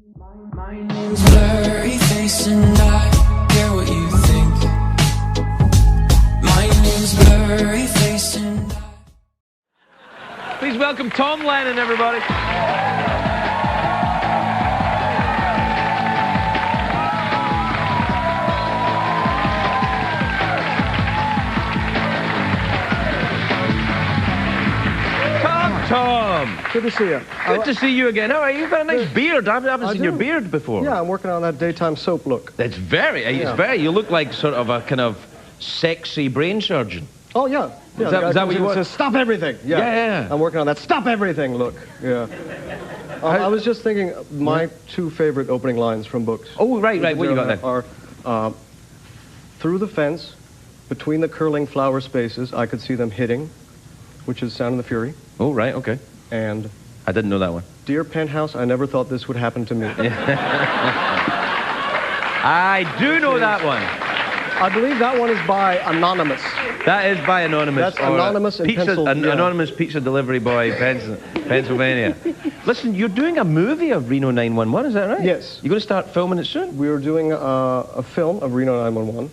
My name's Blurry Face and I care what you think. My name's Blurry Face and I... Please welcome Tom Lennon, everybody. Tom! Good to see you. Good to see you again. How are you? You've got a nice beard. I haven't seen your beard before. Yeah, I'm working on that daytime soap look. It's very, you look like sort of a kind of sexy brain surgeon. Oh, yeah. Is that what you want? Says, stop everything. Yeah. I'm working on that stop everything look. Yeah. I was just thinking, my two favorite opening lines from books. Oh, right. What you got there? Are, through the fence, between the curling flower spaces, I could see them hitting, which is Sound and the Fury. Oh, right, okay. And I didn't know that one. Dear Penthouse, I never thought this would happen to me. I do know that one. I believe that one is by Anonymous. That is by Anonymous. That's Anonymous in Pennsylvania. Anonymous pizza delivery boy, Pennsylvania. Listen, you're doing a movie of Reno 911, is that right? Yes. You're going to start filming it soon? We're doing a film of Reno 911,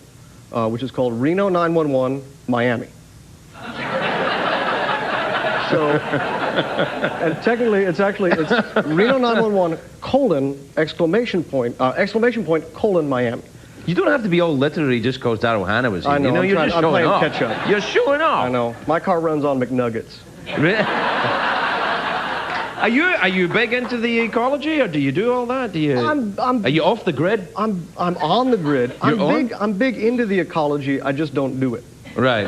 which is called Reno 911 Miami. So, and technically, it's Reno 911 colon exclamation point colon Miami. You don't have to be all literary just because Daryl Hannah was here. I know. You know, you're just showing off. Catch up. You're showing off. I know. My car runs on McNuggets. Are you big into the ecology, or do you do all that? Do you? Are you off the grid? I'm on the grid. I'm big into the ecology. I just don't do it. Right.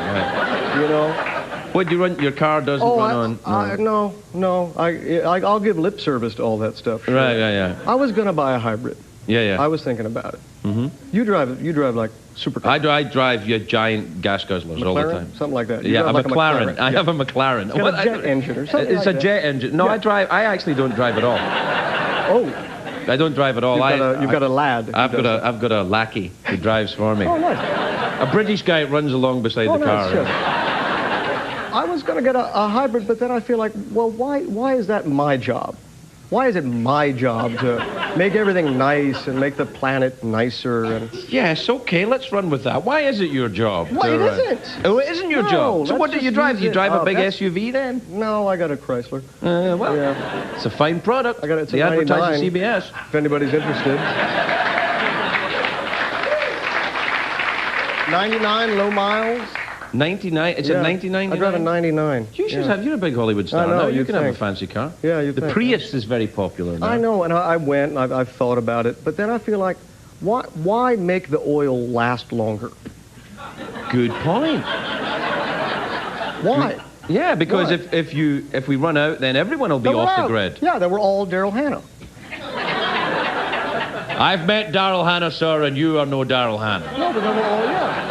You know. What do you run? Your car doesn't run on? No. I'll give lip service to all that stuff. Sure. Right. Yeah. I was gonna buy a hybrid. Yeah. I was thinking about it. Mm-hmm. You drive like supercar. I drive your giant gas guzzlers McLaren? all the time. Something like that. Yeah, a like McLaren. I have a McLaren. It's got a jet engine or something. It's a jet engine. No, yeah. I actually don't drive at all. Oh. I don't drive at all. You've got a lad. I've got a lackey who drives for me. Oh, nice. A British guy runs along beside the car. Nice, yeah. I was going to get a hybrid, but then I feel like, well, why is that my job? Why is it my job to make everything nice and make the planet nicer? And yes, okay, let's run with that. Why is it your job? Well, it isn't. Oh, it isn't your job. So what do you drive? Do you drive a big SUV then? No, I got a Chrysler. Well, yeah. It's a fine product. I got it. They advertise at CBS. If anybody's interested. 99 low miles. 99? It's a 99? I drive a 99. You should have. You're a big Hollywood star. I know, now. You can have a fancy car. Yeah, you The think. Prius is very popular now. I know, and I went, and I've thought about it, but then I feel like, why make the oil last longer? Good point. Why? Yeah, because if we run out, then everyone will be off the grid. Yeah, then we're all Daryl Hannah. I've met Daryl Hannah, sir, and you are no Daryl Hannah. No, but then we're all,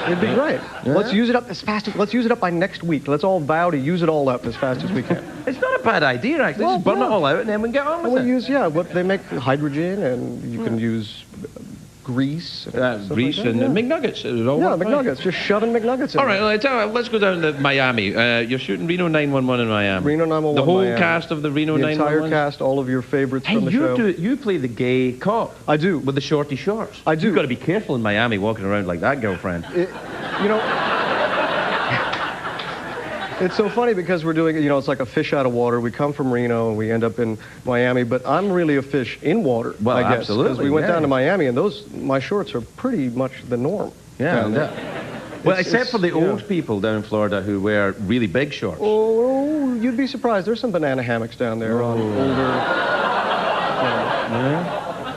it'd be great. Yeah. Let's use it up let's use it up by next week. Let's all vow to use it all up as fast as we can. It's not a bad idea, actually. Just burn it all out, and then we can get on with it. They make hydrogen, and you can use grease. Grease and McNuggets. McNuggets. Just shoving McNuggets in. All right, let's go down to Miami. You're shooting Reno 911 in Miami. Reno 911 The whole Miami. cast of the Reno 911? The entire cast, all of your favorites from the show. You play the gay cop. I do. With the shorty shorts. I do. You've got to be careful in Miami walking around like that, girlfriend. It's so funny because we're doing, it's like a fish out of water. We come from Reno and we end up in Miami, but I'm really a fish in water, well, I guess. Absolutely. Because we went down to Miami and my shorts are pretty much the norm. Yeah. Well, except for the old people down in Florida who wear really big shorts. Oh, you'd be surprised. There's some banana hammocks down there on older...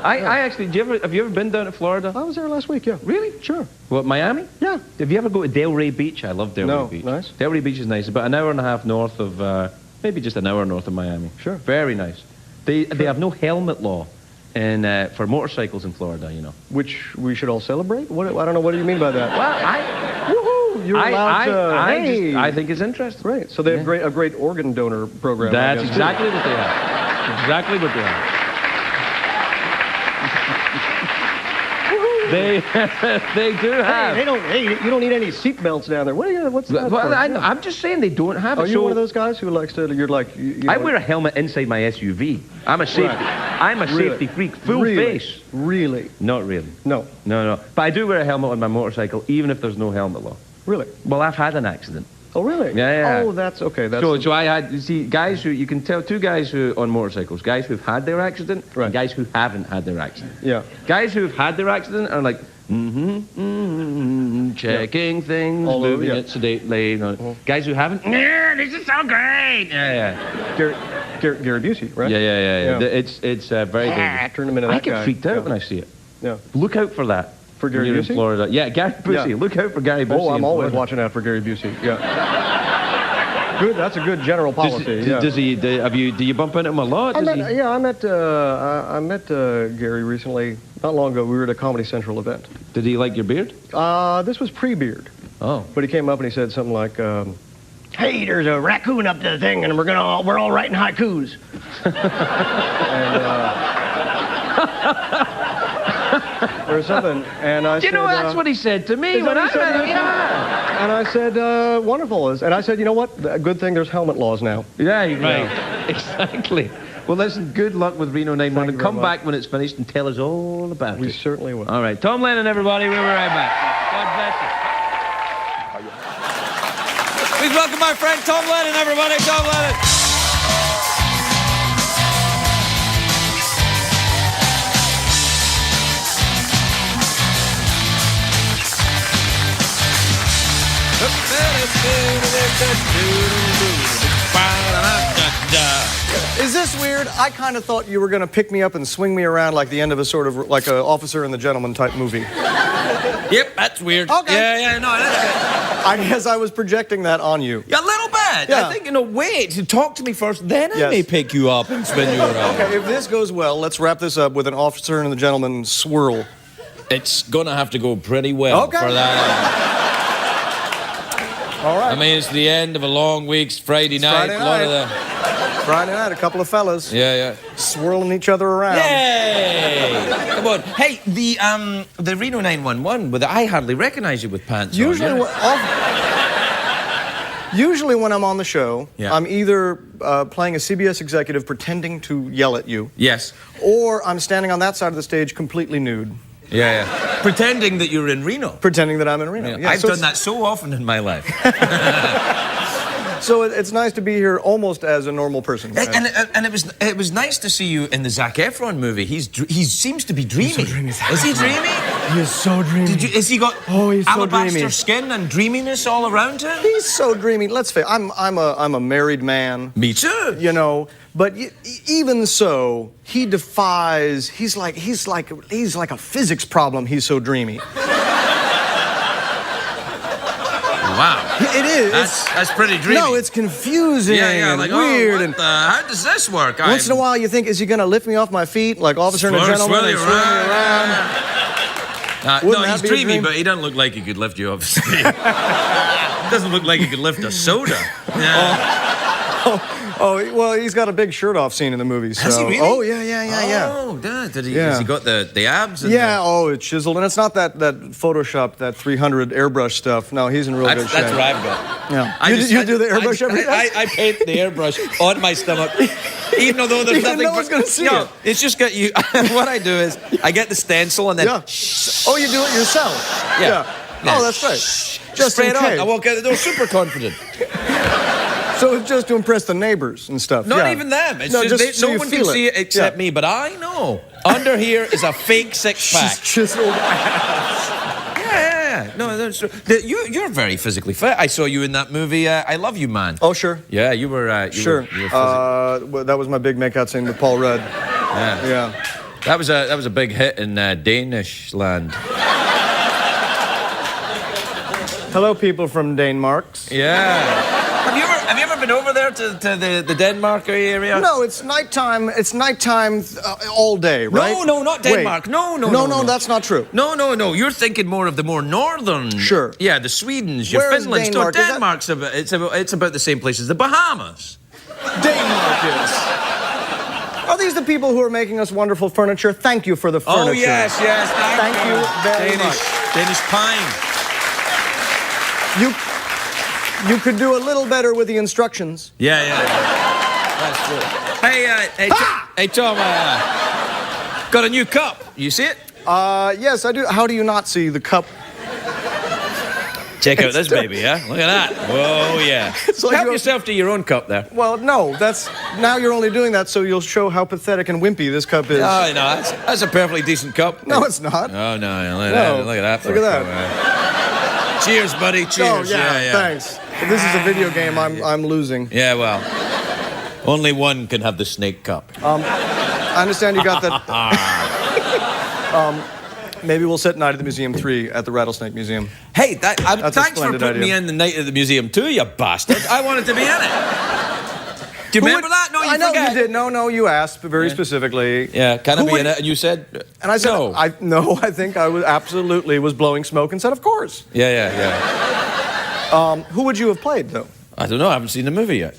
I actually, have you ever been down to Florida? I was there last week, yeah. Really? Sure. What, Miami? Yeah. Have you ever go to Delray Beach? I love Delray Beach. Nice. Delray Beach is nice. About an hour and a half north of, maybe just an hour north of Miami. Sure. Very nice. They have no helmet law for motorcycles in Florida, Which we should all celebrate? I don't know, what do you mean by that? Well, woohoo! You're allowed to... I think it's interesting. Great. So they have a great organ donor program. That's exactly what they have. Exactly what they have. They they do have. Hey, you don't need any seatbelts down there. What's that Well, for? I'm just saying they don't have it. Are you one of those guys who likes to? You're like. I wear a helmet inside my SUV. I'm a safety. Right. I'm a Really? safety freak. Full Really? face. Really? Not really. No. No. But I do wear a helmet on my motorcycle, even if there's no helmet law. Really? Well, I've had an accident. Oh, really? Yeah. Oh, that's okay. So I had, you see, guys who, you can tell two guys who, on motorcycles, guys who've had their accident, Right. and guys who haven't had their accident. Yeah. Guys who've had their accident are like, checking things, All over, moving yeah. it sedately. You know. Guys who haven't, this is so great. Yeah. Gary Busey, right? Yeah. It's very dangerous. Turn him into that I get guy. freaked out Yeah. when I see it. Yeah. Look out for that. For Gary when you're Busey? in Florida. Yeah, Gary Busey. Yeah. Look out for Gary Busey. Oh, I'm in always Florida. watching out for Gary Busey. Yeah. Good. That's a good general policy. Yeah. Do you bump into him a lot? I met Gary recently. Not long ago, we were at a Comedy Central event. Did he like your beard? This was pre-beard. Oh. But he came up and he said something like, "Hey, there's a raccoon up to the thing, and we're all writing haikus." Or something. And I Do you know said, that's what he said to me is when that I what he said? met him? Yeah. And I said, wonderful. And I said, you know what? A good thing there's helmet laws now. Yeah, right. Exactly. Well, listen, good luck with Reno 911. Thank you And very come much. back when it's finished and tell us all about We it. certainly will. All right. Tom Lennon, everybody. We'll be right back. God bless you. Please welcome my friend Tom Lennon, everybody. Tom Lennon. Is this weird? I kind of thought you were going to pick me up and swing me around like the end of a sort of like a Officer and the Gentleman type movie. Yep, that's weird. Okay. Yeah, no, that's good. I guess I was projecting that on you. Yeah, a little bit. Yeah. I think, wait, to talk to me first, then I Yes. may pick you up and spin you around. Okay, if this goes well, let's wrap this up with an Officer and the Gentleman swirl. It's gonna have to go pretty well Okay. for that. All right. I mean, it's the end of a long week's Friday night. Friday A lot of night. Friday night, a couple of fellas yeah. swirling each other around. Yay! Come on. Hey, the Reno 911, I hardly recognize you with pants Usually, on. usually when I'm on the show, Yeah. I'm either playing a CBS executive pretending to yell at you, Yes. or I'm standing on that side of the stage completely nude, Yeah. Pretending that you're in Reno. pretending that I'm in Reno. Yeah, I've so done it's- that so often in my life. So it's nice to be here almost as a normal person. And it was nice to see you in the Zac Efron movie. He seems to be dreamy. so dreamy. Is he dreamy? He is so dreamy. Has he got He's so alabaster dreamy. skin and dreaminess all around him? He's so dreamy. Let's face it, I'm a married man. Me too. But even so, he defies. He's like a physics problem. He's so dreamy. Wow. It is. That's pretty dreamy. No, it's confusing and like, weird. Oh, how does this work? Once in a while, you think, is he going to lift me off my feet like Officer and a Gentleman and swing me around? No, Wouldn't he's that be a dreamy, dream? but he doesn't look like he could lift you off his feet. Doesn't look like he could lift a soda. Yeah. Oh, well, he's got a big shirt-off scene in the movie. So. Has he really? Oh, yeah. Oh, did he? Yeah. Has he got the abs? And Yeah, it's chiseled. And it's not that Photoshop, that 300 airbrush stuff. No, he's in real good shape. That's what I've got. Yeah. You do the airbrush every day? I paint the airbrush on my stomach, even though there's Even nothing. no one's gonna see it. It's just got you. What I do is I get the stencil and then Yeah. Oh, you do it yourself? Yeah. Oh, that's great. Just straight in on. case. I walk out the door super confident. So it's just to impress the neighbors and stuff. Not yeah. even them. It's No, just so no you one can feel see it except Yeah. me. But I know under here is a fake six pack. Chiseled. Yeah. No, that's true. You're very physically fit. I saw you in that movie. I Love You, Man. Oh, sure. Yeah, you were. Sure. You were Well, that was my big makeout scene with Paul Rudd. yeah. Yeah. That was a big hit in Danish land. Hello, people from Danemarks. Yeah. Have you ever been over there to the Denmark area? No, it's nighttime. It's nighttime all day, right? No, not Denmark. Wait. No, that's not true. No. You're thinking more of the more northern. Sure. Yeah, the Swedens, your Where is Finlands. Denmark? No, Is that- Denmark's it's about the same place as the Bahamas. Denmark is. Are these the people who are making us wonderful furniture? Thank you for the furniture. Oh, yes. Thank you very much. Danish pine. You could do a little better with the instructions. Yeah. That's true. Hey, Tom, got a new cup. You see it? Yes, I do. How do you not see the cup? Check out this baby, huh? Look at that. Whoa, yeah. Like Help yourself to your own cup there. Well, no, now you're only doing that so you'll show how pathetic and wimpy this cup is. Oh, no, that's a perfectly decent cup. No, it's not. Oh, no, look at that. Look at that. Cheers, buddy, cheers. Oh, yeah, thanks. If this is a video game, I'm losing. Yeah, well, only one can have the snake cup. I understand you got that. Maybe we'll set Night at the Museum 3 at the Rattlesnake Museum. Hey, thanks for putting me in the Night at the Museum 2, you bastard. I wanted to be in it. Do you remember that? No, you I know forget. you did. No, you asked very specifically. Yeah, can I be in it? And you said... And I said, no. I think I was absolutely blowing smoke and said, of course. Yeah. Who would you have played, though? I don't know. I haven't seen the movie yet.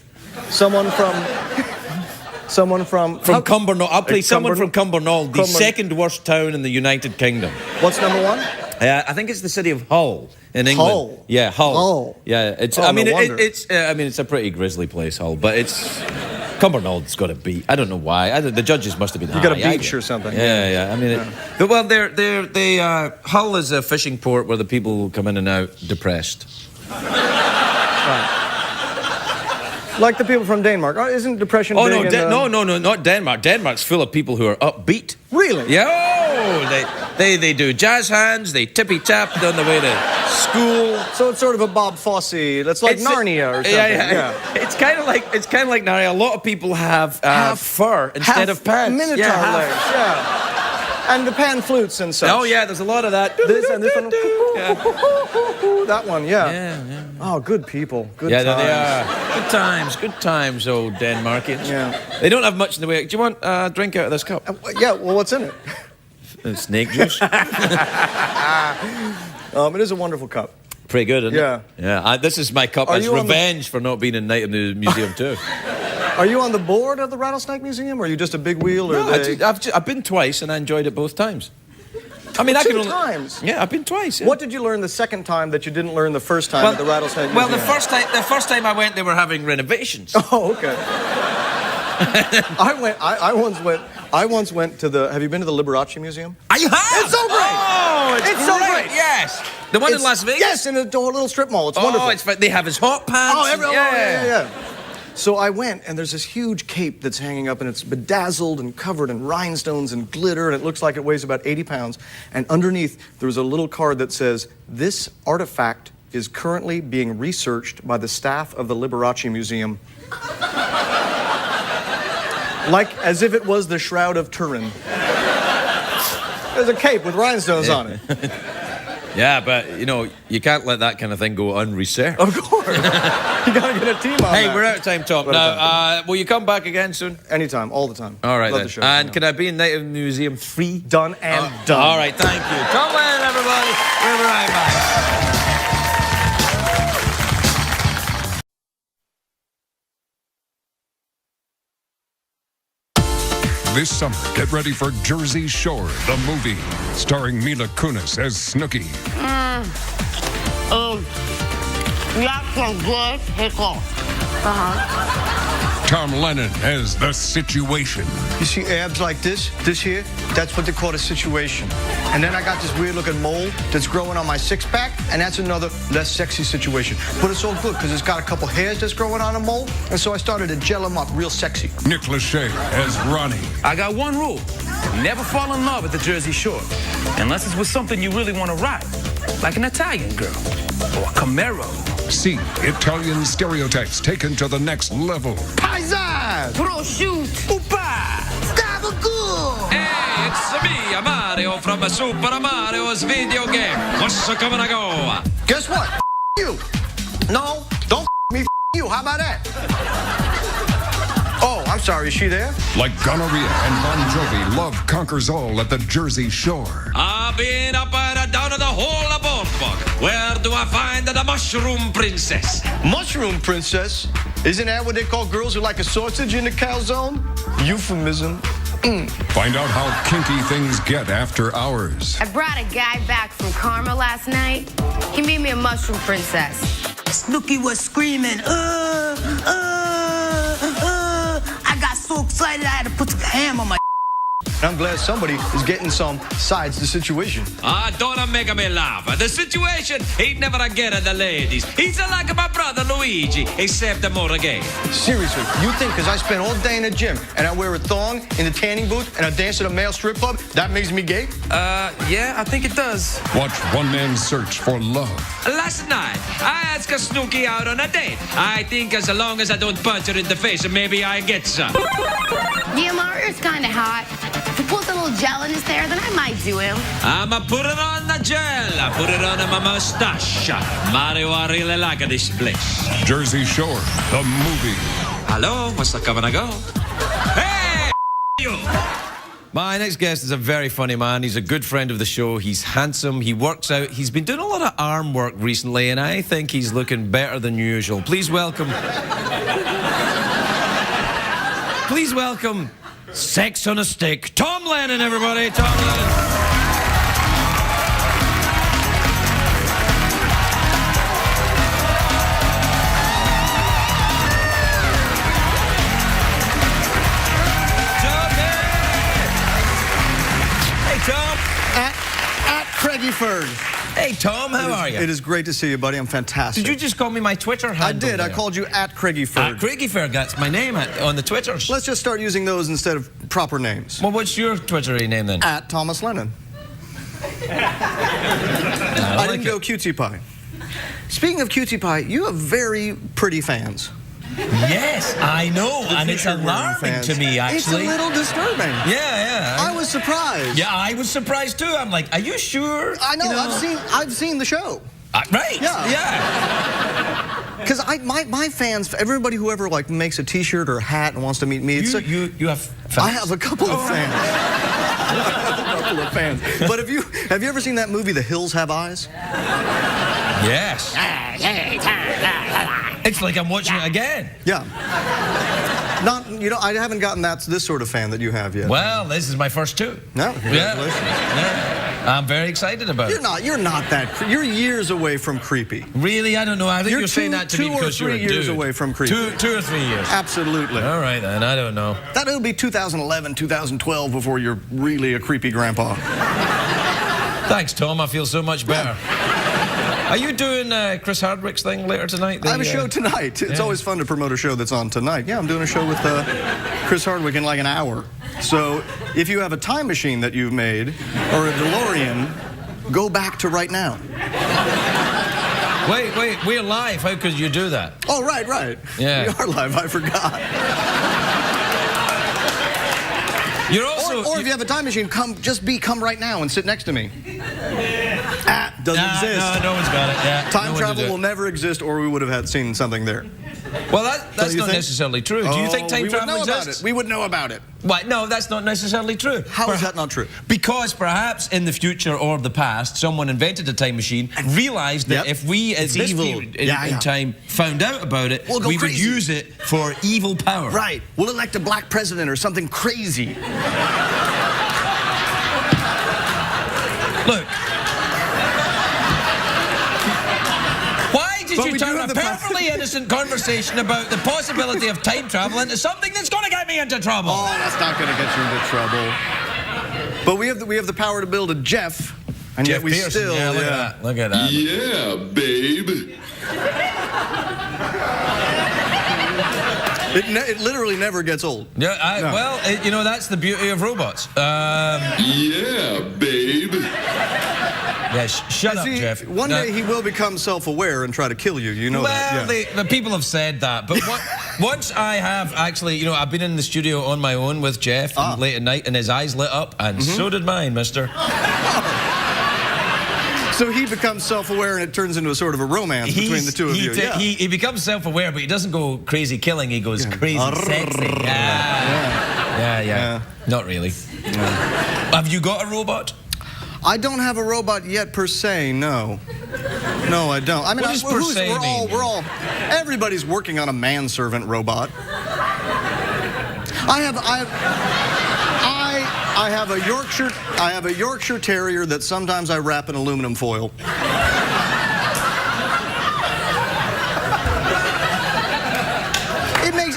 Someone from Cumbernauld. I'll play someone from Cumbernauld, the second worst town in the United Kingdom. What's number one? I think it's the city of Hull in England. Hull. Yeah, Hull. Hull. Yeah, it's. Oh, I mean, no wonder. it's a pretty grisly place, Hull, but it's Cumbernauld. Got to beat. I don't know why. The judges must have been. You got a beach or something. Yeah. I mean, Hull is a fishing port where the people come in and out depressed. Right. Like the people from Denmark. Isn't depression big no, not Denmark. Denmark's full of people who are upbeat. Really? Yeah, they do jazz hands, they tippy-tap on the way to school. So it's sort of a Bob Fosse. It's like Narnia or something. Yeah. It's kind of like Narnia. A lot of people have fur instead of pants. Minotaur legs. Yeah. And the pan flutes and such. Oh yeah, there's a lot of that. This and this one. Yeah. That one, yeah. Yeah. Oh, good people. Good times. times. They are. Good times, old Denmarkians. Yeah. They don't have much in the way. Do you want a drink out of this cup? Yeah, well, what's in it? Snake juice. It is a wonderful cup. Pretty good, isn't it? Yeah. This is my cup as revenge for not being in Night in the Museum too. Are you on the board of the Rattlesnake Museum, or are you just a big wheel? Or I've been twice, and I enjoyed it both times. I mean, Two times? Yeah, I've been twice. Yeah. What did you learn the second time that you didn't learn the first time at the Rattlesnake Museum? Well, the first time I went, they were having renovations. Oh, okay. I once went to the. Have you been to the Liberace Museum? I have. It's so great. Oh, it's so great. Yes. The one in Las Vegas. Yes, in a little strip mall. It's wonderful. They have his hot pants. Yeah. So I went, and there's this huge cape that's hanging up, and it's bedazzled and covered in rhinestones and glitter, and it looks like it weighs about 80 pounds. And underneath, there's a little card that says, "This artifact is currently being researched by the staff of the Liberace Museum." Like as if it was the Shroud of Turin. There's a cape with rhinestones on it. Yeah, but, you can't let that kind of thing go unresearched. Of course. You gotta get a team on that. Hey, we're out of time, Tom. Now, will you come back again soon? Anytime, all the time. All right, Love then. the show. And can I be in Night of the Museum 3? Done and done. All right, thank you. Tom Lennon, everybody. We'll be right back. This summer, get ready for Jersey Shore, the movie, starring Mila Kunis as Snooki. That's some good pickle. Tom Lennon as The Situation. You see abs like this here, that's what they call a situation. And then I got this weird looking mole that's growing on my six-pack, and that's another less sexy situation. But it's all good because it's got a couple hairs that's growing on a mole, and so I started to gel them up real sexy. Nick Lachey as Ronnie. I got one rule. Never fall in love at the Jersey Shore. Unless it's with something you really want to ride. Like an Italian girl. Or a Camaro. See Italian stereotypes taken to the next level. Paisan! Prosciutto. Opa! Gabagool! Hey, it's me, Mario from Super Mario's video game. What's coming to go? Guess what? You. No, don't me. You. How about that? Oh, I'm sorry. Is she there? Like gonorrhea and Bon Jovi, love conquers all at the Jersey Shore. I've been up and down to the whole of boat. cookbook. Where do I find the mushroom princess? Mushroom princess? Isn't that what they call girls who like a sausage in the calzone? Euphemism. Find out how kinky things get after hours. I brought a guy back from Karma last night. He made me a mushroom princess. Snooki was screaming, I got so excited I had to put the ham on my. I'm glad somebody is getting some sides to the situation. Don't make me laugh. The situation ain't never get at the ladies. He's like my brother Luigi, except more gay. Seriously, you think because I spend all day in the gym and I wear a thong in the tanning booth and I dance at a male strip club, that makes me gay? Yeah, I think it does. Watch one man's search for love. Last night, I asked Snooki out on a date. I think as long as I don't punch her in the face, maybe I get some. Yeah, Mario's kind of hot. If he puts a little gel in his hair, then I might do him. I'ma put it on the gel. I put it on my mustache. Mario, I really like this place. Jersey Shore, the movie. Hello, what's the coming to go? Hey, you! My next guest is a very funny man. He's a good friend of the show. He's handsome. He works out. He's been doing a lot of arm work recently, and I think he's looking better than usual. Please welcome... Please welcome... Sex on a Stick, Tom Lennon, everybody. Tom Lennon. Hey, Tom. At Craigie Ferg. Hey, Tom, how are you? It is great to see you, buddy. I'm fantastic. Did you just call me my Twitter handle? I did. There? I called you at Craigie Ferg. At Craigie Ferg, that's my name on the Twitters. Let's just start using those instead of proper names. Well, what's your Twittery name then? At Thomas Lennon. I didn't go cutie pie. Speaking of cutie pie, you have very pretty fans. Yes, I know, and it's alarming to me, actually. It's a little disturbing. Yeah. I was surprised. Yeah, I was surprised too. I'm like, are you sure? I know, I've seen the show. Right. Yeah. Because my fans, everybody who ever like makes a T-shirt or a hat and wants to meet me, you have fans? I have a couple of fans. But have you ever seen that movie, The Hills Have Eyes? Yes. It's like I'm watching it again. Yeah. I haven't gotten this sort of fan that you have yet. Well, this is my first two. No, congratulations. Yeah. I'm very excited about it. You're not that. You're years away from creepy. Really? I don't know. I think you're saying that to me because you're a dude. 2 or 3 years away from creepy. 2 or 3 years. Absolutely. All right, then. I don't know. That'll be 2011, 2012 before you're really a creepy grandpa. Thanks, Tom. I feel so much better. Are you doing Chris Hardwick's thing later tonight? I have a show tonight. It's always fun to promote a show that's on tonight. Yeah, I'm doing a show with Chris Hardwick in like an hour. So if you have a time machine that you've made or a DeLorean, go back to right now. Wait, we're live. How could you do that? Oh, right. Yeah. We are live. I forgot. You're also... Or if you have a time machine, come right now and sit next to me. Doesn't exist. No one's got it. Yeah, time travel will never exist, or we would have seen something there. Well, that's not necessarily true. Do you think time travel exists? We would know about it. What? No, that's not necessarily true. How is that not true? Because perhaps in the future or the past, someone invented a time machine and realized that if we, as this in time, found out about it, we would use it for evil power. Right. We'll elect a black president or something crazy. Look. Did you turn a perfectly innocent conversation about the possibility of time travel into something that's going to get me into trouble? Oh, that's not going to get you into trouble. But we have the power to build a Jeff, and yet we Ferguson. still. Yeah, look at that. Yeah, babe. It literally never gets old. Yeah, well, that's the beauty of robots. Yeah, babe. Yeah, shut up, Jeff. One day he will become self-aware and try to kill you. You know that. Well, the people have said that. But once I have actually, I've been in the studio on my own with Jeff late at night, and his eyes lit up, and so did mine, mister. So he becomes self-aware, and it turns into a sort of a romance between the two of you. He becomes self-aware, but he doesn't go crazy killing. He goes crazy sexy. Yeah. Not really. Have you got a robot? I don't have a robot yet per se, no. No, I don't. I mean, What does per se mean? we're all, everybody's working on a manservant robot. I have a Yorkshire Terrier that sometimes I wrap in aluminum foil.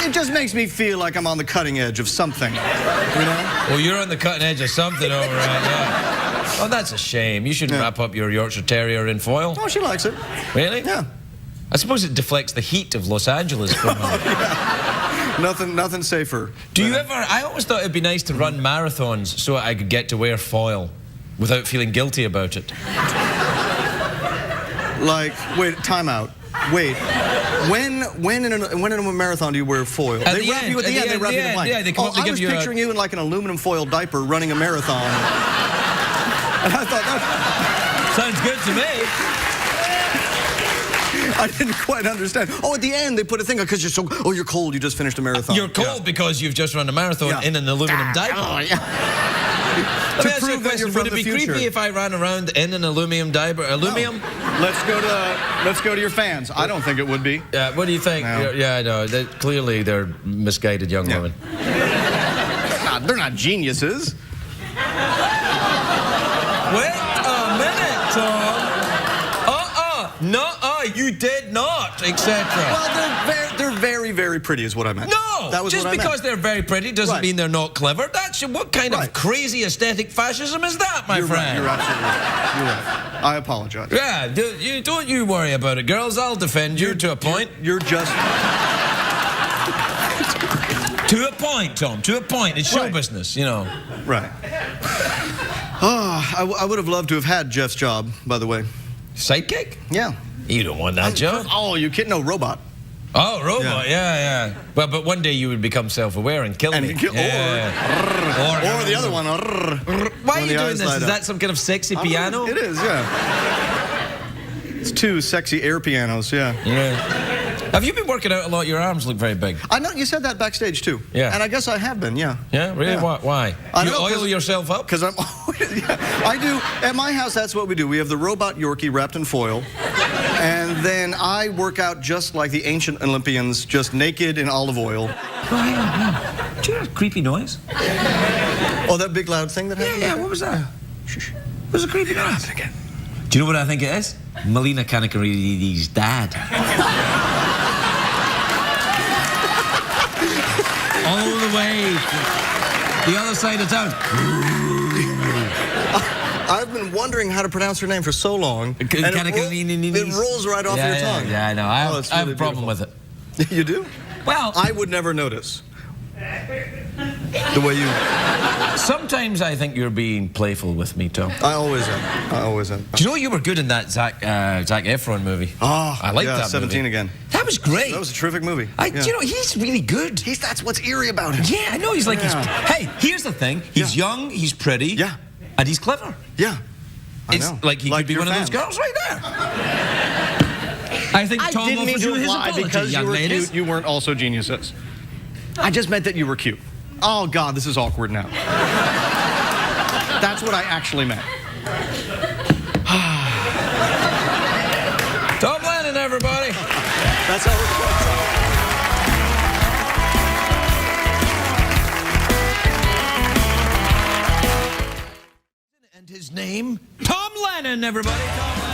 It just makes me feel like I'm on the cutting edge of something, you know? Well, you're on the cutting edge of something, all right, yeah. Oh, that's a shame. You shouldn't wrap up your Yorkshire Terrier in foil. Oh, she likes it. Really? Yeah. I suppose it deflects the heat of Los Angeles from her. Nothing safer. Do you ever... I always thought it'd be nice to run marathons so I could get to wear foil without feeling guilty about it. Like, wait, time out. Wait. When in a marathon do you wear foil? They wrap you at the end. They wrap you in the blanket. Yeah, they come up to I give was you picturing you in like an aluminum foil diaper running a marathon. And I thought that sounds good to me. I didn't quite understand. Oh, at the end they put a thing because you're so. Oh, you're cold. You just finished a marathon. You're cold because you've just run a marathon in an aluminum diaper. Oh, yeah. Let me ask you a question. Would it be creepy if I ran around in an aluminum diaper? Aluminum? No. Let's go to your fans. I don't think it would be. What do you think? No. Yeah, I know. Clearly, they're misguided young women. They're not geniuses. Wait a minute, Tom. You did not, etc. Well, they're very, very pretty is what I meant. No! That was just what I meant. because they're very pretty doesn't mean they're not clever. That's what kind of crazy aesthetic fascism is that, my friend? Right. You're absolutely right. You're right. I apologize. Yeah, don't you worry about it, girls. I'll defend you to a point. You're just... To a point, Tom. To a point. It's show business, you know. Right. Oh, I would have loved to have had Jeff's job, by the way. Sidekick? Yeah. You don't want that job. Oh, you kidding? No, robot. Oh, robot, yeah. But one day you would become self-aware and kill me. Or the other one. Why are you doing this? Is that some kind of sexy piano? It is, yeah. It's two sexy air pianos, yeah. Have you been working out a lot? Your arms look very big. I know, you said that backstage too. Yeah. And I guess I have been, yeah. Yeah, really? Yeah. Why? You oil yourself up? Because I do. At my house, that's what we do. We have the robot Yorkie wrapped in foil. And then I work out just like the ancient Olympians, just naked in olive oil. Oh, yeah. Did you hear a creepy noise? Oh, that big loud thing that happened? Yeah, what was that? Shh. It was a creepy noise. Again. Do you know what I think it is? Melina Kanakaridis' dad. All the way the other side of town. I've been wondering how to pronounce her name for so long. And it rolls right off your tongue. Yeah, I know. I have a problem with it. You do? Well, I would never notice. The way you... Sometimes I think you're being playful with me, Tom. I always am. I always am. Do you know you were good in that Zac Efron movie? Oh, I liked that 17 movie. again. That was great. That was a terrific movie. You know, he's really good. That's what's eerie about him. Yeah, I know. He's like, hey, here's the thing. He's young, he's pretty. Yeah. And he's clever. Yeah. It's like he could be one of those girls right there. I think Tom didn't mean offers you to his lie apology, because young you were ladies. cute. You weren't also geniuses. I just meant that you were cute. Oh, God, this is awkward now. That's what I actually meant. Tom Lennon, everybody. That's how it goes. And his name, Tom Lennon, everybody. Tom Lennon.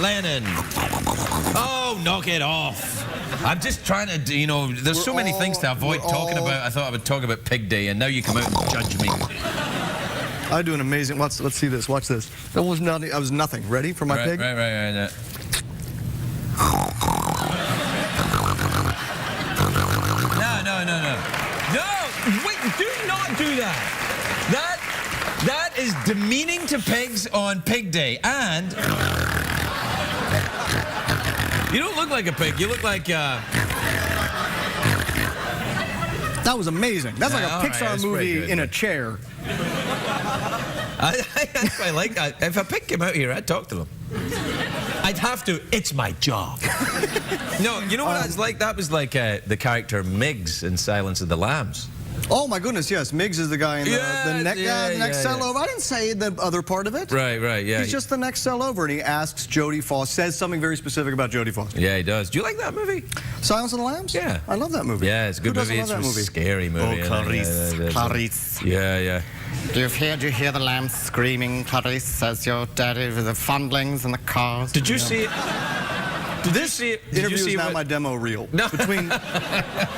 Lennon. Oh, knock it off. I'm just trying to, you know, there's so many things to avoid talking about. I thought I would talk about Pig Day, and now you come out and judge me. I do an amazing, let's see this, watch this. That was nothing, I was nothing. Ready for my pig? Right. No, wait, do not do that. That is demeaning to pigs on Pig Day, and... You don't look like a pig. You look like, That was amazing. That's like a Pixar movie in a chair. I quite like that. If I picked him out here, I'd talk to him. I'd have to. It's my job. No, you know what that's like? That was like the character Miggs in Silence of the Lambs. Oh my goodness, yes. Miggs is the guy in the next cell over. I didn't say the other part of it. Right, yeah. He's just the next cell over, and he asks Jodie Foster, says something very specific about Jodie Foster. Yeah, he does. Do you like that movie? Silence of the Lambs? Yeah. I love that movie. Yeah, it's a good movie. It's a scary movie. Oh, Clarice. Clarice. Yeah. Do you hear the lambs screaming, Clarice, as your daddy with the fondlings and the cars? Did you see it? This interview is now my demo reel. No.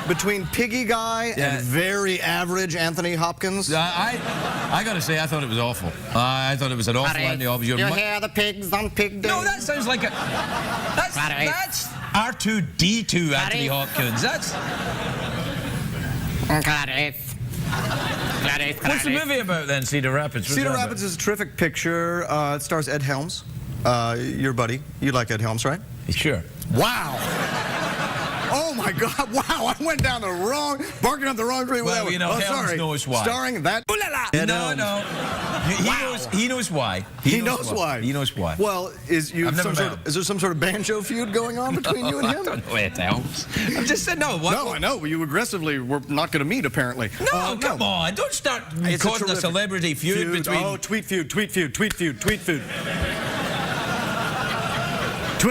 Between Piggy Guy and very average Anthony Hopkins. I gotta say, I thought it was awful. I thought it was an awful Anthony Hopkins. You hear the pigs on Pig Day? No, that sounds like a... That's R2-D2 Anthony Hopkins. That's... What's the movie about then, Cedar Rapids? Cedar Rapids is a terrific picture. It stars Ed Helms, your buddy. You like Ed Helms, right? Sure. Wow. Oh my God! Wow, I went down barking up the wrong tree. Well, you know, Helms knows why. Starring that. Ooh la la. No. He knows why. He knows why. He knows why. Well, is there some sort of banjo feud going on between you and him? I don't know Ed Helms. I'm just saying no. What? No, I know. You aggressively were not going to meet apparently. No, come on! Don't start causing a celebrity feud between. Oh, tweet feud. Twitter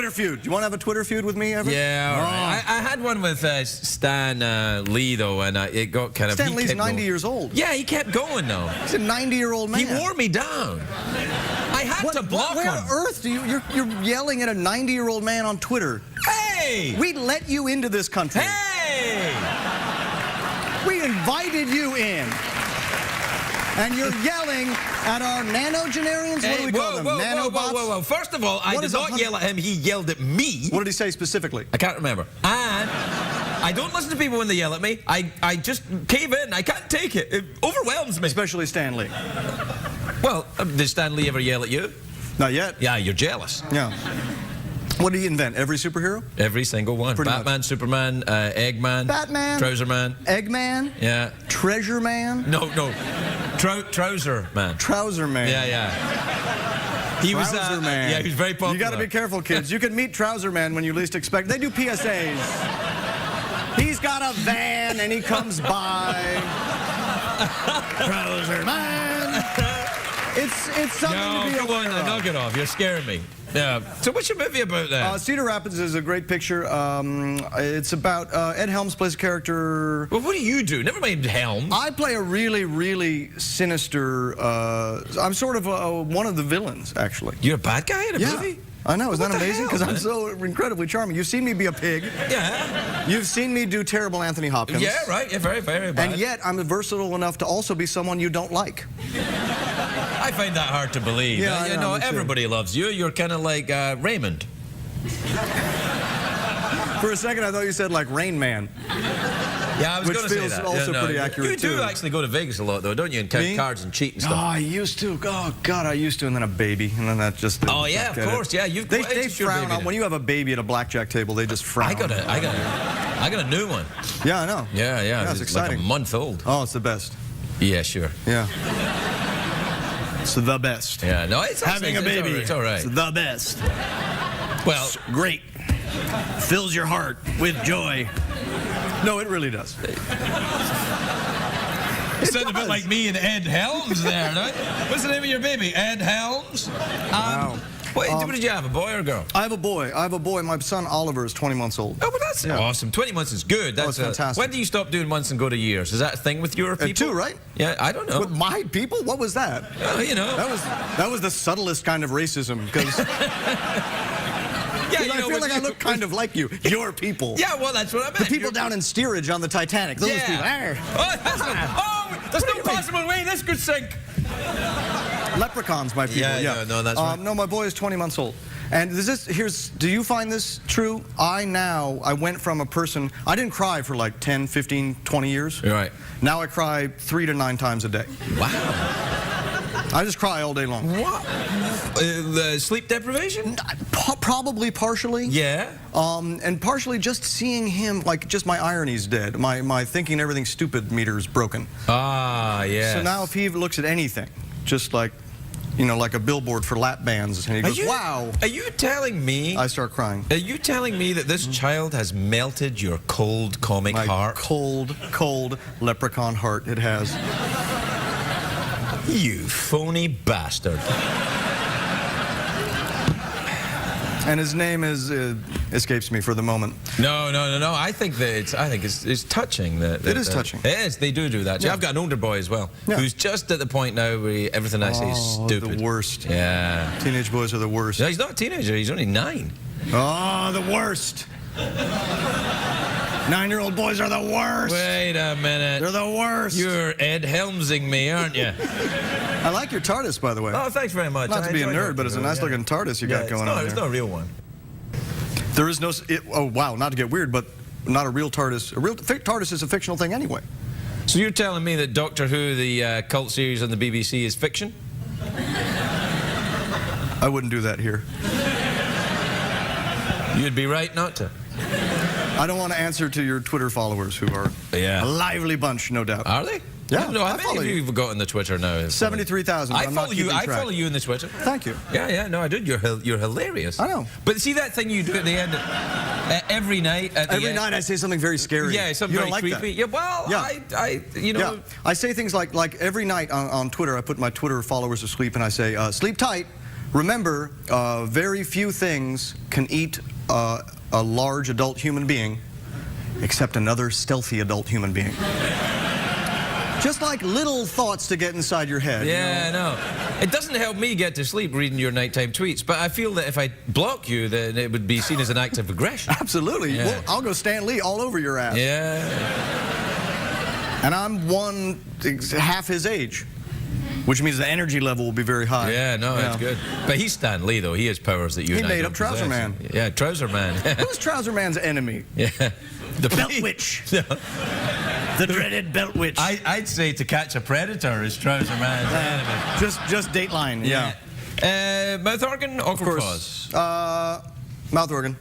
feud. Do you want to have a Twitter feud with me ever? Yeah, all right. I had one with Stan Lee, though, and it got kind of... Stan Lee's 90 years old. Yeah, he kept going, though. He's a 90-year-old man. He wore me down. I had to block him. Where on earth you're yelling at a 90-year-old man on Twitter? Hey! We let you into this country. Hey! We invited you in. And you're yelling at our nanogenarians? What do we call them? Nanobots? Whoa. First of all, I did not yell at him. He yelled at me. What did he say specifically? I can't remember. And I don't listen to people when they yell at me. I just cave in. I can't take it. It overwhelms me. Especially Stan Lee. Well, did Stan Lee ever yell at you? Not yet. Yeah, you're jealous. Yeah. What did he invent? Every superhero? Every single one. Batman, Superman, Eggman. Batman. Trouser Man. Eggman. Yeah. Treasure Man. No. Trouser Man. Trouser Man. Yeah. He was Trouser Man. Yeah, he was very popular. You got to be careful, kids. You can meet Trouser Man when you least expect. They do PSAs. He's got a van and he comes by. Trouser Man. It's something to be aware of. Knock it off. You're scaring me. Yeah. So what's your movie about then? Cedar Rapids is a great picture. It's about Ed Helms plays a character. Well, what do you do? Never mind Helms. I play a really, really sinister. I'm sort of one of the villains, actually. You're a bad guy in a movie? I know. Isn't that amazing? Because I'm so incredibly charming. You've seen me be a pig. Yeah. You've seen me do terrible Anthony Hopkins. Yeah, right. Yeah, very, very bad. And yet, I'm versatile enough to also be someone you don't like. I find that hard to believe. Yeah, you know everybody loves you. You're kind of like Raymond. For a second, I thought you said like Rain Man. Yeah, I was going to say that. Which feels also pretty accurate, You do actually go to Vegas a lot, though, don't you? And count cards and cheat and stuff. Oh, I used to. Oh, God, I used to. And then a baby. And then that just... Oh, yeah, of course. Yeah, They frown on... When you have a baby at a blackjack table, they just frown. I got a new one. Yeah, I know. Yeah. It's exciting. Like a month old. Oh, it's the best. Yeah, sure. Yeah. It's the best. Yeah, no, it's having a baby. It's all right. It's the best. Well, it's great. Fills your heart with joy. No, it really does. You sound a bit like me and Ed Helms there, don't you? What's the name of your baby? Ed Helms? Wow. What did you have, a boy or a girl? I have a boy. My son Oliver is 20 months old. Oh, well, that's awesome. 20 months is good. That's fantastic. When do you stop doing months and go to years? Is that a thing with your people? 2, right? Yeah, I don't know. With my people? What was that? You know. That was the subtlest kind of racism, because... Yeah, I feel like I look kind of like you. Your people. Yeah, well, that's what I meant. The people down in steerage on the Titanic. Those people. There's no possible way this could sink. Leprechauns, my people. Yeah, no, that's right. No, my boy is 20 months old. And do you find this true? I went from a person, I didn't cry for like 10, 15, 20 years. Right. Now I cry 3 to 9 times a day. Wow. I just cry all day long. What? The sleep deprivation? Probably partially. Yeah. And partially just seeing him, like, just my irony's dead. My thinking everything's stupid meter's broken. Ah, yeah. So now if he looks at anything, just like, you know, like a billboard for lap bands. And he goes, wow. Are you telling me? I start crying. Are you telling me that this child has melted your cold comic heart? Cold, cold leprechaun heart it has. You phony bastard. And his name escapes me for the moment. No. I think it's touching. That it is touching. It is. They do that. Yeah. I've got an older boy as well, who's just at the point now where everything I say is stupid. The worst. Yeah. Teenage boys are the worst. No, he's not a teenager. He's only 9. Oh, the worst. 9-year-old boys are the worst. Wait a minute. They're the worst. You're Ed Helmsing me, aren't you? I like your TARDIS, by the way. Oh, thanks very much. Not to be a nerd, but it's a nice-looking TARDIS you got going on there. It's not a real one. There is no... oh, wow, not to get weird, but not a real TARDIS. A real TARDIS is a fictional thing anyway. So you're telling me that Doctor Who, the cult series on the BBC, is fiction? I wouldn't do that here. You'd be right not to. I don't want to answer to your Twitter followers, who are a lively bunch, no doubt. Are they? Yeah. No, how many of you have got on the Twitter now? 73,000. I follow you in the Twitter. Thank you. Yeah, no, I did. You're hilarious. I know. But see that thing you do at the end, every night. Every night I say something very scary. Yeah, something very creepy. That. Yeah, well, you know. Yeah. I say things like every night on Twitter, I put my Twitter followers to sleep, and I say, sleep tight. Remember, very few things can eat a large adult human being, except another stealthy adult human being. Just like little thoughts to get inside your head. Yeah, you know? I know. It doesn't help me get to sleep reading your nighttime tweets, but I feel that if I block you, then it would be seen as an act of aggression. Absolutely. Yeah. Well, I'll go Stan Lee all over your ass. Yeah. And I'm half his age, which means the energy level will be very high. Yeah, no, that's good. But he's Stan Lee, though. He has powers that you and I don't made up Trouser Man. Yeah, Trouser Man. Who's Trouser Man's enemy? Yeah. The Belt Witch. The dreaded Belt Witch. I'd say To Catch a Predator is Trouser Man's enemy. Just Dateline, yeah. Mouth organ, awkward pause. Mouth organ.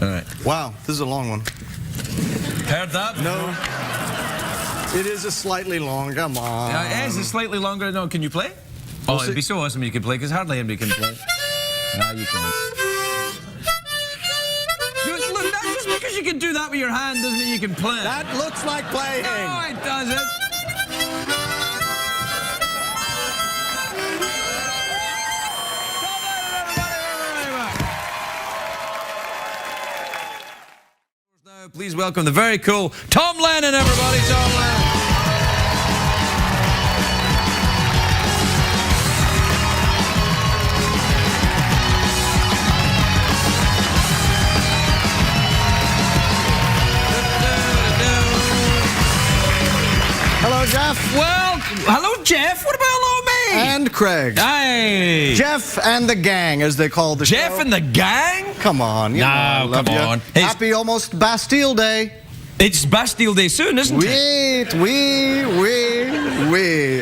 All right. Wow, this is a long one. Heard that? No. It is a slightly long. Come on. Is it slightly longer? No, can you play? Oh, it'd be so awesome you could play, because hardly anybody can play. No, you can't. Look, just because you can do that with your hand doesn't mean you can play. That looks like playing. No, it doesn't. Now, please welcome the very cool Tom Lennon, everybody. Tom Lennon. Hello, Jeff. Well, hello, Jeff. What about hello, me? And Craig. Hey. Jeff and the gang, as they call the show. Jeff and the gang? Come on. You know I love come you. on. Happy almost Bastille Day. It's Bastille Day soon, isn't it? Oui.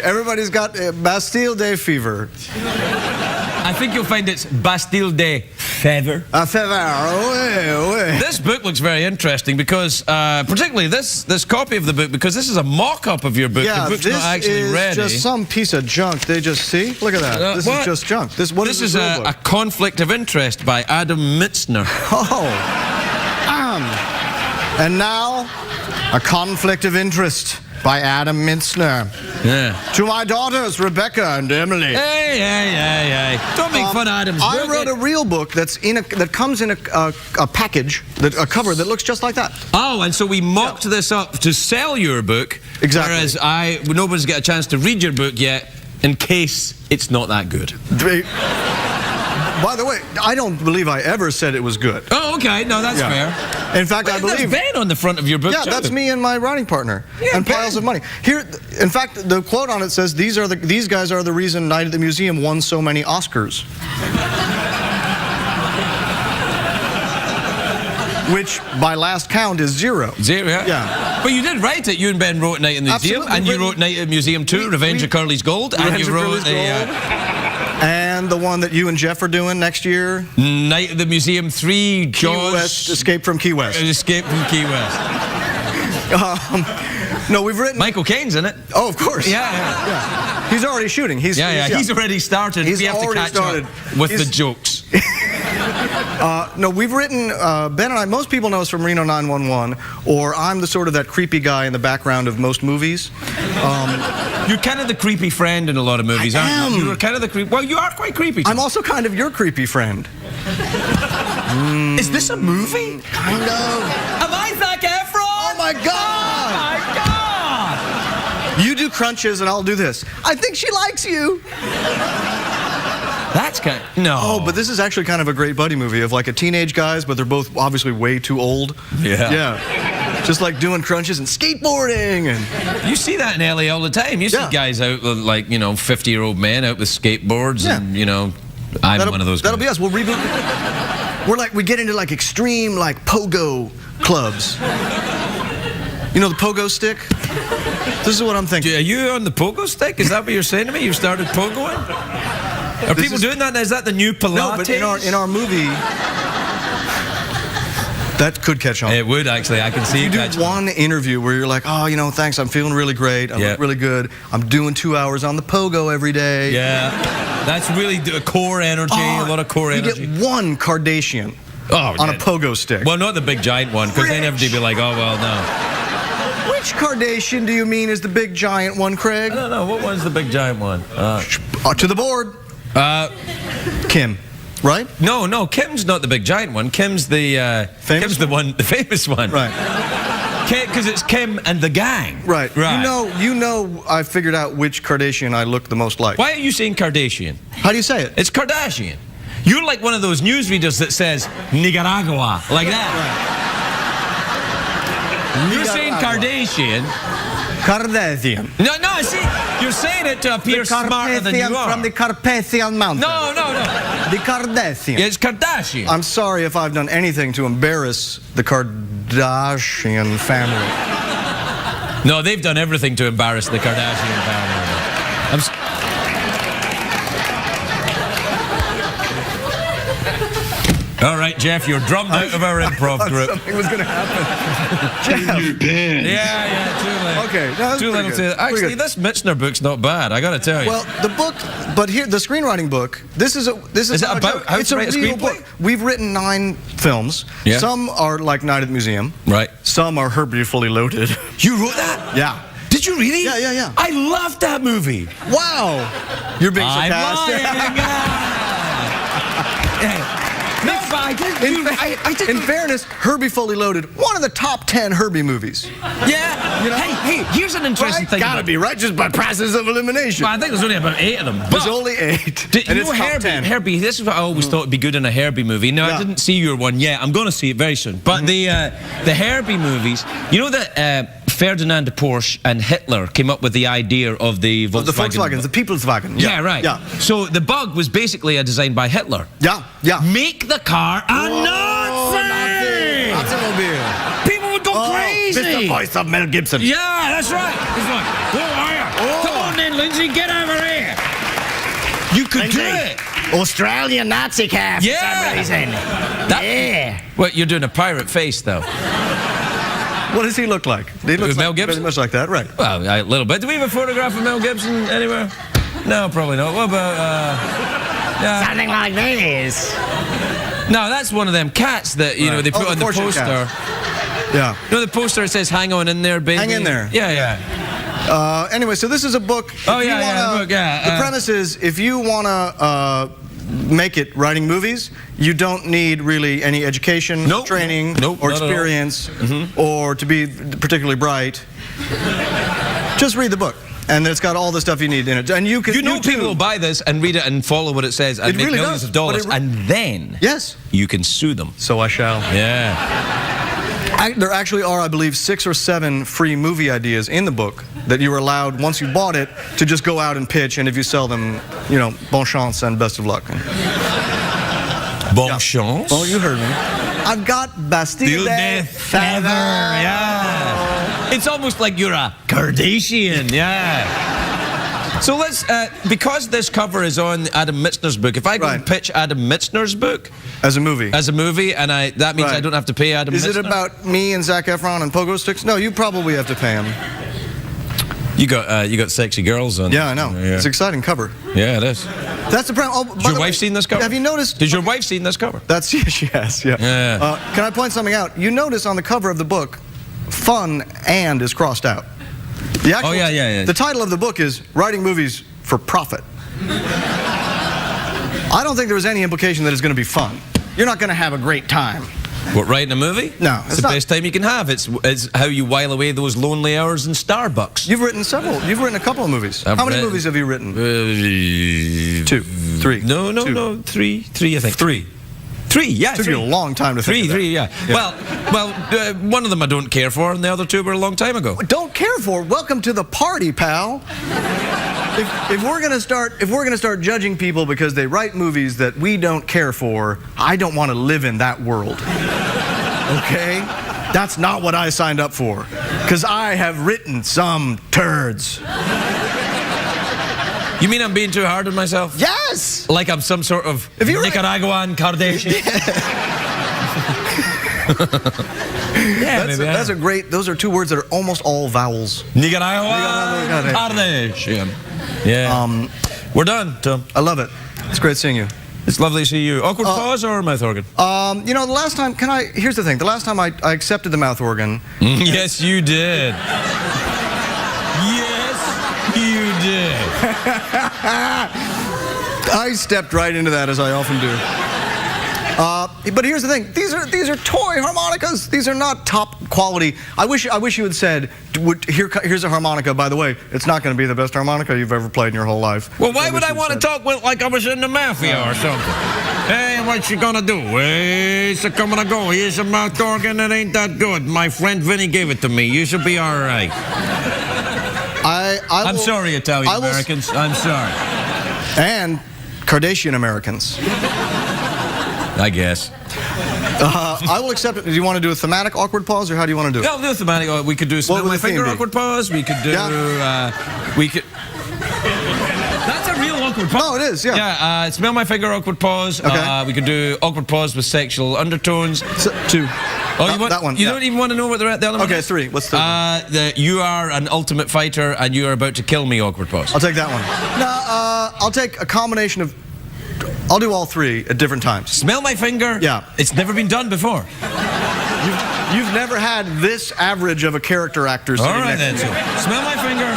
Everybody's got Bastille Day fever. I think you'll find it's Bastille Day fever. Oui. This book looks very interesting because, particularly this copy of the book, because this is a mock-up of your book. Yeah, the book's not actually ready. This is just some piece of junk. They just see. Look at that. This is just junk. This is a conflict of interest by Adam Mitzner. And now, a conflict of interest by Adam Mintzner. Yeah. To my daughters, Rebecca and Emily. Hey. Don't make fun of Adam's book. I wrote a real book that comes in a package, a cover that looks just like that. Oh, and so we mocked this up to sell your book. Exactly. Whereas nobody's got a chance to read your book yet, in case it's not that good. By the way, I don't believe I ever said it was good. Oh, okay. No, that's fair. In fact, I believe... There's Ben on the front of your book, too. That's me and my writing partner. Yeah, and piles of money. Here, in fact, the quote on it says, these guys are the reason Night at the Museum won so many Oscars. Which, by last count, is 0. 0, yeah. But you did write it. You and Ben wrote Night in the Museum. Absolutely. And you wrote Night at the Museum 2, Revenge of Curly's Gold. And you wrote and the one that you and Jeff are doing next year? Night at the Museum 3, Jaws... Key West, Escape from Key West. Escape from Key West. No, we've written... Michael Caine's in it. Oh, of course. Yeah. He's already shooting. He's already started. He's we have already to catch started up with the jokes. No, we've written, Ben and I, most people know us from Reno 911, or I'm the sort of that creepy guy in the background of most movies. You're kind of the creepy friend in a lot of movies, aren't you? You're kind of the creepy... Well, you are quite creepy. I'm also kind of your creepy friend. Is this a movie? Kind of. Am I Zac Efron? Oh, my God! Oh, my God! You do crunches and I'll do this. I think she likes you. That's kind of... No. Oh, but this is actually kind of a great buddy movie of like a teenage guys, but they're both obviously way too old. Yeah. Yeah. Just like doing crunches and skateboarding and... You see that in LA all the time. You see guys out with like, you know, 50-year-old men out with skateboards and, you know, I'm one of those guys. That'll be us. We'll reboot. We're like, we get into like extreme like pogo clubs. You know the pogo stick? This is what I'm thinking. Are you on the pogo stick? Is that what you're saying to me? You've started pogoing? Are people doing that? Is that the new Pilates? No, but in our movie, that could catch on. It would actually. I can see you do one interview where you're like, oh, you know, thanks, I'm feeling really great. I look really good. I'm doing 2 hours on the pogo every day. Yeah, that's really core energy. A lot of core energy. You get one Kardashian on a pogo stick. Well, not the big giant one, because then everybody be like, oh, well, no. Which Kardashian do you mean is the big giant one, Craig? I don't know. What one's the big giant one? To the board. Kim, right? No, Kim's not the big giant one. Kim's the famous one. Right. Because it's Kim and the gang. Right. You know, I figured out which Kardashian I look the most like. Why are you saying Kardashian? How do you say it? It's Kardashian. You're like one of those newsreaders that says Nicaragua, like that. Right. You're saying Kardashian. Kardashian. No, see, you're saying it to appear smarter than you are. From the Carpathian Mountains. No. The Kardashian. It's Kardashian. I'm sorry if I've done anything to embarrass the Kardashian family. No, they've done everything to embarrass the Kardashian family. All right, Jeff, you're drummed out of our improv group. Something was going to happen. Jeff. Yeah, too late. Okay, no, too little. Actually, this Michener book's not bad. I got to tell you. Well, the book, but here, the screenwriting book. This is it about how it's to write a real screenplay? book. We've written 9 films. Yeah. Some are like Night at the Museum. Right. Some are Herbie Fully Loaded. You wrote that? Yeah. Did you really? Yeah. I loved that movie. Wow. You're being sarcastic. No, but I didn't. In fairness, Herbie Fully Loaded, one of the top 10 Herbie movies. Yeah. You know? Hey, here's an interesting thing. Gotta be right, just by process of elimination. Well, I think there's only about 8 of them. There's only 8. And it's top 10. Herbie, this is what I always thought would be good in a Herbie movie. No, I didn't see your one yet. I'm going to see it very soon. But the Herbie movies, you know that Ferdinand Porsche and Hitler came up with the idea of the Volkswagen. The Volkswagen, the Peopleswagen. Yeah, right. Yeah. So the Bug was basically a design by Hitler. Yeah. Make the car a Nazi! Nazi-mobile. People would go crazy. Mr. Voice of Mel Gibson. Yeah, that's right. He's like, who are you? Come on then, Lindsay, get over here. You could do it. Australian Nazi car for some reason. Yeah. Well, you're doing a pirate face, though. What does he look like? He looks Mel like, Gibson? very much like that, right? Well, a little bit. Do we have a photograph of Mel Gibson anywhere? No, probably not. What about, something like this? No, that's one of them cats that, you know, they put on the poster. Yeah. You know the poster that says, hang on in there, baby? Hang in there. Yeah. Anyway, so this is a book. The book, The premise is, if you want to make it writing movies, you don't need really any education, training, or experience, or to be particularly bright. Just read the book. And it's got all the stuff you need in it. And you can. People will buy this and read it and follow what it says and make millions of dollars, and then you can sue them. So I shall. Yeah. There actually are, I believe, 6 or 7 free movie ideas in the book that you were allowed, once you bought it, to just go out and pitch. And if you sell them, you know, bon chance and best of luck. Bon chance? Oh, you heard me. I've got Bastille feather. Yeah. It's almost like you're a Kardashian. Yeah. So let's, because this cover is on Adam Michener's book, if I go and pitch Adam Michener's book as a movie, and that means I don't have to pay Adam Michener. Is it about me and Zac Efron and pogo sticks? No, you probably have to pay him. You got sexy girls on. Yeah, I know. Yeah. It's an exciting cover. Yeah, it is. That's the problem. Oh, Has your wife seen this cover? Have you noticed? Did your wife seen this cover? That's yes, she has. Yeah. Can I point something out? You notice on the cover of the book, "fun" and is crossed out. The actual, yeah. The title of the book is "Writing Movies for Profit." I don't think there was any implication that it's going to be fun. You're not going to have a great time. What, writing a movie? No, it's the best time you can have. It's how you while away those lonely hours in Starbucks. You've written several. You've written a couple of movies. How many movies have you written? 2, 3. No. Three. I think. Three. Yeah. Took you a long time to think. Three. Yeah. Well, one of them I don't care for, and the other two were a long time ago. Don't care for? Welcome to the party, pal. If we're gonna start judging people because they write movies that we don't care for, I don't want to live in that world. Okay? That's not what I signed up for. Because I have written some turds. You mean I'm being too hard on myself? Yes! Like I'm some sort of Nicaraguan Kardashian? That's a great, those are two words that are almost all vowels. Nicaraguan Kardashian. Yeah. We're done, Tom. I love it. It's great seeing you. It's lovely to see you. Awkward pause or mouth organ? You know, the last time, here's the thing. The last time I accepted the mouth organ. Yes, you did. Yes, you did. I stepped right into that, as I often do. But here's the thing. These are toy harmonicas. These are not top quality. I wish you had said, here's a harmonica. By the way, it's not going to be the best harmonica you've ever played in your whole life. Well, why would I want to talk like I was in the mafia or something? Hey, what you gonna do? Hey, it's a coming and go. Here's a mouth organ that ain't that good. My friend Vinny gave it to me. You should be all right. I'm sorry, Italian Americans. I'm sorry. And Kardashian Americans. I guess. I will accept it. Do you want to do a thematic awkward pause, or how do you want to do it? Yeah, we'll do a thematic. We could do smell my finger awkward pause. We could do. We could. That's a real awkward pause. Oh, it is. Yeah. Yeah. Smell my finger awkward pause. Okay. We could do awkward pause with sexual undertones. 2. Oh, you want, that one. You don't even want to know what the other one is? Okay, 3. What's the? You are an ultimate fighter, and you are about to kill me. Awkward pause. I'll take that one. No, I'll take a combination of. I'll do all 3 at different times. Smell my finger? Yeah. It's never been done before. You've never had this average of a character actor sitting all right, next then. to you. So, smell my finger.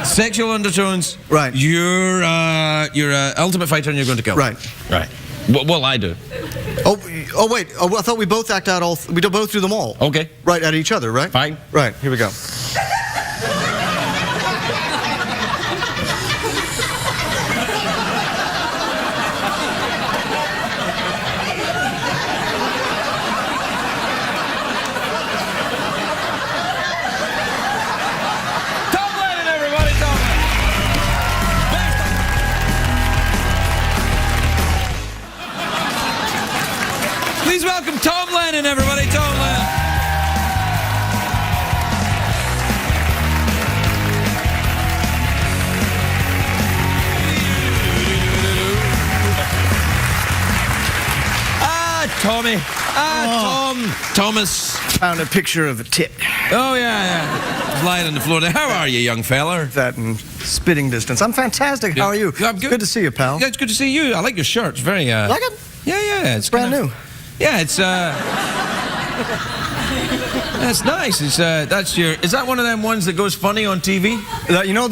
Sexual undertones. Right. You're an ultimate fighter, and you're going to kill. Right. Right. Well, I do. Oh, wait. Oh, I thought we both act out all. We both do them all. Okay. Right, at each other, right? Fine. Right. Here we go. Please welcome Tom Lennon, everybody. Tom Lennon. Tommy. Thomas. Found a picture of a tit. Oh, yeah. He's lying on the floor there. How are you, young fella? That in spitting distance. I'm fantastic. How are you? I'm good. Good to see you, pal. Yeah, it's good to see you. I like your shirt. It's very, Like it? Yeah. It's brand new. Yeah, it's, that's nice. It's, that's your, is that one of them ones that goes funny on TV? You know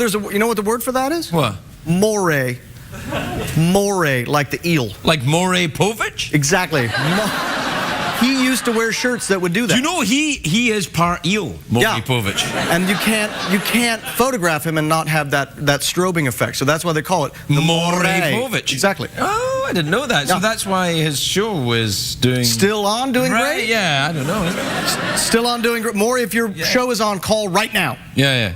what the word for that is? What? Moray. Moray, like the eel. Like Moray Povich? Exactly. He used to wear shirts that would do that. Do you know he is part eel, Moray Povich? And you can't photograph him and not have that strobing effect. So that's why they call it the Moray Povich. Exactly. Oh, I didn't know that. Yeah. So that's why his show was doing... Still on, doing great? Yeah, I don't know. Still on, doing great. More if your show is on, call right now. Yeah.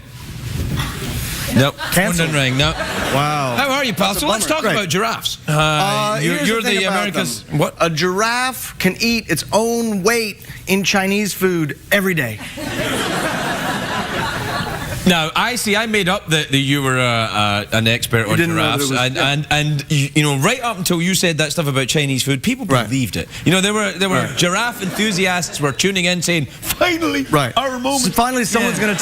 Nope. Cancel. Phone didn't ring. No. Wow. How are you, pal? So let's talk about giraffes. You're the America's... What? A giraffe can eat its own weight in Chinese food every day. Now, I made up that you were an expert on giraffes, and you know, right up until you said that stuff about Chinese food, people believed it. You know, there were giraffe enthusiasts were tuning in saying, "Finally, our moment." So finally, someone's going to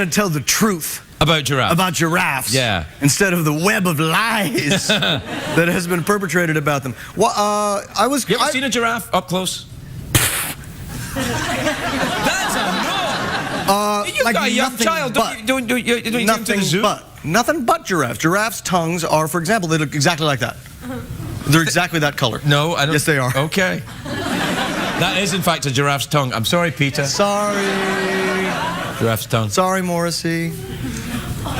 tell the truth about giraffes. About giraffes. Yeah. Instead of the web of lies that has been perpetrated about them. Well, You ever seen a giraffe up close? That's a no. You've like got a young child. Don't you take them to the zoo? Nothing but giraffes. Giraffes' tongues are, for example, they look exactly like that. They're exactly that color. No, I don't. Yes, they are. Okay. That is, in fact, a giraffe's tongue. I'm sorry, Peter. Sorry. Giraffe's tongue. Sorry, Morrissey.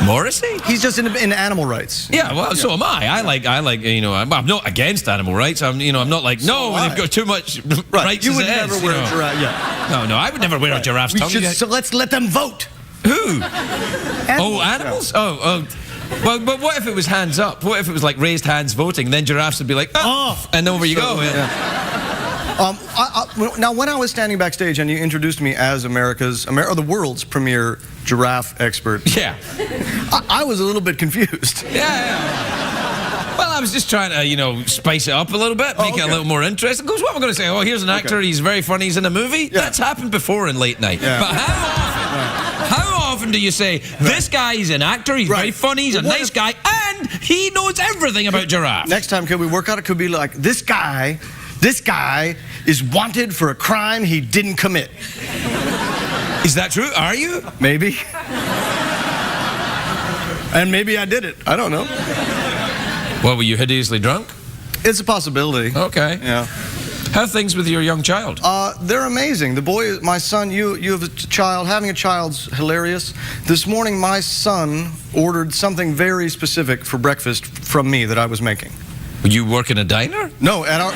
Morrissey? He's just in animal rights. Yeah, well, so am I. I like, you know, I'm not against animal rights. I'm not like, no, they've got too much rights. You as would it never is, wear you know. a giraffe. Yeah. No, I would never wear a giraffe's tongue. So let's let them vote. Who? Animals? Oh. Well, but what if it was hands up? What if it was like raised hands voting? Then giraffes would be like, and over you go. Now, when I was standing backstage and you introduced me as the world's premier giraffe expert, I was a little bit confused. Yeah. Well, I was just trying to, you know, spice it up a little bit, make it a little more interesting. Because what am I going to say? Oh, here's an actor, he's very funny, he's in a movie? Yeah. That's happened before in late night. Yeah. But how often do you say, this guy is an actor, he's very funny, he's a nice guy, and he knows everything about giraffes? Next time, can we work out? It could be like, this guy is wanted for a crime he didn't commit. Is that true? Are you? Maybe. And maybe I did it. I don't know. Well, were you hideously drunk? It's a possibility. Okay. Yeah. How are things with your young child? They're amazing. The boy, my son, you have a child. Having a child's hilarious. This morning, my son ordered something very specific for breakfast from me that I was making. You work in a diner? No, at our...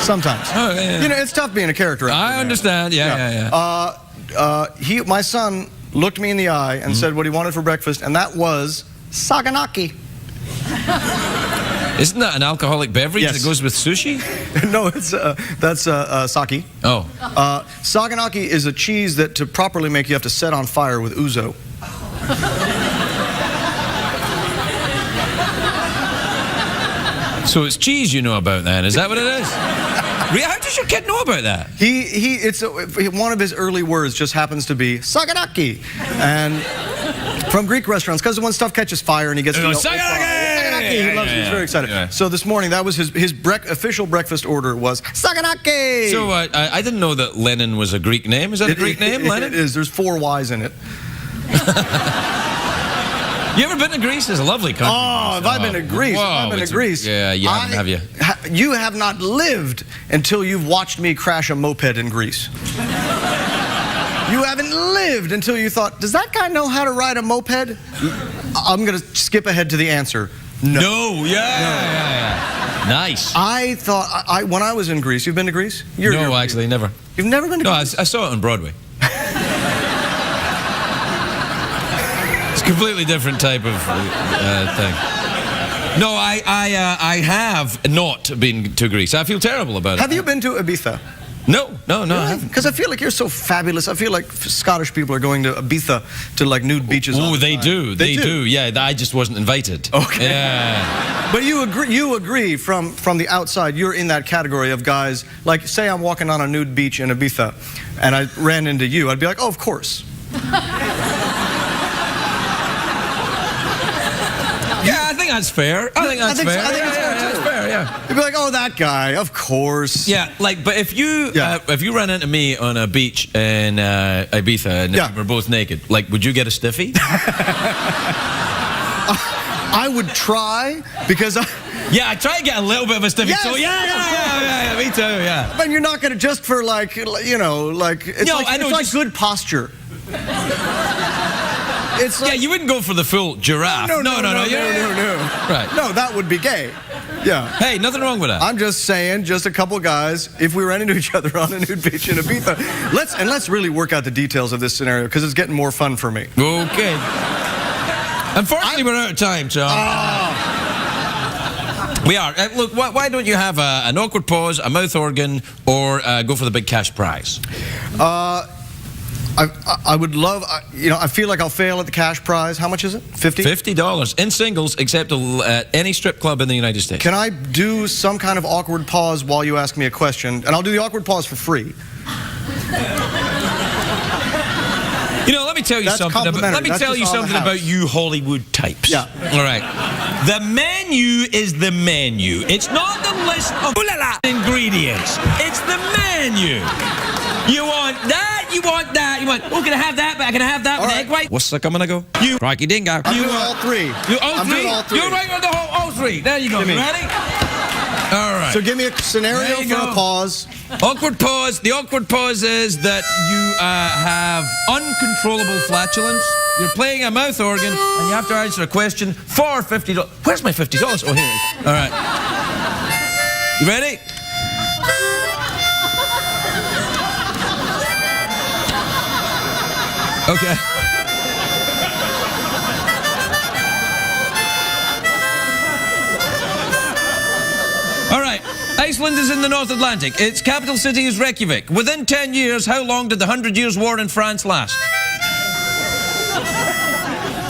Sometimes. Oh, yeah. You know, it's tough being a character actor. I understand. Yeah. My son looked me in the eye and said what he wanted for breakfast, and that was saganaki. Isn't that an alcoholic beverage that goes with sushi? No, that's sake. Oh. Saganaki is a cheese that to properly make you have to set on fire with ouzo. So it's cheese you know about then, is that what it is? How does your kid know about that? One of his early words just happens to be saganaki, and from Greek restaurants, because when stuff catches fire and he gets to know, saganaki, he loves it. He's very excited. Yeah. So this morning, that was his official breakfast order was saganaki. So I didn't know that Lennon was a Greek name. Is that a Greek name, Lennon? It is. There's 4 Y's in it. You ever been to Greece? It's a lovely country. Oh, have I been to Greece? I've been to Greece. Yeah, you haven't, have you? You have not lived until you've watched me crash a moped in Greece. You haven't lived until you thought, does that guy know how to ride a moped? I'm going to skip ahead to the answer. No. Yeah. Nice. I thought, when I was in Greece, you've been to Greece? No, actually, never. You've never been to Greece? No, I saw it on Broadway. Completely different type of thing. No, I have not been to Greece. I feel terrible about it. Have you been to Ibiza? No, really? I haven't. Because I feel like you're so fabulous. I feel like Scottish people are going to Ibiza to like nude beaches. Oh, they do. They do. Yeah, I just wasn't invited. Okay. Yeah. But you agree from the outside, you're in that category of guys, like say I'm walking on a nude beach in Ibiza and I ran into you, I'd be like, oh, of course. Yeah, I think that's fair. I think that's fair. I think it's fair, too. That's fair, yeah. You'd be like, oh, that guy, of course. Yeah, like, but if you ran into me on a beach in Ibiza and we were both naked, like, would you get a stiffy? I would try, because yeah, I try to get a little bit of a stiffy. Yes, so yeah, me too, yeah. But you're not going to just for like, you know, like, it's like good posture. Yeah, you wouldn't go for the full giraffe. No. Right. No, that would be gay. Yeah. Hey, nothing wrong with that. I'm just saying, just a couple guys, if we ran into each other on a nude beach in Ibiza, let's really work out the details of this scenario, because it's getting more fun for me. Okay. Unfortunately, we're out of time, John. We are. Look, why don't you have an awkward pause, a mouth organ, or go for the big cash prize? I would love, I feel like I'll fail at the cash prize. How much is it? 50? $50 in singles, except at any strip club in the United States. Can I do some kind of awkward pause while you ask me a question? And I'll do the awkward pause for free. You know, let me tell you something. Let me tell you something about you Hollywood types. Yeah. All right. The menu is the menu. It's not the list of ingredients. It's the menu. You want that? You want that? You want? Oh, can I have that? But I can have that with egg white. What's the coming to go? You Rocky Dingo. I'm doing all three. You all I'm three? doing all three. You're right on the whole all three. There you go. You ready? All right. So give me a scenario for a pause. Awkward pause. The awkward pause is that you have uncontrollable flatulence. You're playing a mouth organ, and you have to answer a question for $50. Where's my $50? Oh, here it is. All right. You ready? Okay. All right. Iceland is in the North Atlantic. Its capital city is Reykjavik. Within 10 years, how long did the 100 Years' War in France last?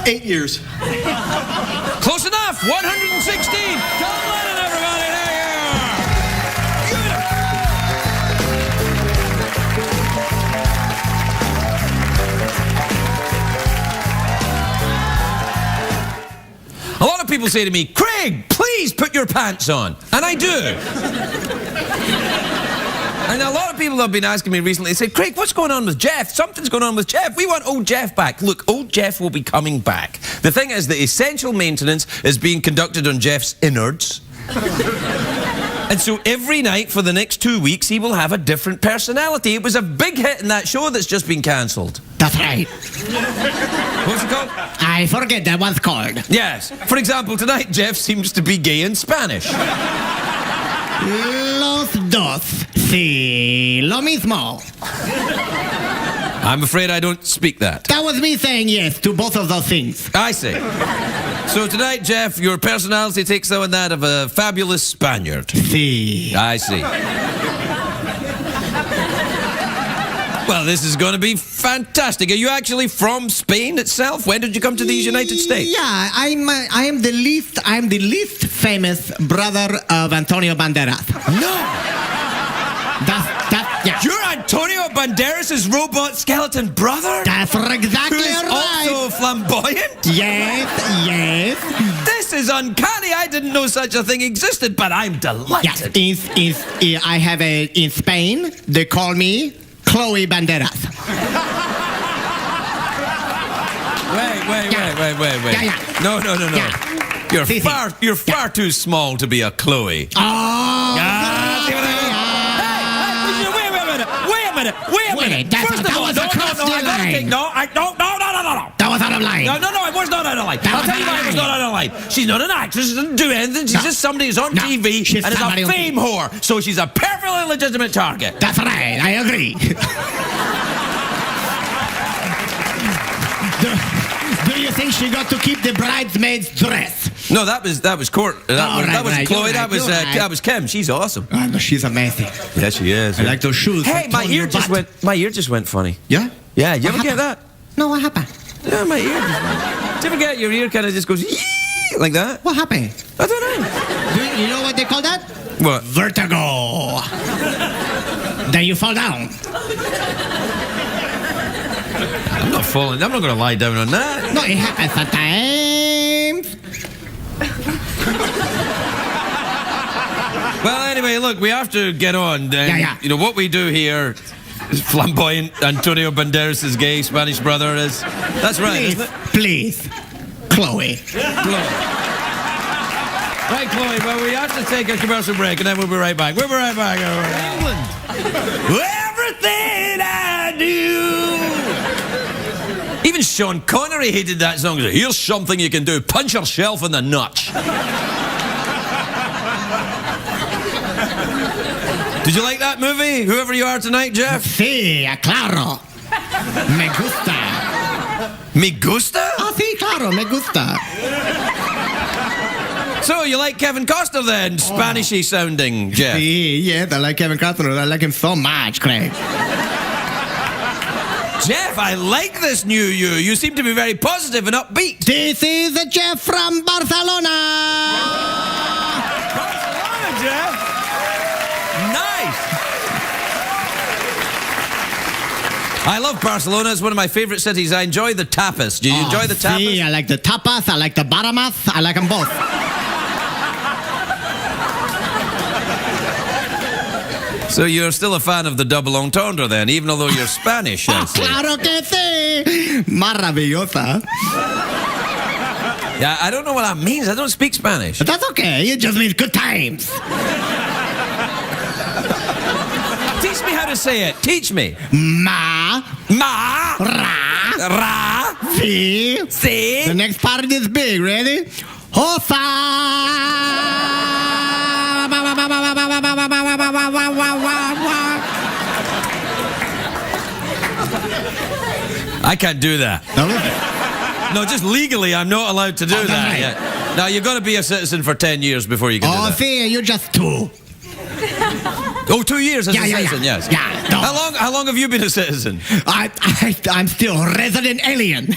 8 years. Close enough. 116. John Lennon, everybody. There you are. A lot of people say to me, Craig, please put your pants on. And I do. And a lot of people have been asking me recently, they say, Craig, what's going on with Jeff? Something's going on with Jeff. We want old Jeff back. Look, old Jeff will be coming back. The thing is that essential maintenance is being conducted on Jeff's innards. And so every night for the next 2 weeks, he will have a different personality. It was a big hit in that show that's just been cancelled. That's right. What's it called? I forget that one's called. Yes. For example, tonight, Jeff seems to be gay in Spanish. Los dos. Sí, lo mismo. I'm afraid I don't speak that. That was me saying yes to both of those things. I see. So tonight, Jeff, your personality takes on that of a fabulous Spaniard. Sí. I see. Well, this is going to be fantastic. Are you actually from Spain itself? When did you come to these United States? Yeah, I am the least famous brother of Antonio Banderas. No. Yeah. You're Antonio Banderas' robot skeleton brother? That's exactly Who's right. also flamboyant? Yes. This is uncanny. I didn't know such a thing existed, but I'm delighted. Yes, I have in Spain, they call me Chloe Banderas. Wait. Yeah. No. Yeah. You're far too small to be a Chloe. Oh. Wait a minute. First of all, that was out of line. No, it was not out of line. I'll tell you why it was not out of line. She's not an actress. She doesn't do anything. She's just somebody who's on TV and is a fame whore. So she's a perfectly legitimate target. That's right. I agree. Do you think she got to keep the bridesmaid's dress? No, that was Court. That was Chloe. That was Kim. She's awesome. Oh, no, she's amazing. Yes, she is. I like those shoes. Hey, my ear just went funny. Yeah? Yeah, you ever get that? No, what happened? Yeah, my ear just went. Did you ever get your ear kind of just goes yee like that? What happened? I don't know. You know what they call that? What? Vertigo. Then you fall down. I'm not falling. I'm not going to lie down on that. No, it happens sometimes. Well, anyway, look, we have to get on. Yeah. You know, what we do here is flamboyant Antonio Banderas' gay Spanish brother is... That's right, isn't it? Please. Chloe. Right, Chloe, well, we have to take a commercial break, and then we'll be right back. We'll be right back. England. Everything I do. Even Sean Connery hated that song. Here's something you can do. Punch yourself in the nuts. Did you like that movie? Whoever you are tonight, Jeff? Sí, claro. Me gusta. Me gusta? Oh, sí, claro, me gusta. So, you like Kevin Costner then? Spanishy sounding, Jeff? Sí, yes, I like Kevin Costner. I like him so much, Craig. Jeff, I like this new you. You seem to be very positive and upbeat. This is Jeff from Barcelona. Barcelona, Jeff. Nice. I love Barcelona. It's one of my favorite cities. I enjoy the tapas. Do you enjoy the tapas? See, I like the tapas. I like the baramas. I like them both. So you're still a fan of the double entendre then, even although you're Spanish, I see. Claro que sí. Maravillosa. Yeah, I don't know what that means. I don't speak Spanish. But that's okay. It just means good times. Teach me how to say it. Teach me. Ma. Ra. Ra. Si. Si. The next part is big. Ready? Hosa. I can't do that. No, just legally, I'm not allowed to do that. Right. Yeah. Now, you've got to be a citizen for 10 years before you can do that. See, you're just 2. Oh, 2 years as a citizen, yes. Yeah. No. How long have you been a citizen? I'm still a resident alien.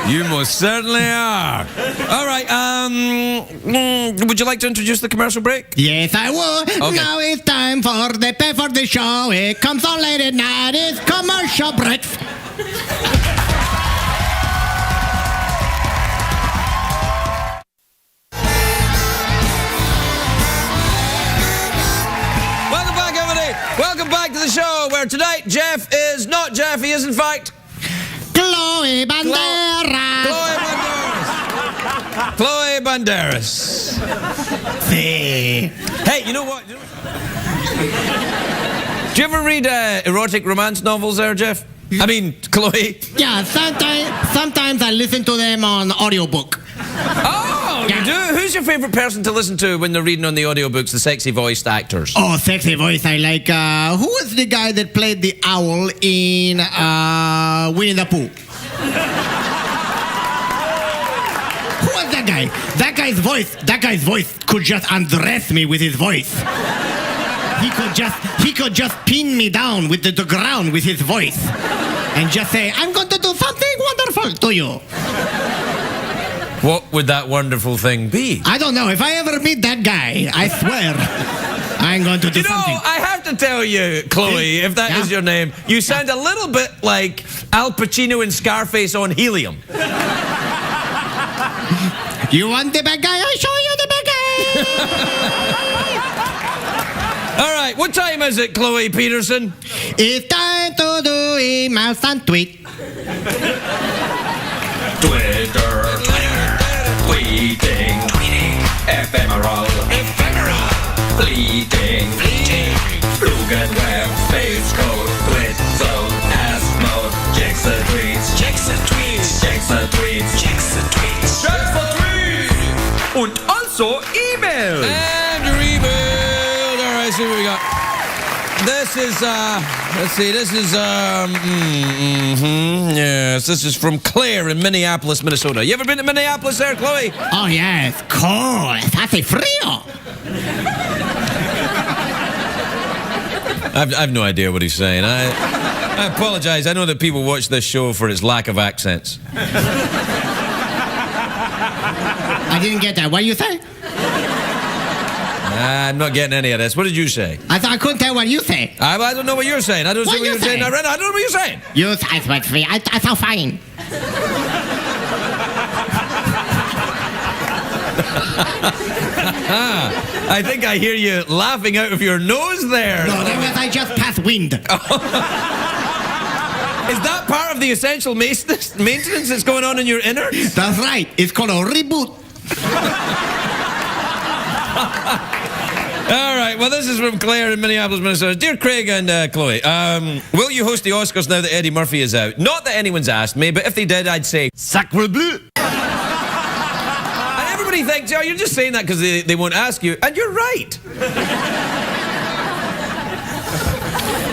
You most certainly are. All right, would you like to introduce the commercial break? Yes, I would. Okay. Now it's time for the pay for the show. It comes on late at night. It's commercial break. Welcome back, everybody. Welcome back to the show, where tonight Jeff is not Jeff. He is, in fact, Chloe Banderas. Chloe Banderas. See. Hey, you know what? Do you ever read erotic romance novels there, Jeff? I mean, Chloe. Yeah, sometimes I listen to them on audiobook. Oh, you do? Who's your favorite person to listen to when they're reading on the audiobooks, the sexy voiced actors? Oh, sexy voice. I like, who was the guy that played the owl in Winnie the Pooh? Who was that guy? That guy's voice could just undress me with his voice. He could just pin me down with the ground with his voice and just say, I'm going to do something wonderful to you. What would that wonderful thing be? I don't know. If I ever meet that guy, I swear I'm going to do something. I have to tell you, Chloe, if that is your name, you sound a little bit like Al Pacino in Scarface on helium. You want the bad guy? I'll show you the bad guy. All right, what time is it, Chloe Peterson? It's time to do emails and tweet. Twitter, tweeting, ephemeral, fleeting, Flugenweb, space code, twit zone, ass mode, checks the tweets, und also email. And your email. All right, see what we got. This is, let's see, this is, yes, this is from Claire in Minneapolis, Minnesota. You ever been to Minneapolis there, Chloe? Oh, yes, cool. Hace frío. I've no idea what he's saying. I apologize. I know that people watch this show for its lack of accents. I didn't get that. What did you say? I'm not getting any of this. What did you say? I couldn't tell what you say. I don't know what you're saying. I don't see what you're saying. I don't know what you're saying. You say what's free. I sound fine. I think I hear you laughing out of your nose there. No, that was I just passed wind. Is that part of the essential maintenance that's going on in your innards? That's right. It's called a reboot. All right, well, this is from Claire in Minneapolis, Minnesota. Dear Craig and Chloe, will you host the Oscars now that Eddie Murphy is out? Not that anyone's asked me, but if they did, I'd say, sacre bleu. And everybody thinks, oh, you're just saying that because they won't ask you. And you're right.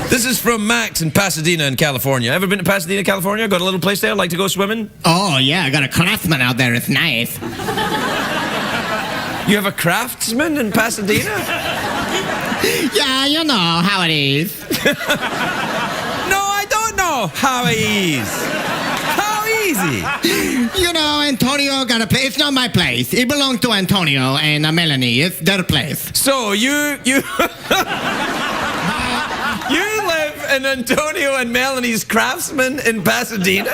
This is from Max in Pasadena in California. Ever been to Pasadena, California? Got a little place there? Like to go swimming? Oh, yeah, I got a craftsman out there. It's nice. You have a craftsman in Pasadena? Yeah, you know how it is. No, I don't know how it is. How easy? You know, Antonio got a place. It's not my place. It belongs to Antonio and Melanie. It's their place. So you you live in Antonio and Melanie's Craftsman in Pasadena?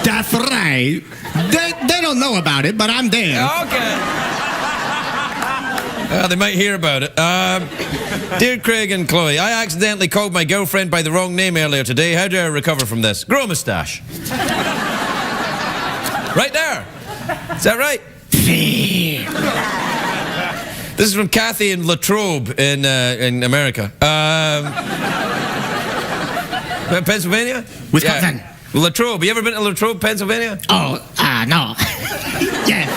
That's right. They don't know about it, but I'm there. Okay. They might hear about it. Dear Craig and Chloe, I accidentally called my girlfriend by the wrong name earlier today. How do I recover from this? Grow a moustache. Right there. Is that right? This is from Kathy in Latrobe in America. Pennsylvania? Wisconsin. Yeah. Latrobe. You ever been to Latrobe, Pennsylvania? Oh, no. Yes.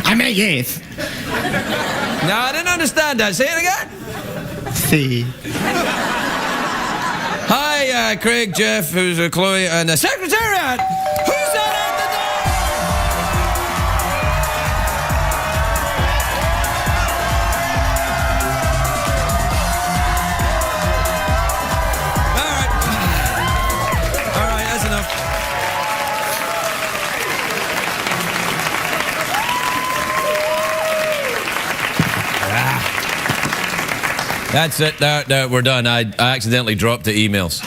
I mean, yes. No, I didn't understand that. Say it again. See. Hi, Craig, Jeff, who's Chloe, and the Secretariat. Who's that at the door? All right, that's enough. That's it. No, we're done. I accidentally dropped the emails.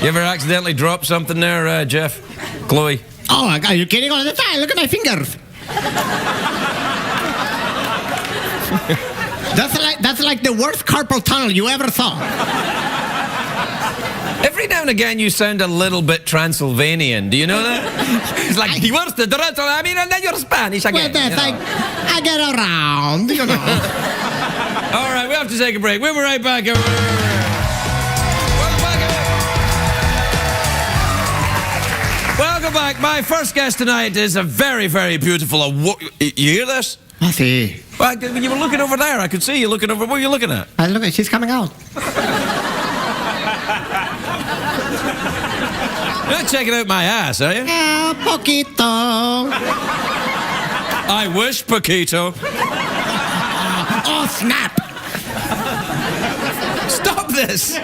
You ever accidentally drop something there, Jeff? Chloe? Oh, my God, you're kidding all the time. Look at my fingers. That's like the worst carpal tunnel you ever saw. Every now and again, you sound a little bit Transylvanian. Do you know that? It's like, the worst, I mean, and then you're Spanish again. Well, that's like, I get around, you know. All right, we have to take a break. We'll be right back. Welcome back. My first guest tonight is a very, very beautiful... You hear this? I see. Well, you were looking over there. I could see you looking over... What were you looking at? Look at, she's coming out. You're not checking out my ass, are you? Poquito. I wish, Paquito. Oh, snap. Stop this.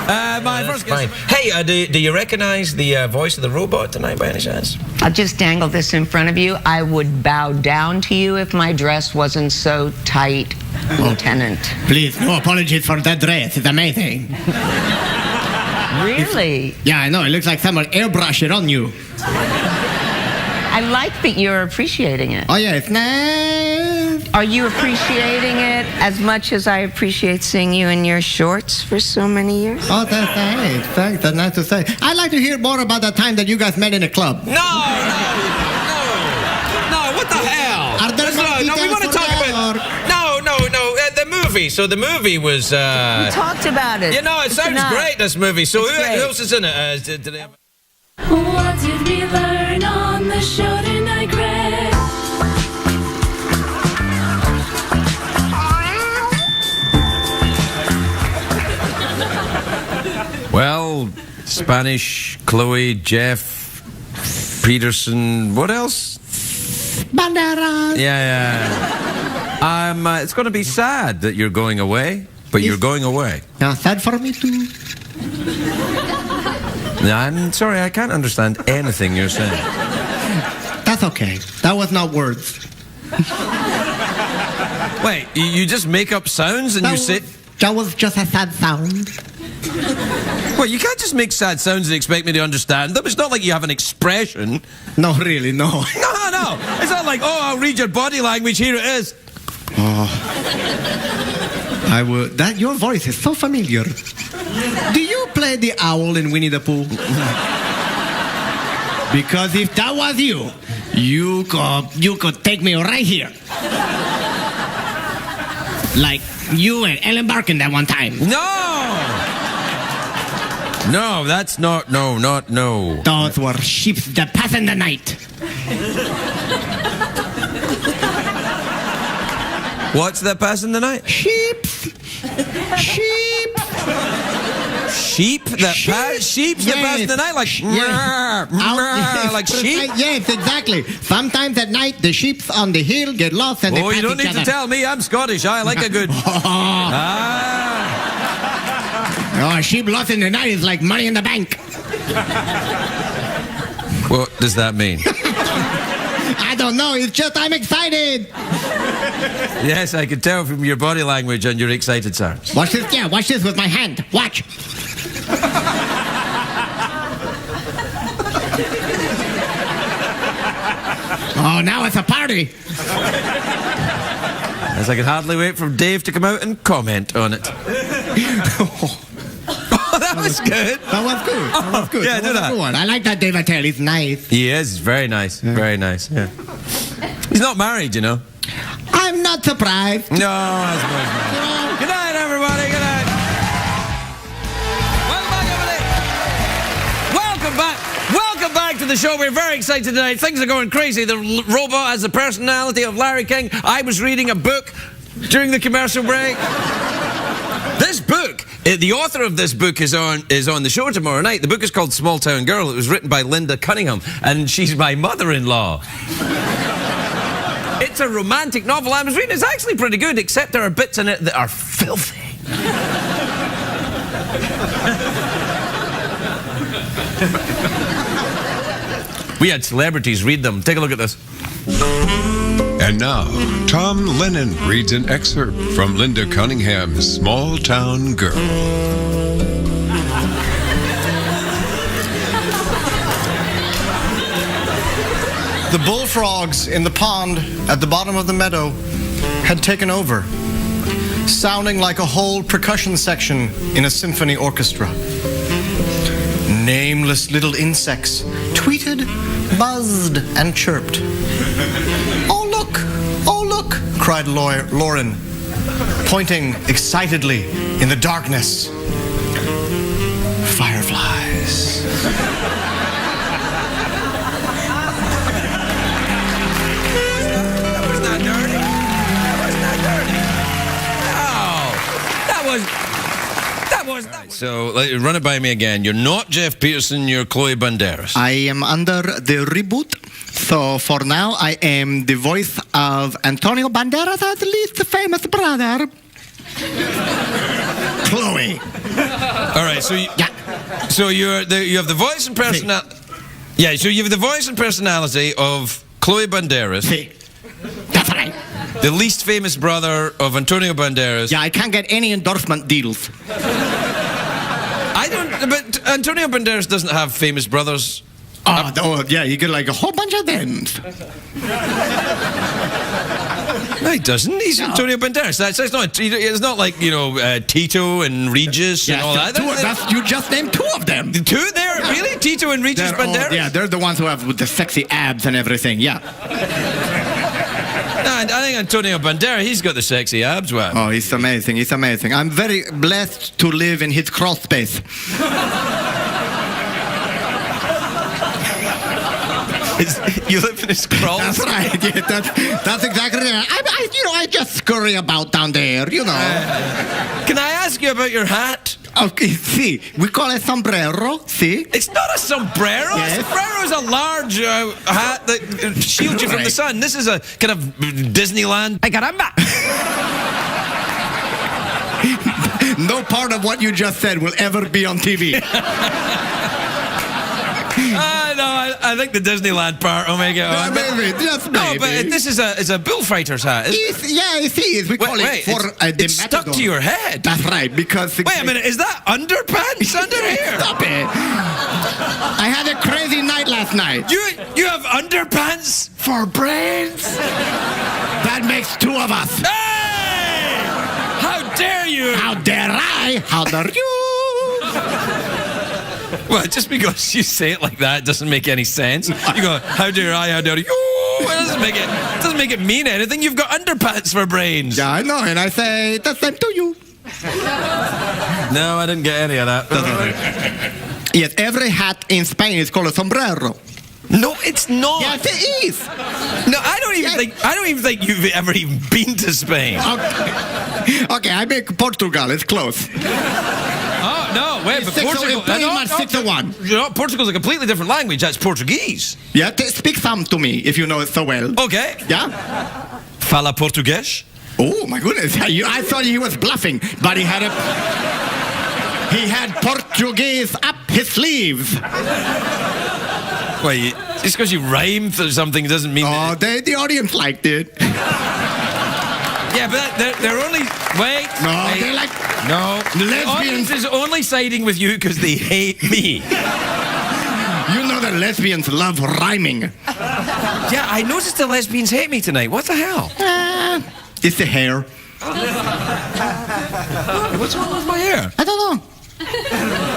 My first guest. Hey, do you recognize the voice of the robot tonight by any chance? I'll just dangle this in front of you. I would bow down to you if my dress wasn't so tight, Lieutenant. Please, no apologies for that dress. It's amazing. Really? Yeah, I know. It looks like someone airbrushed it on you. I like that you're appreciating it. Oh, yeah, it's nice. Are you appreciating it as much as I appreciate seeing you in your shorts for so many years? Oh, that's nice. Thanks. That's nice to say. I'd like to hear more about the time that you guys met in a club. No, what the hell? Are there no, we want to talk about... No, the movie. So the movie was... We talked about it. You know, it sounds great, this movie. So who else is in it? Did they have... What did we learn on the show tonight, Greg? Well, Spanish, Chloe, Jeff, Peterson, what else? Banderas. Yeah. It's going to be sad that you're going away, but you're going away. Yeah, sad for me too. I'm sorry, I can't understand anything you're saying. That's okay. That was not words. Wait, you just make up sounds and you say... That was just a sad sound. Well, you can't just make sad sounds and expect me to understand them. It's not like you have an expression. No, really, no. No. It's not like, oh, I'll read your body language. Here it is. Oh. I would... Your voice is so familiar. Do you play the owl in Winnie the Pooh? Because if that was you, you could take me right here. Like you and Ellen Barkin that one time. No, that's not, no. Those were ships that pass in the night. What's that pass in the night? Sheep. sheep that sheep that pass in the night like like sheep? Yes, exactly. Sometimes at night the sheep on the hill get lost and they pass you don't each need other. to tell me. I'm Scottish. I like a good... Oh, sheep lost in the night is like money in the bank. What does that mean? I don't know. It's just I'm excited. Yes, I can tell from your body language and you're excited, sir. Watch this. Yeah, watch this with my hand. Watch. Oh, now it's a party. As I can hardly wait for Dave to come out and comment on it. That was good. That was good. That was good. Yeah, that do was a that. good one. I like that Dave Attell. He's nice. He is very nice. Very nice. Yeah. He's not married, you know. I'm not surprised. No, I suppose not. Good night, everybody. Good night. Welcome back, everybody. Welcome back to the show. We're very excited tonight. Things are going crazy. The robot has the personality of Larry King. I was reading a book during the commercial break. This book, the author of this book is on the show tomorrow night. The book is called Small Town Girl. It was written by Linda Cunningham, and she's my mother-in-law. It's a romantic novel. I was reading. It's actually pretty good, except there are bits in it that are filthy. We had celebrities read them. Take a look at this. And now, Tom Lennon reads an excerpt from Linda Cunningham's Small Town Girl. The bullfrogs in the pond at the bottom of the meadow had taken over, sounding like a whole percussion section in a symphony orchestra. Nameless little insects tweeted, buzzed, and chirped. Oh look, cried Lauren, pointing excitedly in the darkness. Fireflies. That was not dirty. That was not. So run it by me again. You're not Jeff Peterson. You're Chloe Banderas. I am under the reboot. So for now, I am the voice of Antonio Banderas' at least famous brother, Chloe. All right. So you have the voice and personality. Yeah. So you have the voice and personality of Chloe Banderas. That's right. The least famous brother of Antonio Banderas. Yeah, I can't get any endorsement deals. I don't. But Antonio Banderas doesn't have famous brothers. Oh, yeah, you get like a whole bunch of them. No, he doesn't. He's Antonio Banderas. It's not like, you know, Tito and Regis and all that. You just named two of them. The two there? Really? Tito and Regis Banderas? They're the ones who have with the sexy abs and everything, yeah. No, I think Antonio Banderas, he's got the sexy abs. Wow. Oh, he's amazing. He's amazing. I'm very blessed to live in his crawl space. You live in his crawl? That's right. Yeah, that's exactly right. I just scurry about down there, you know. Can I ask you about your hat? Okay, see, we call it sombrero, see? It's not a sombrero. Yes. A sombrero is a large hat that shields you from the sun. This is a kind of Disneyland. Ay, caramba! No part of what you just said will ever be on TV. I think the Disneyland part will make it. Maybe, just maybe. No, but this is a bullfighter's hat. Yeah, it is. We call it for it's stuck to your head. That's right, because... Wait a minute, is that underpants under here? Stop it. I had a crazy night last night. You have underpants for brains? That makes two of us. Hey! How dare you? How dare I? How dare you? Well, just because you say it like that doesn't make any sense. You go, how dare I, how dare you? It doesn't make it mean anything. You've got underpants for brains. Yeah, I know, and I say the same to you. No, I didn't get any of that. Yes, every hat in Spain is called a sombrero. No, it's not. Yes, it is. No, I don't even think you've ever even been to Spain. Okay, I make Portugal. It's close. Oh no! wait, but Portugal... pretty much 6-1. You know, Portugal's a completely different language. That's Portuguese. Yeah, speak some to me if you know it so well. Okay. Yeah? Fala português? Oh, my goodness. I thought he was bluffing, but he had Portuguese up his sleeves. Wait, just because you rhyme for something doesn't mean... Oh, the audience liked it. Yeah, but they're only... Wait. No, wait. they're like... No. The The audience is only siding with you because they hate me. You know that lesbians love rhyming. Yeah, I noticed the lesbians hate me tonight. What the hell? It's the hair. What's wrong with my hair? I don't know.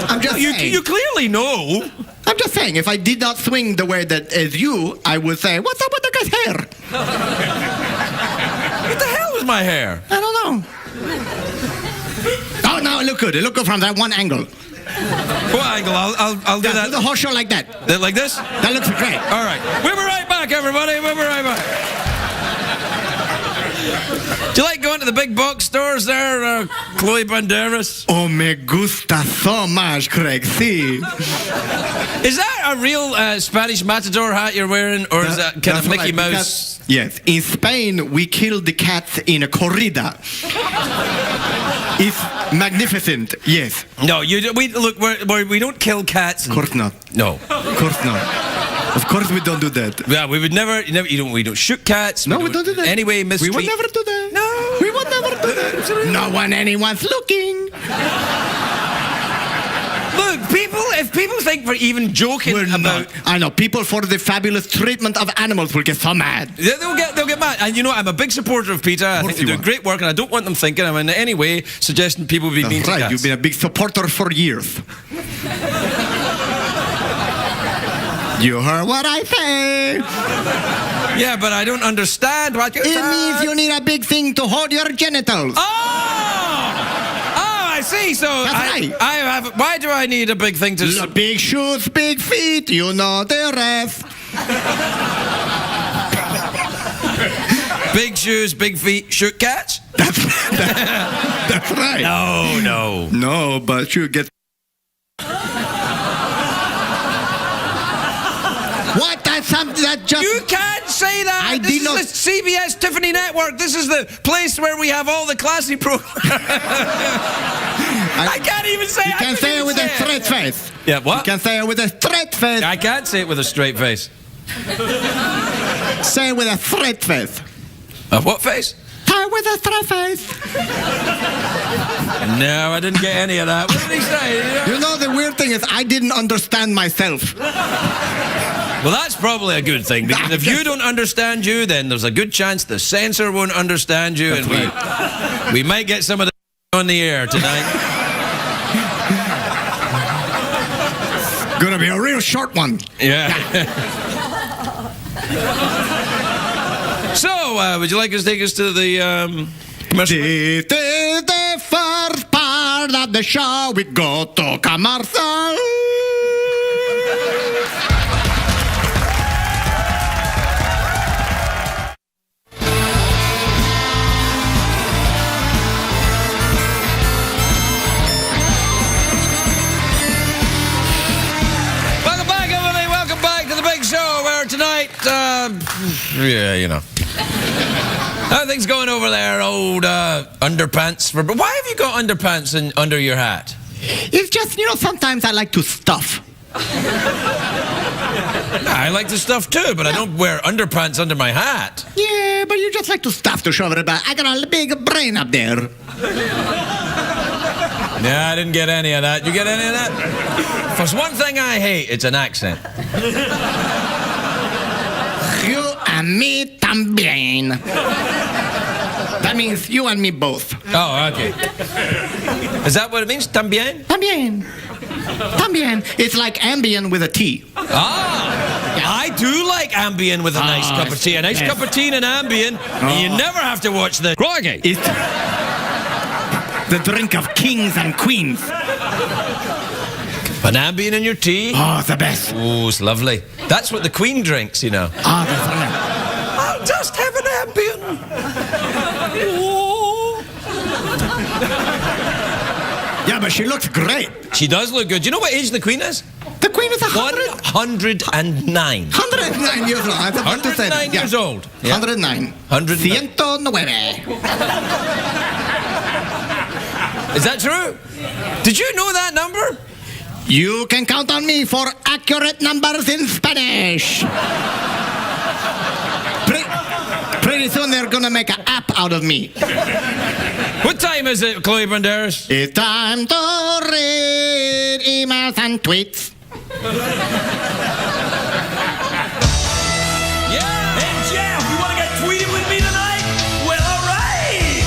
I'm just saying. You clearly know. I'm just saying, if I did not swing the way that is you, I would say, what's up with the guy's hair? What the hell is my hair? I don't know. Oh, no, it looked good. It looked good from that one angle. What angle? I'll do that. Do the horse show like that. Like this? That looks great. All right. We'll be right back, everybody. We'll be right back. Do you like going to the big box stores there, Chloe Banderas? Oh, me gusta so much, Craig. See? Is that a real Spanish matador hat you're wearing, or is that kind of Mickey Mouse? Yes. In Spain, we kill the cats in a corrida. It's magnificent. Yes. No, we don't kill cats. Of course not. No. Of course not. Of course we don't do that. Yeah, we would never. We don't shoot cats. No, we don't do that. Anyway, mistreat. We would never do that. No, we would never do that. No one, anyone's looking. Look, if people think we're even joking about... I know, people for the fabulous treatment of animals will get so mad. They'll get mad. And you know, I'm a big supporter of PETA. I think they do great work, and I don't want them thinking I'm in any way suggesting people be mean to cats. You've been a big supporter for years. You heard what I say. Yeah, but I don't understand what you said. It means you need a big thing to hold your genitals. I see. So right. I have. Why do I need a big thing to? Big shoes, big feet. You know the rest. Big shoes, big feet, shoot cats. That's right. No, but you get. What? That's something that just... You can't say that! This is the CBS Tiffany Network. This is the place where we have all the classy programs. I can't even say it. You can say it with a straight face. Yeah, what? You can say it with a straight face. I can't say it with a straight face. Say it with a straight face. A what face? Say it with a straight face. No, I didn't get any of that. What did he say? You know, the weird thing is I didn't understand myself. Well, that's probably a good thing, because if you don't understand you, then there's a good chance the censor won't understand you, and we might get some of that on the air tonight. Gonna be a real short one. Yeah. So, would you like us to take us to the commercial? This is the first part of the show. We go to commercial. Yeah, you know. How are things going over there, old underpants? But why have you got underpants under your hat? It's just, you know, sometimes I like to stuff. I like to stuff too, but I don't wear underpants under my hat. Yeah, but you just like to stuff to show everybody. I got a big brain up there. Yeah, I didn't get any of that. You get any of that? If there's one thing I hate, it's an accent. You and me también. That means you and me both. Oh, okay. Is that what it means? También? También. También. It's like Ambien with a T. Ah! I do like Ambien with a nice cup of tea. A nice cup of tea and Ambien, and you never have to watch the... Crikey! It's the drink of kings and queens. An Ambien in your tea? Oh, the best. Oh, it's lovely. That's what the Queen drinks, you know. Ah, that's right. I'll just have an Ambien. Oh. Yeah, Yeah, but she looks great. She does look good. Do you know what age the Queen is? The Queen is 109. 109 years old. I was about to say that. 109 years old. Yeah. 109. 109. 109. Is that true? Did you know that number? You can count on me for accurate numbers in Spanish. Pretty soon they're gonna make an app out of me. What time is it, Chloe Banderas? It's time to read emails and tweets. Yeah. Hey, Jeff, you want to get tweeted with me tonight? Well, all right.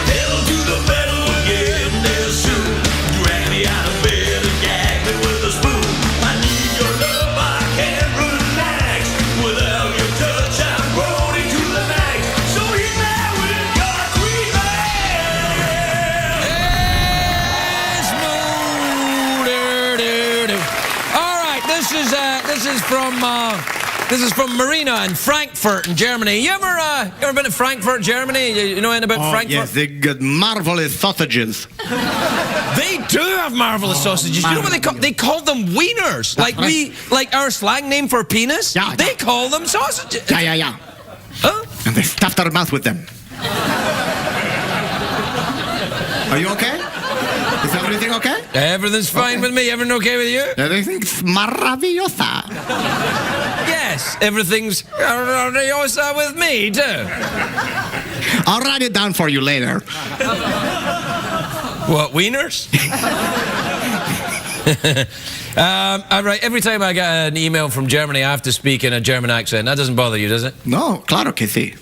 Pedal to the metal again, there's soon. Drag me out of bed and gag me with a spoon. I need your love, I can't relax. Without your touch, I'm groaning to the max. So hit me with your tweet, All right, this is from Marina in Frankfurt in Germany. You ever been to Frankfurt, Germany? You know anything about Frankfurt? Yes, they got marvelous sausages. They do have marvelous sausages. You know what they call? They call them wieners. Like our slang name for penis. Yeah, they call them sausages. Yeah. Huh? And they stuffed their mouth with them. Are you okay? Is everything okay? Everything's fine with me. Everything okay with you? Everything's maravillosa. Yes, everything's maravillosa with me too. I'll write it down for you later. What, wieners? All right, every time I get an email from Germany, I have to speak in a German accent. That doesn't bother you, does it? No, claro que sí.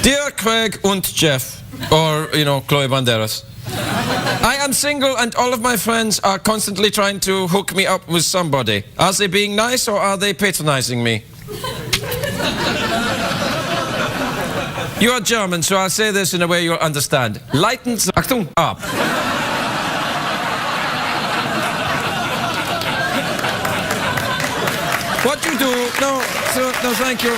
Dear Craig und Jeff, or, Chloe Banderas, I am single and all of my friends are constantly trying to hook me up with somebody. Are they being nice or are they patronizing me? You are German, so I'll say this in a way you'll understand. Leiten Sie Achtung ab. What you do? No, thank you.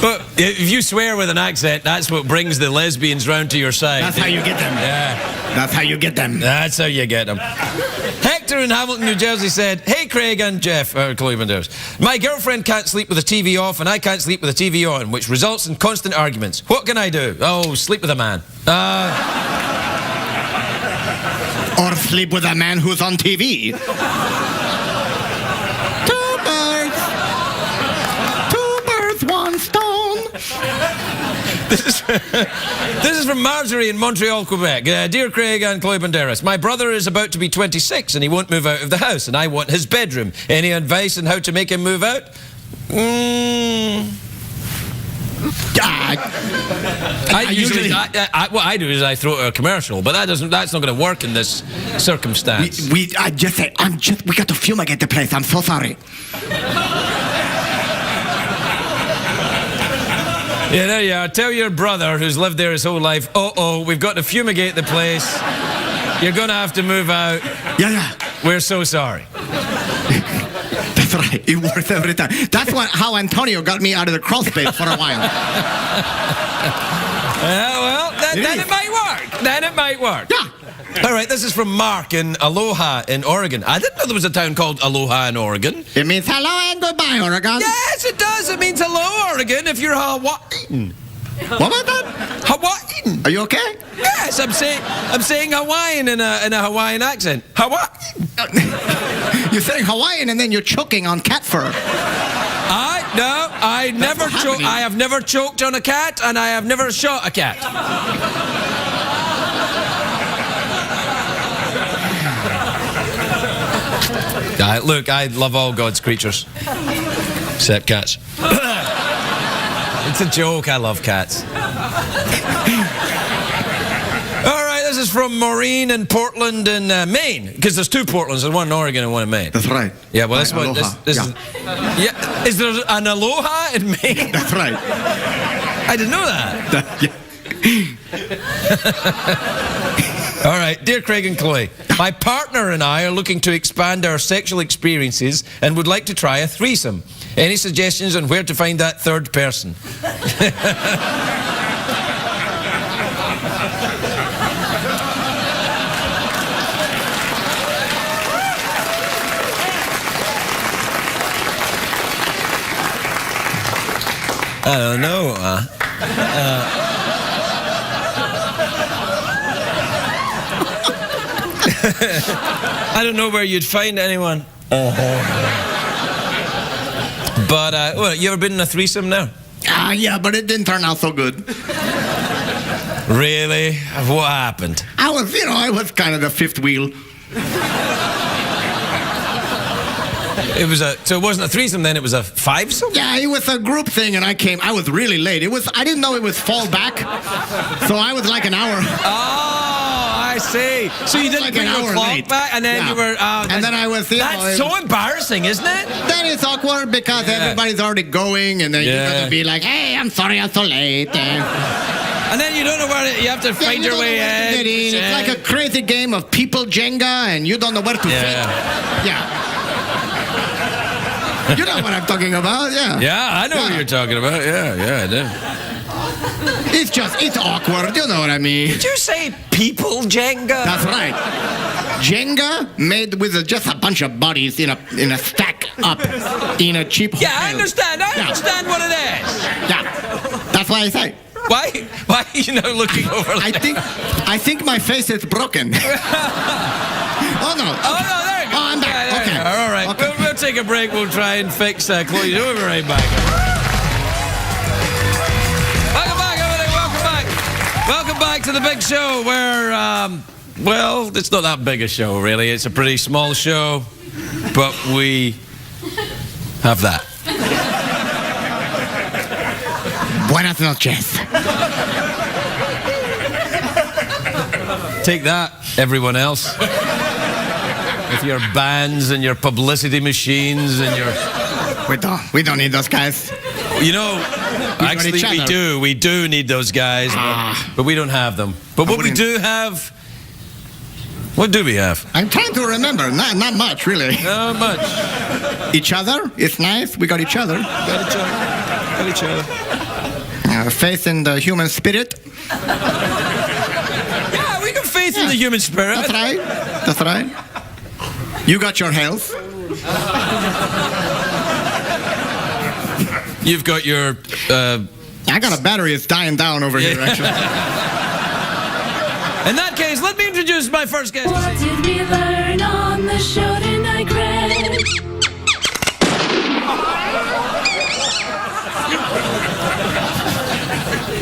But if you swear with an accent, that's what brings the lesbians round to your side. That's how you get them. Yeah. That's how you get them. That's how you get them. Hector in Hamilton, New Jersey said, "Hey Craig and Jeff," Chloe Banderas, "my girlfriend can't sleep with the TV off and I can't sleep with the TV on, which results in constant arguments. What can I do?" Oh, sleep with a man. Or sleep with a man who's on TV. Two birds, one stone. This is from Marjorie in Montreal, Quebec. Dear Craig and Chloe Banderas, my brother is about to be 26 and he won't move out of the house and I want his bedroom. Any advice on how to make him move out? What I do is I throw it a commercial, but that's not going to work in this circumstance. We got to fumigate the place. I'm so sorry. Yeah, there you are. Tell your brother who's lived there his whole life, we've got to fumigate the place. You're going to have to move out. Yeah. We're so sorry. That's right. It works every time. That's how Antonio got me out of the crawl space for a while. Then it might work. Then it might work. Yeah. All right, this is from Mark in Aloha in Oregon. I didn't know there was a town called Aloha in Oregon. It means hello and goodbye, Oregon. Yes, it does. It means hello, Oregon, if you're Hawaiian. What about that? Hawaiian. Are you okay? Yes, I'm saying Hawaiian in a Hawaiian accent. Hawaiian. You're saying Hawaiian and then you're choking on cat fur. I never choked. I have never choked on a cat, and I have never shot a cat. Look, I love all God's creatures, except cats. It's a joke. I love cats. All right, this is from Maureen in Portland in Maine, because there's two Portlands, there's one in Oregon and one in Maine. That's right. Yeah, well, this one. Aloha. This is there an Aloha in Maine? That's right. I didn't know that. All right, dear Craig and Chloe, my partner and I are looking to expand our sexual experiences and would like to try a threesome. Any suggestions on where to find that third person? I don't know. I don't know where you'd find anyone. But, well, you ever been in a threesome now? Yeah, but it didn't turn out so good. Really? What happened? I was kind of the fifth wheel. So it wasn't a threesome then, it was a fivesome? Yeah, it was a group thing, and I was really late. I didn't know it was fall back, so I was like an hour. Oh, I see. So you didn't put your clock back, and then you were... and then I was... That's so embarrassing, isn't it? Then it's awkward because everybody's already going, and then you got to be like, hey, I'm sorry I'm so late. And then you don't know where you have to find your way in. It's like a crazy game of people Jenga, and you don't know where to fit. Yeah. You know what I'm talking about, yeah. Yeah, I know what you're talking about. Yeah, I do. It's awkward, you know what I mean. Did you say people Jenga? That's right. Jenga made with just a bunch of bodies in a stack up in a cheap hotel. Yeah, I understand what it is. Yeah, that's what I say. Why are you now looking over there? I think my face is broken. Oh, no. Oh, no, there you go. Oh, I'm back. Okay. All right. Okay. We'll take a break. We'll try and fix Chloe. We'll be right back. Welcome back, everybody. Welcome back to the big show where, well, it's not that big a show, really. It's a pretty small show, but we have that. Buenas noches. Take that, everyone else. With your bands and your publicity machines and your... We don't need those guys. You know, actually we do need those guys, but we don't have them. But what we do have... What do we have? I'm trying to remember. Not much, really. Not much. Each other? It's nice. We got each other. Got each other. Faith in the human spirit. Yeah, we got faith in the human spirit. That's right. You got your health. You've got your... I got a battery. It's dying down over here, actually. In that case, let me introduce my first guest. What did we learn on the show tonight, Greg?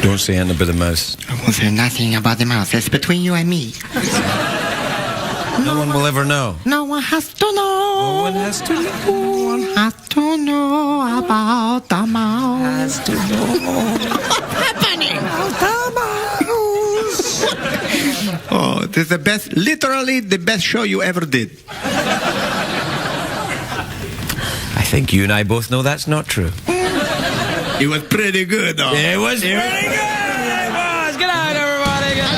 Don't say anything about the mouse. I won't say nothing about the mouse. It's between you and me. No one will ever know. No one has to know. No one has to know. No one has to know about the mouse. Has to know. What's happening? The mouse. Oh, this is the best, literally the best show you ever did. I think you and I both know that's not true. It was pretty good, though. It was pretty good. It was. Good night, everybody. Good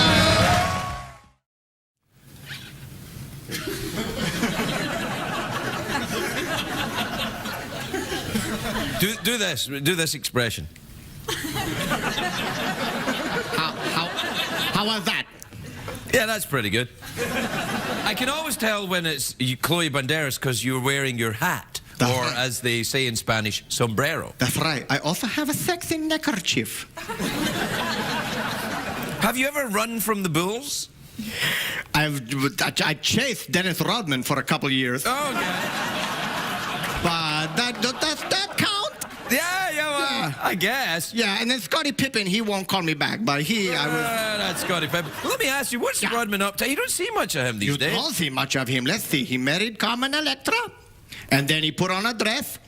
night. Do this expression. How was that? Yeah, that's pretty good. I can always tell when it's Chloe Banderas because you're wearing your hat. Or, as they say in Spanish, sombrero. That's right. I also have a sexy neckerchief. Have you ever run from the bulls? I chased Dennis Rodman for a couple years. Oh, okay. But does that count? Yeah, I guess. Yeah, and then Scottie Pippen, he won't call me back, but that's Scottie Pippen. Let me ask you, what's Rodman up to? You don't see much of him these days. You don't see much of him. Let's see. He married Carmen Electra. And then he put on a dress,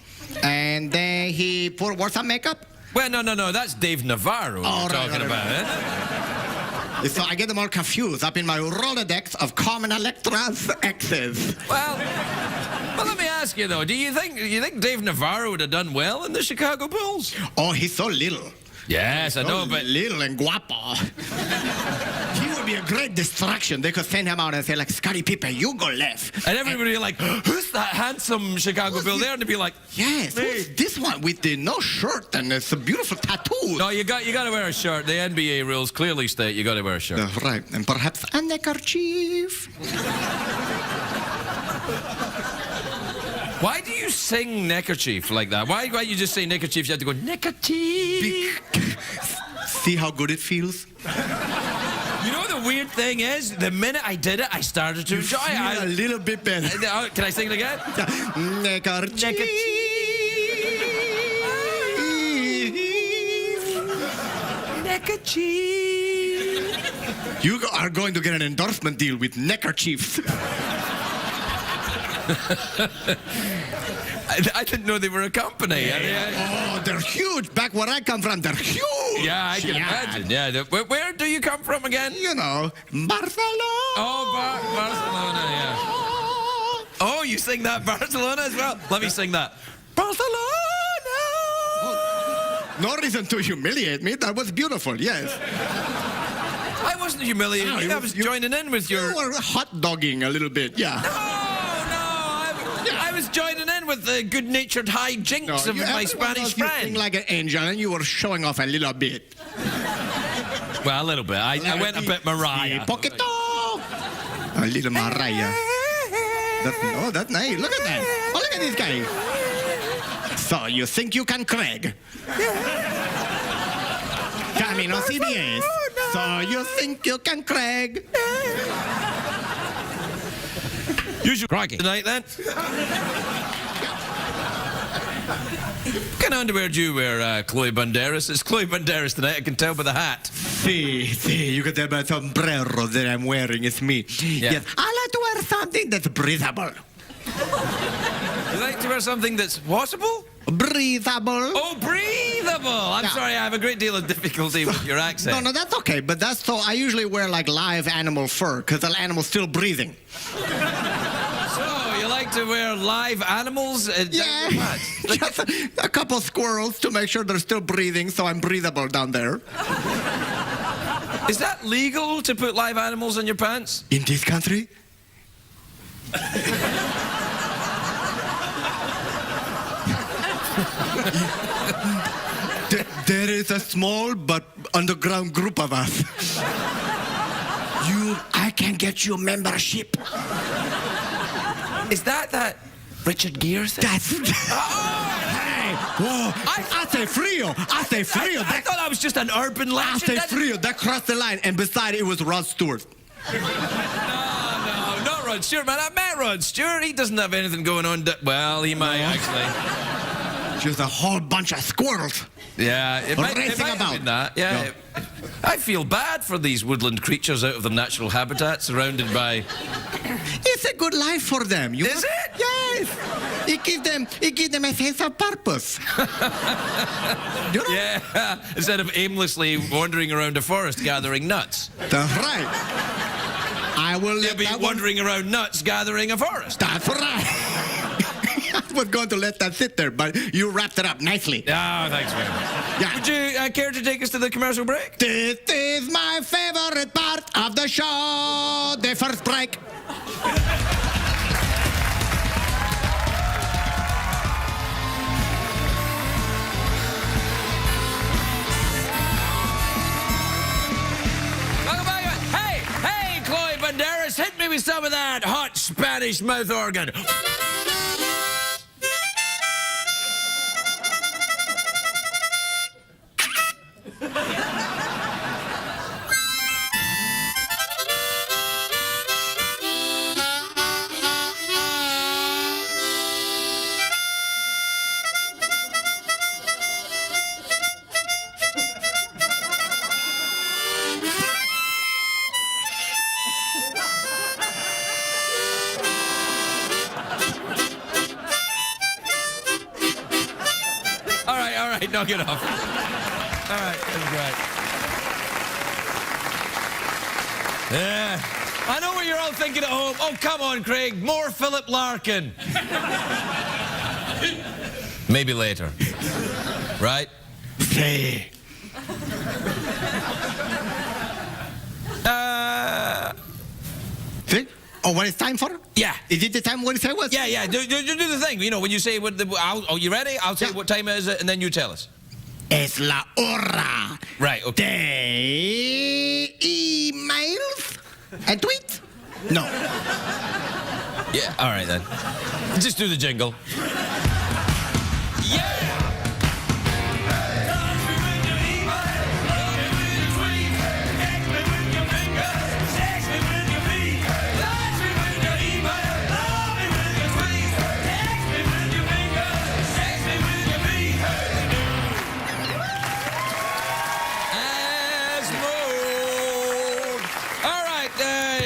and then he wore some makeup. Well, no, that's Dave Navarro you're talking about, eh? So I get them all confused up in my Rolodex of Carmen Electra's exes. Well, let me ask you though, do you think Dave Navarro would have done well in the Chicago Bulls? Oh, he's so little. Yes, I know, but little and guapo. He would be be a great distraction. They could send him out and say, like, Scottie Pippen, you go left. And everybody would be like, who's that handsome Chicago Bill there? And they'd be like, yes, who's this one with the no shirt and it's a beautiful tattoo? no, you got to wear a shirt. The NBA rules clearly state you got to wear a shirt. Right, and perhaps a neckerchief. Why do you sing neckerchief like that? Why you just say neckerchief? You have to go neckerchief. See how good it feels? You know the weird thing is, the minute I did it, I started to enjoy it. A little bit better. Can I sing it again? Neckerchief. Neckerchief. You are going to get an endorsement deal with neckerchiefs. I didn't know they were a company. Oh, they're huge. Back where I come from, they're huge. Yeah, I can imagine. Yeah. Where do you come from again? You know, Barcelona. Oh, Barcelona, yeah. Oh, you sing that Barcelona as well? Let me sing that. Barcelona! No reason to humiliate me. That was beautiful, yes. I wasn't humiliating you. I was joining in with your... You were hot dogging a little bit, yeah. I was joining in with the good-natured hijinks of my Spanish You friend. sing like an angel, and you were showing off a little bit. Well, a little bit. I went a bit Mariah. Poquito. A little Mariah. That's nice. Look at that. Oh, look at this guy. So you think you can Craig? Coming on CBS. So you think you can Craig? You should crack it tonight, then. What kind of underwear do you wear, Chloe Banderas? It's Chloe Banderas tonight, I can tell by the hat. See, you can tell by the sombrero that I'm wearing. It's me. Yeah. Yes, I like to wear something that's breathable. You like to wear something that's whatable? Breathable. Oh, breathable! I'm sorry, I have a great deal of difficulty with your accent. No, that's okay, but that's so I usually wear like live animal fur because the animal's still breathing. So, you like to wear live animals? Yeah, just a couple squirrels to make sure they're still breathing, so I'm breathable down there. Is that legal to put live animals in your pants? In this country? There is a small but underground group of us. I can get you membership. Is that Richard Gere thing? That's... Hey, whoa, hace frio. I thought that was just an urban legend. Hace frio, that crossed the line, and beside it was Rod Stewart. No, not Rod Stewart, man. I met Rod Stewart. He doesn't have anything going on. Well, he might, actually. Just a whole bunch of squirrels. Yeah, it might racing have about. been that. Yeah, I feel bad for these woodland creatures out of their natural habitat, surrounded by... It's a good life for them. Is it? Yes. It gives them a sense of purpose. You know? Yeah, instead of aimlessly wandering around a forest gathering nuts. That's right. I will They'll be wandering around nuts gathering a forest. That's right. I was going to let that sit there, but you wrapped it up nicely. Oh, thanks very much. Yeah. Would you care to take us to the commercial break? This is my favorite part of the show, the first break. Welcome back. Hey, Chloe Banderas, hit me with some of that hot Spanish mouth organ. All right, knock it off. All right, that's great. Yeah. I know what you're all thinking at home. Oh, come on, Craig. More Philip Larkin. Maybe later. Right? Hey. Oh, what it's time for? Yeah. Is it the time when you say what? Yeah. Do the thing. You know, when you say what are you ready? I'll say what time is it, and then you tell us. Es la hora. Right. Okay. De emails and tweets. No. Yeah. All right then. Just do the jingle. Yeah.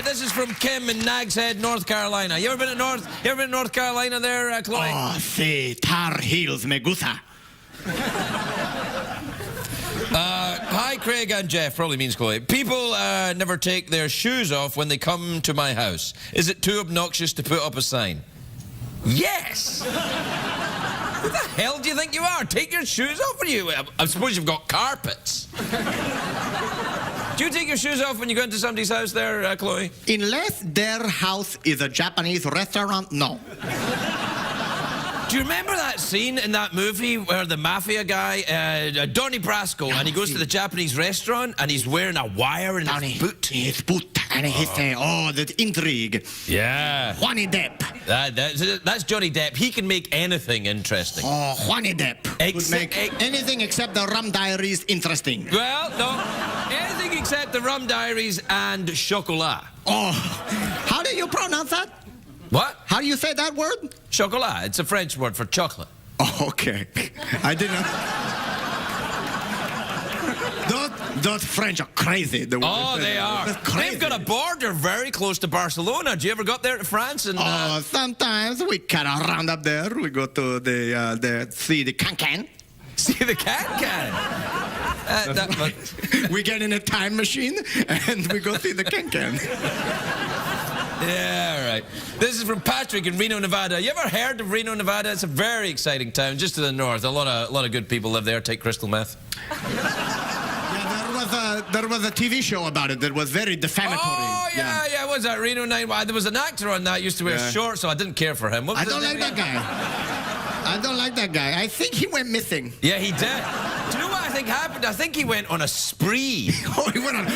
This is from Kim in Nags Head, North Carolina. You ever been to North Carolina there, Chloe? Oh, sí, Tar Heels me gusta. Hi, Craig and Jeff. Probably means Chloe. People never take their shoes off when they come to my house. Is it too obnoxious to put up a sign? Yes! Who the hell do you think you are? Take your shoes off when you... I suppose you've got carpets. Do you take your shoes off when you go into somebody's house there, Chloe? Unless their house is a Japanese restaurant, no. Do you remember that scene in that movie where the mafia guy, Donnie Brasco, and he goes to the Japanese restaurant and he's wearing a wire in his boot? His boot. And he's saying, oh, that intrigue. Yeah. Johnny Depp. That's Johnny Depp. He can make anything interesting. Oh, Johnny Depp. Could make anything except the Rum Diaries interesting. Well, no. Anything except the Rum Diaries and chocolat. Oh, how do you pronounce that? What? How do you say that word? Chocolat. It's a French word for chocolate. Oh, okay. I didn't know. Those French are crazy. They are. They've got a border very close to Barcelona. Do you ever go up there to France? And, sometimes we kind of round up there. We go to see the can-can. See the can-can? We get in a time machine and we go see the can-can. Yeah, all right. This is from Patrick in Reno, Nevada. You ever heard of Reno, Nevada? It's a very exciting town, just to the north. A lot of good people live there. Take crystal meth. There was a TV show about it that was very defamatory. Oh, yeah. What was that? Reno 9? There was an actor on that used to wear shorts, so I didn't care for him. I don't like that guy. I don't like that guy. I think he went missing. Yeah, he did. Do you know what I think happened? I think he went on a spree. He went on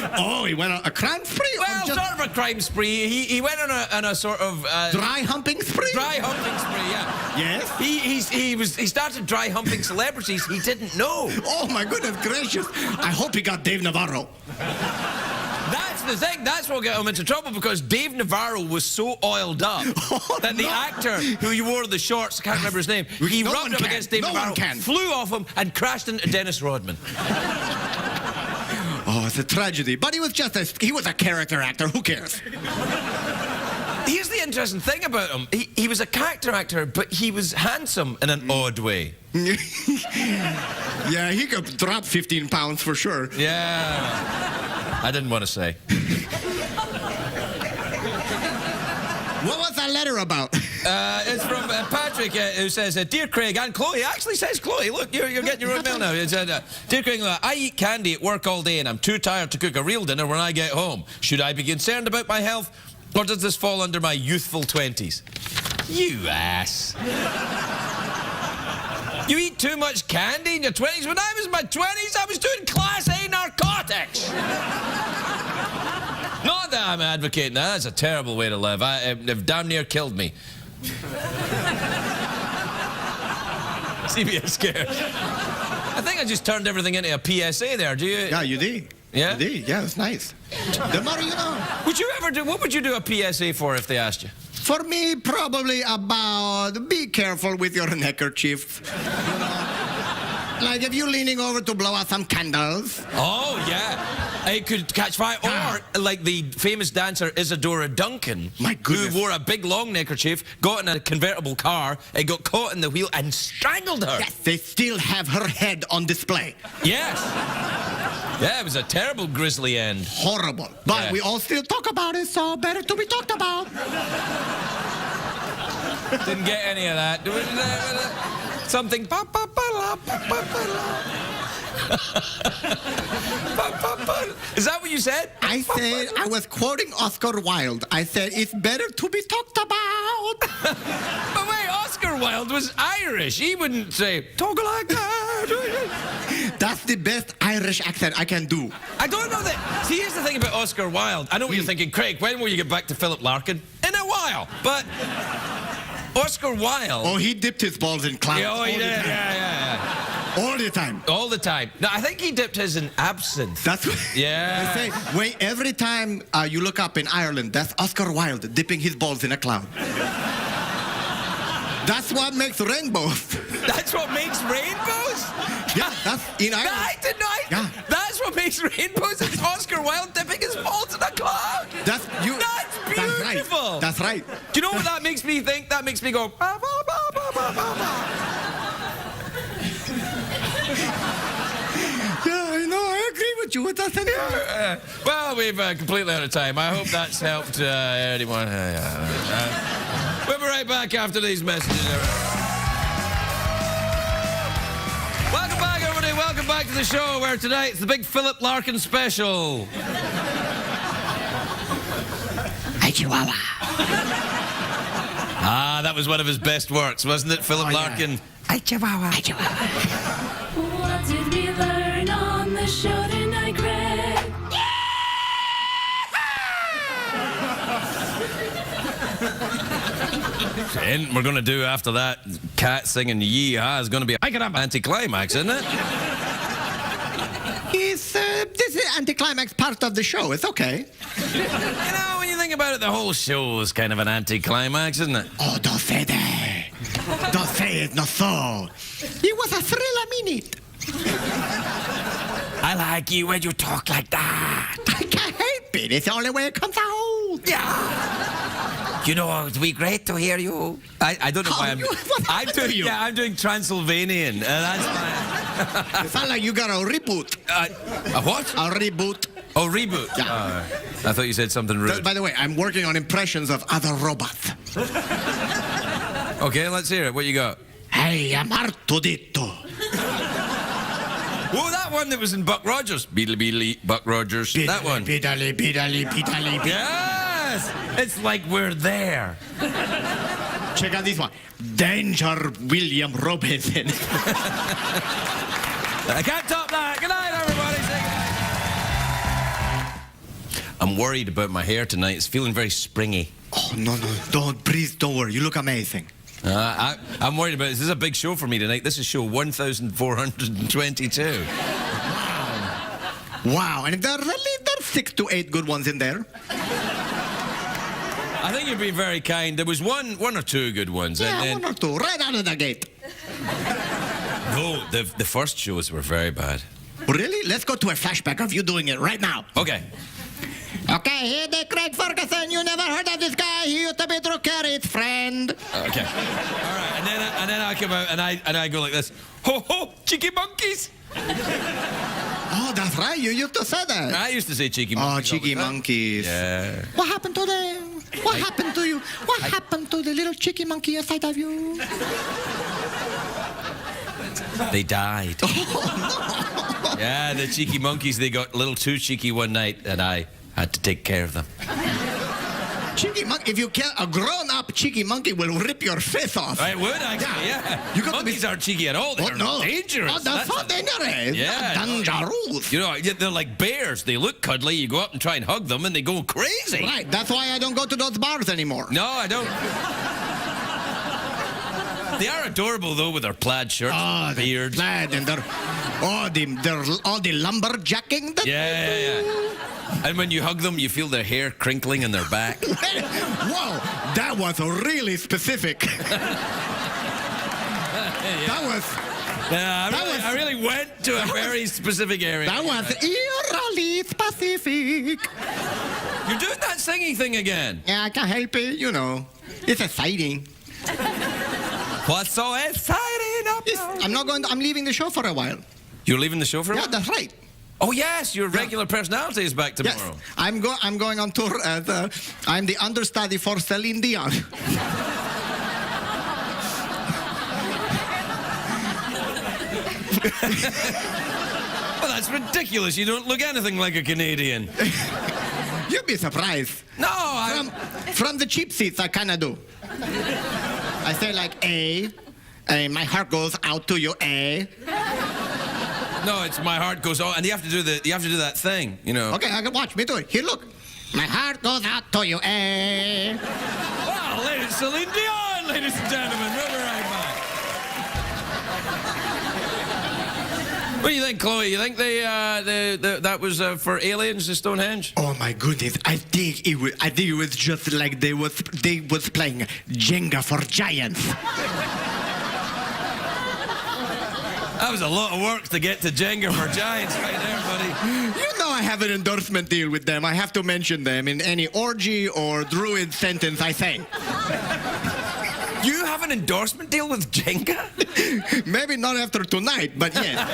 a crime spree? Well, sort of a crime spree. He went on a sort of... dry humping spree? Dry humping spree, yeah. Yes? He started dry humping celebrities he didn't know. Oh, my goodness gracious. I hope he got Dave Navarro. That's the thing. That's what got him into trouble, because Dave Navarro was so oiled up that the actor who wore the shorts, I can't remember his name, he rubbed up against Dave Navarro, flew off him, and crashed into Dennis Rodman. Oh, it's a tragedy. But he was he was a character actor. Who cares? Here's the interesting thing about him. He was a character actor, but he was handsome in an odd way. Yeah, he could drop 15 pounds for sure. Yeah. I didn't want to say. What was that letter about? It's from Patrick, who says, Dear Craig and Chloe. Actually says Chloe. Look, you're getting your own mail now. It said, Dear Craig, I eat candy at work all day and I'm too tired to cook a real dinner when I get home. Should I be concerned about my health, or does this fall under my youthful 20s? You ass. You eat too much candy in your 20s? When I was in my 20s, I was doing Class A narcotics. Not that I'm advocating that. That's a terrible way to live. It damn near killed me. See me scared. I think I just turned everything into a PSA there. Do you? Yeah, you did. Yeah? You did. Yeah, it's nice. The more you know. What would you do a PSA for if they asked you? For me, probably about be careful with your neckerchief. You know? Like if you're leaning over to blow out some candles. Oh, yeah. It could catch fire. Or like the famous dancer Isadora Duncan, my goodness, who wore a big long neckerchief, got in a convertible car, and got caught in the wheel and strangled her. Yes, they still have her head on display. Yes. Yeah, it was a terrible, grisly end. Horrible. But we all still talk about it, so better to be talked about. Didn't get any of that. Something. Is that what you said? I said, I was quoting Oscar Wilde. I said, it's better to be talked about. But wait, Oscar Wilde was Irish. He wouldn't say, talk like that. That's the best Irish accent I can do. I don't know that. See, here's the thing about Oscar Wilde. I know what you're thinking, Craig, when will you get back to Philip Larkin? In a while. But Oscar Wilde... Oh, he dipped his balls in clouds. Yeah, oh, he did. Yeah. All the time. All the time. No, I think he dipped his in absinthe. That's what... Yeah. They say, wait, every time you look up in Ireland, that's Oscar Wilde dipping his balls in a cloud. That's what makes rainbows. That's what makes rainbows? Yeah, that's in Ireland. I did not. Yeah. That's what makes rainbows. It's Oscar Wilde dipping his balls in a cloud. That's beautiful. That's right. Do you know what that makes me think? That makes me go. Bah, bah, bah, bah, bah, bah, bah. Yeah, I know. I agree with you with that. Well, we've completely out of time. I hope that's helped anyone. We'll be right back after these messages. Welcome back, everybody. Welcome back to the show where tonight it's the big Philip Larkin special. Hi, Chihuahua. Ah, that was one of his best works, wasn't it, Philip Larkin? Yeah. Hi, Chihuahua. Hi, Chihuahua. What did we learn on the show tonight, Greg? And we're going to do after that, cat singing yee-haw is going to be an anticlimax, isn't it? This is anticlimax part of the show. It's okay. You know, when you think about it, the whole show is kind of an anticlimax, isn't it? Oh, don't say that. Don't say it, not so. It was a thrill a minute. I like you when you talk like that. I can't help it. It's the only way it comes out. Yeah. You know, it would be great to hear you. I don't know why I'm doing Transylvanian. That's my... You sound like you got a reboot. A what? A reboot. Oh, reboot. Yeah. I thought you said something rude. By the way, I'm working on impressions of other robots. Okay, let's hear it. What you got? Hey, I'm Artudito. Whoa, that one that was in Buck Rogers. Beedly beedly, Buck Rogers. That one. Beedly, beedly, beedly. Yes! It's like we're there. Check out this one. Danger, William Robinson. I can't top that. Good night, everybody. Say goodnight. I'm worried about my hair tonight. It's feeling very springy. Oh, no. Don't, please, don't worry. You look amazing. I'm worried about this. This is a big show for me tonight. This is show 1422. Wow. And there's 6 to 8 good ones in there. I think you're being very kind. There was one or two good ones. Yeah, one or two. Right out of the gate. No, the first shows were very bad. Really? Let's go to a flashback of you doing it right now. Okay. Okay, here the Craig Ferguson. You never heard of this guy. He used to be Drew Carey's friend. Okay. All right. And then I come out and I go like this. Ho ho, cheeky monkeys. Oh, that's right. You used to say that. I used to say cheeky monkeys. Oh, cheeky monkeys. Yeah. What happened to them? What happened to you? What happened to the little cheeky monkey inside of you? They died. Oh, no. Yeah, the cheeky monkeys, they got a little too cheeky one night, and I had to take care of them. Cheeky monkey, if you kill a grown-up cheeky monkey, will rip your face off. I would, actually, yeah. Monkeys aren't cheeky at all. They're dangerous. Oh, that's so dangerous. Yeah. Dangerous. You know, they're like bears. They look cuddly. You go up and try and hug them, and they go crazy. Right. That's why I don't go to those bars anymore. No, I don't. They are adorable, though, with their plaid shirts, beards. Plaid and they're all the lumberjacking. Yeah. And when you hug them, you feel their hair crinkling in their back. Whoa, that was really specific. That was... Yeah, I really went to a very specific area. That was eerily specific. You're doing that singing thing again. Yeah, I can't help it, you know. It's exciting. What's so exciting I'm leaving the show for a while. You're leaving the show for a while? Yeah, that's right. Oh, yes, your regular personality is back tomorrow. Yes, I'm going on tour as I'm the understudy for Celine Dion. that's ridiculous. You don't look anything like a Canadian. You'd be surprised. No, From the cheap seats, I kind of do. I say like, my heart goes out to you, No, it's my heart goes on, and you have to do that thing, you know. Okay, I can watch me do it. Here, look. My heart goes out to you, Wow, ladies, Celine Dion, ladies and gentlemen. We'll be right back. What do you think, Chloe? You think that was for aliens, the Stonehenge? Oh my goodness! I think it was just like they was playing Jenga for giants. That was a lot of work to get to Jenga for giants right there, buddy. You know I have an endorsement deal with them. I have to mention them in any orgy or druid sentence I say. You have an endorsement deal with Jenga? Maybe not after tonight, but yeah.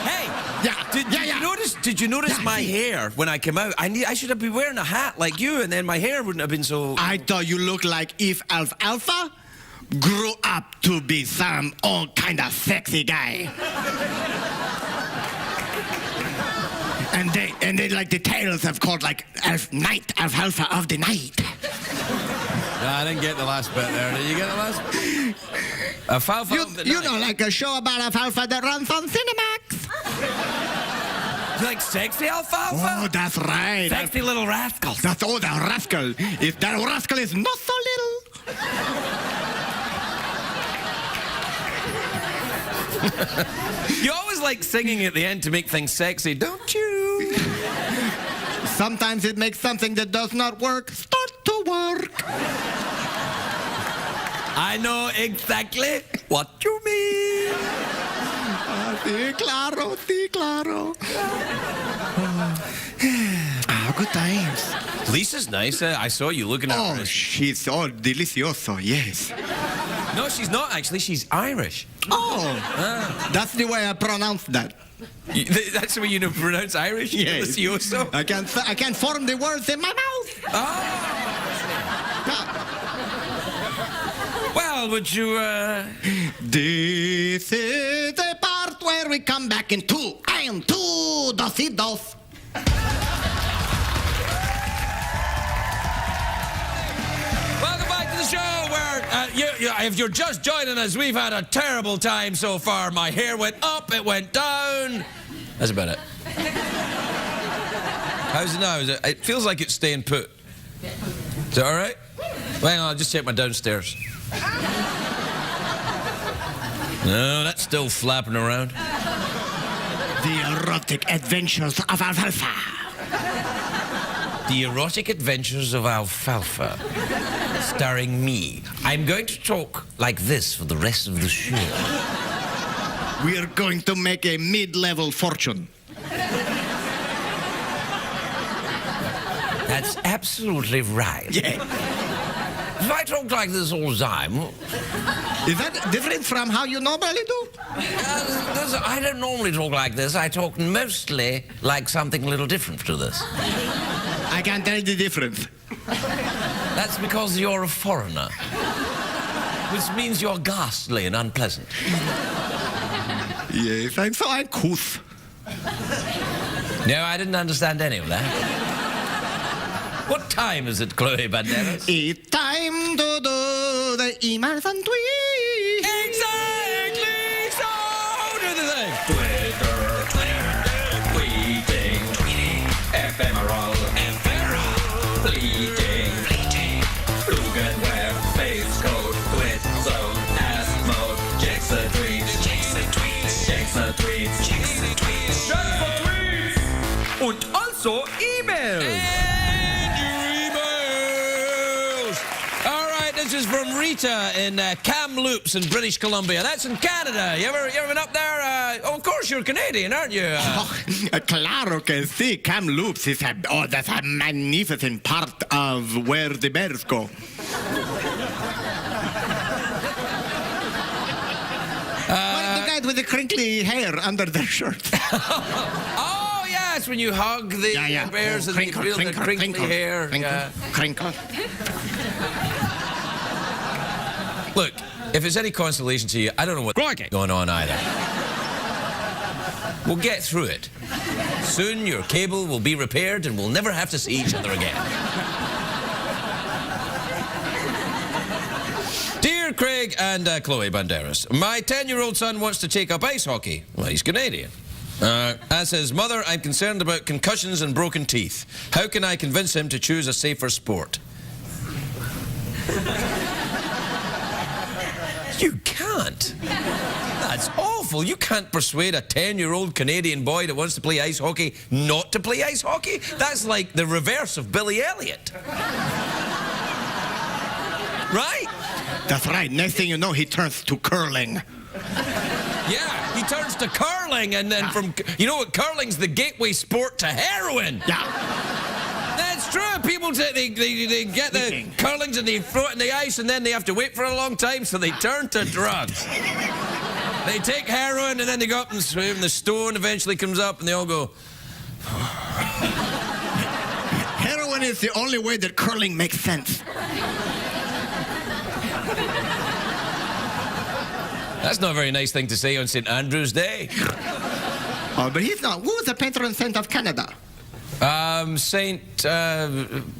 Hey, Did you notice my hair when I came out? I should have been wearing a hat like you, and then my hair wouldn't have been so. I thought you looked like if Alfalfa grew up to be some old kind of sexy guy. And they like the tales have called like Night Alfalfa of the Night. No, I didn't get the last bit there. Did you get the last bit? Alfalfa of the Night. You know, like a show about Alfalfa that runs on Cinemax. You like sexy alfalfa? Oh, that's right. Sexy little rascals. That's the rascal. If that rascal is not so little. You always like singing at the end to make things sexy, don't you? Sometimes it makes something that does not work start to work. I know exactly what you mean. Sí, claro, sí, claro. Good times. Lisa's nice. I saw you looking at her. Oh, she's so delicioso, yes. No, she's not actually. She's Irish. Oh, that's the way I pronounce that. That's the way you pronounce Irish? Yes. Delicioso? I can't form the words in my mouth. Oh. Well, would you, This is the part where we come back in two. I am two dosidos. Welcome back to the show where, if you're just joining us, we've had a terrible time so far. My hair went up, it went down. That's about it. How's it now? It feels like it's staying put. Is it all right? Well, hang on, I'll just check my downstairs. No, that's still flapping around. The erotic adventures of Alfalfa. The Erotic Adventures of Alfalfa. Starring me. I'm going to talk like this for the rest of the show. We are going to make a mid-level fortune. That's absolutely right. Yeah. If I talk like this all the time... Is that different from how you normally do? I don't normally talk like this. I talk mostly like something a little different to this. I can't tell the difference. That's because you're a foreigner. Which means you're ghastly and unpleasant. Yes, I'm so uncouth. No, I didn't understand any of that. What time is it, Chloe Banderas? It's time to do the emails and tweets. Exactly! So, do the thing. Twitter, tweeting, ephemeral, fleeting, Flugenware, face code, twit zone, ass mode, Jackson tweets, Jackson tweets, Just for tweets! Und also emails! This is from Rita in Kamloops in British Columbia. That's in Canada. You ever been up there? Of course, you're Canadian, aren't you? Claro que sí. Kamloops is that's a magnificent part of where the bears go. What are the guys with the crinkly hair under their shirt? Oh, yes, when you hug the bears and crinkle, you feel the crinkly hair. Crinkle. Look, if it's any consolation to you, I don't know what's going on either. We'll get through it. Soon your cable will be repaired and we'll never have to see each other again. Dear Craig and Chloe Banderas, my 10-year-old son wants to take up ice hockey. Well, he's Canadian. As his mother, I'm concerned about concussions and broken teeth. How can I convince him to choose a safer sport? You can't. That's awful. You can't persuade a 10-year-old Canadian boy that wants to play ice hockey not to play ice hockey. That's like the reverse of Billy Elliot. Right? That's right. Next thing you know, he turns to curling. Yeah, he turns to curling, and then from... You know what? Curling's the gateway sport to heroin. Yeah. That's true. People say they get the curlings and they throw it in the ice, and then they have to wait for a long time, so they turn to drugs. They take heroin, and then they go up and swim. The stone eventually comes up, and they all go... Heroin is the only way that curling makes sense. That's not a very nice thing to say on St. Andrew's Day. Oh, but he's not. Who is the patron saint of Canada? Saint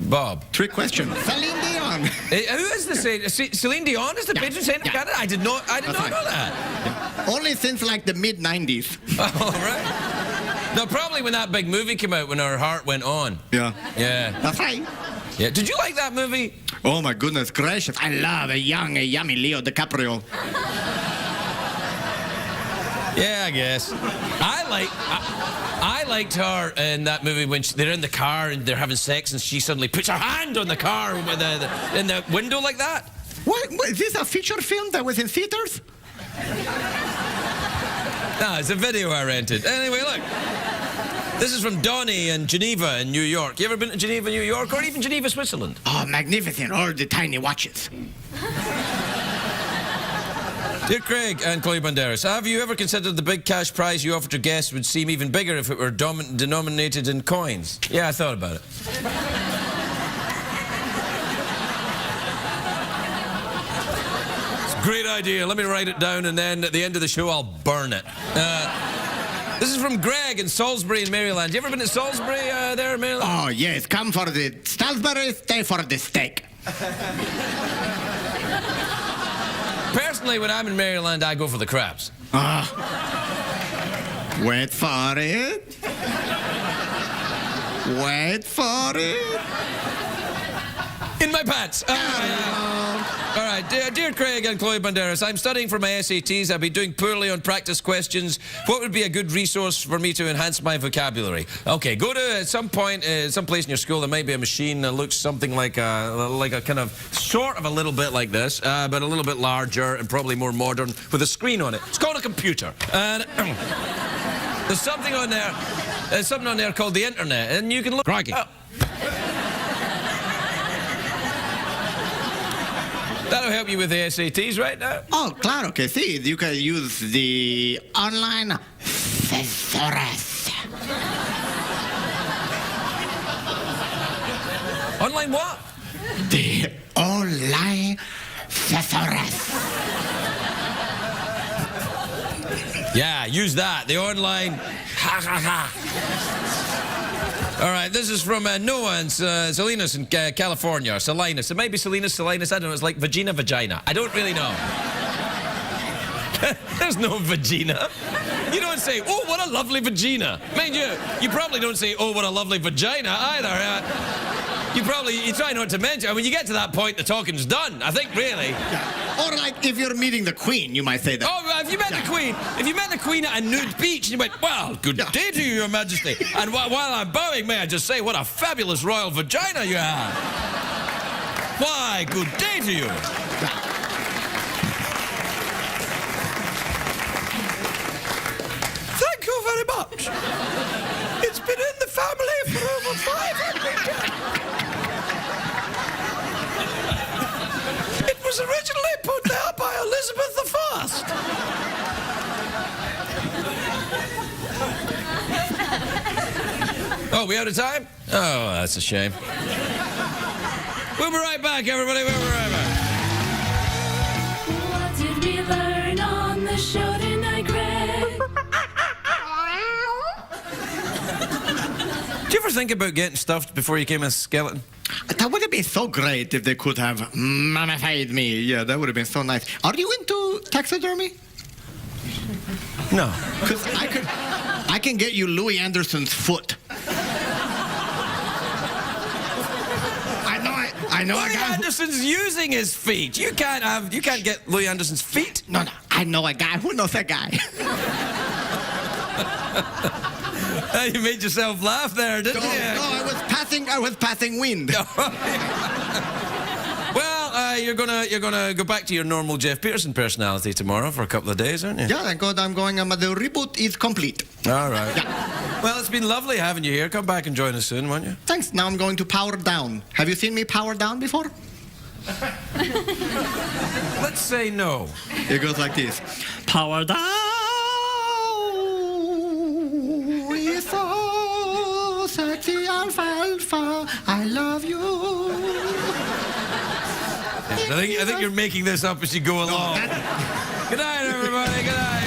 Bob. Trick question. Celine Dion. Who is the saint? Celine Dion is the patron saint of Canada? I did not know that. Yeah. Only since like the mid-90s. Oh, right. No, probably when that big movie came out, when Our Heart Went On. Yeah. Yeah. That's right. Yeah. Did you like that movie? Oh my goodness gracious! I love a young, yummy Leo DiCaprio. Yeah, I guess. I liked her in that movie when they're in the car and they're having sex and she suddenly puts her hand on the car with in the window like that. What? Is this a feature film that was in theaters? No, it's a video I rented. Anyway, look. This is from Donnie in Geneva in New York. You ever been to Geneva, New York, or even Geneva, Switzerland? Oh, magnificent. All the tiny watches. Dear Craig and Chloe Banderas, have you ever considered the big cash prize you offered to guests would seem even bigger if it were denominated in coins? Yeah, I thought about it. It's a great idea. Let me write it down, and then at the end of the show, I'll burn it. This is from Greg in Salisbury in Maryland. You ever been to Salisbury there in Maryland? Oh, yes. Come for the Salisbury, stay for the steak. Personally, when I'm in Maryland, I go for the crabs. Wait for it. Wait for it. In my pants. All right, dear Craig and Chloe Banderas, I'm studying for my SATs. I've been doing poorly on practice questions. What would be a good resource for me to enhance my vocabulary? Okay, go to at some point, some place in your school, there might be a machine that looks something like a kind of, sort of a little bit like this, but a little bit larger and probably more modern with a screen on it. It's called a computer. And there's something on there. There's something on there called the internet, and you can look. Crikey. That'll help you with the SATs right now. Oh, claro que sí. You can use the online thesaurus. Online what? The online thesaurus. Yeah, use that. The online. Ha ha ha. All right, this is from Noah and Salinas in California. Salinas. It might be Salinas, Salinas. I don't know. It's like vagina. I don't really know. There's no vagina. You don't say, oh, what a lovely vagina. Mind you, you probably don't say, oh, what a lovely vagina either. You try not to mention it. When you get to that point, the talking's done, I think, really. Yeah. Or like if you're meeting the Queen, you might say that. Oh, if you met the Queen, if you met the Queen at a nude beach, and you went, well, good day to you, Your Majesty. And while I'm bowing, may I just say, what a fabulous royal vagina you have. Why, good day to you. Thank you very much. It's been in the family for over 500 years. It was originally put there by Elizabeth I. Oh, we out of time? Oh, that's a shame. We'll be right back, everybody. We'll be right back. What did we learn on the show tonight, Greg? you ever think about getting stuffed before you became a skeleton? That would have been so great if they could have mummified me. Yeah, that would have been so nice. Are you into taxidermy? No. Because I can get you Louis Anderson's foot. I know Louis Anderson's using his feet. You can't get Louis Anderson's feet. No. I know a guy. Who knows that guy? You made yourself laugh there, didn't you? No, I was passing wind. Well, you're gonna go back to your normal Jeff Peterson personality tomorrow for a couple of days, aren't you? Yeah, thank God I'm going. The reboot is complete. All right. Yeah. Well, it's been lovely having you here. Come back and join us soon, won't you? Thanks. Now I'm going to power down. Have you seen me power down before? Let's say no. It goes like this. Power down. It's so sexy alfalfa. I love you. I think you're making this up as you go along. Good night, everybody. Good night.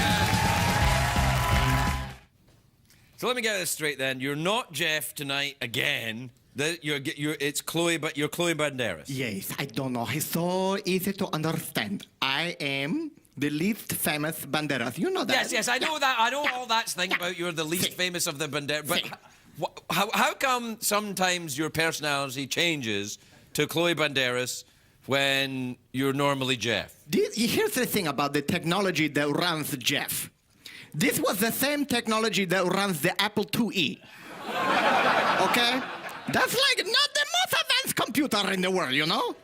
So let me get this straight then. You're not Jeff tonight again. It's Chloe, but you're Chloe Banderas. Yes, I don't know. It's so easy to understand. I am the least famous Banderas. You know that. Yes, I know that. I know all that thing about you're the least famous of the Banderas. But how come sometimes your personality changes to Chloe Banderas when you're normally Jeff? Here's the thing about the technology that runs Jeff. This was the same technology that runs the Apple IIe. Okay? That's like not the most advanced computer in the world, you know?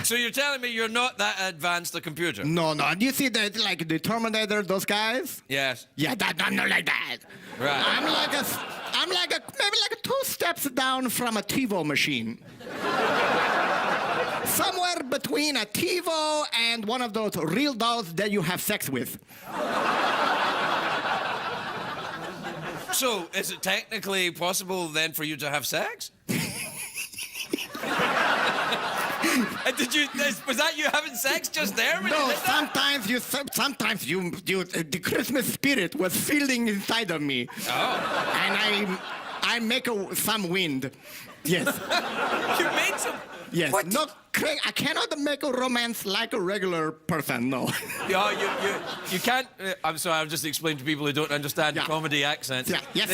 So you're telling me you're not that advanced a computer? No. Do you see that, like the Terminator, those guys? Yes. Yeah, I'm not like that. Right. I'm like maybe 2 steps down from a TiVo machine. Somewhere between a TiVo and one of those real dolls that you have sex with. So, is it technically possible then for you to have sex? Was that you having sex just there? No, sometimes the Christmas spirit was feeling inside of me. Oh. And I make some wind. Yes. You made some... Yes. What? No, Craig, I cannot make a romance like a regular person, no. Yeah, you can't... I'm sorry, I'll just explain to people who don't understand comedy accents. Yeah, yes.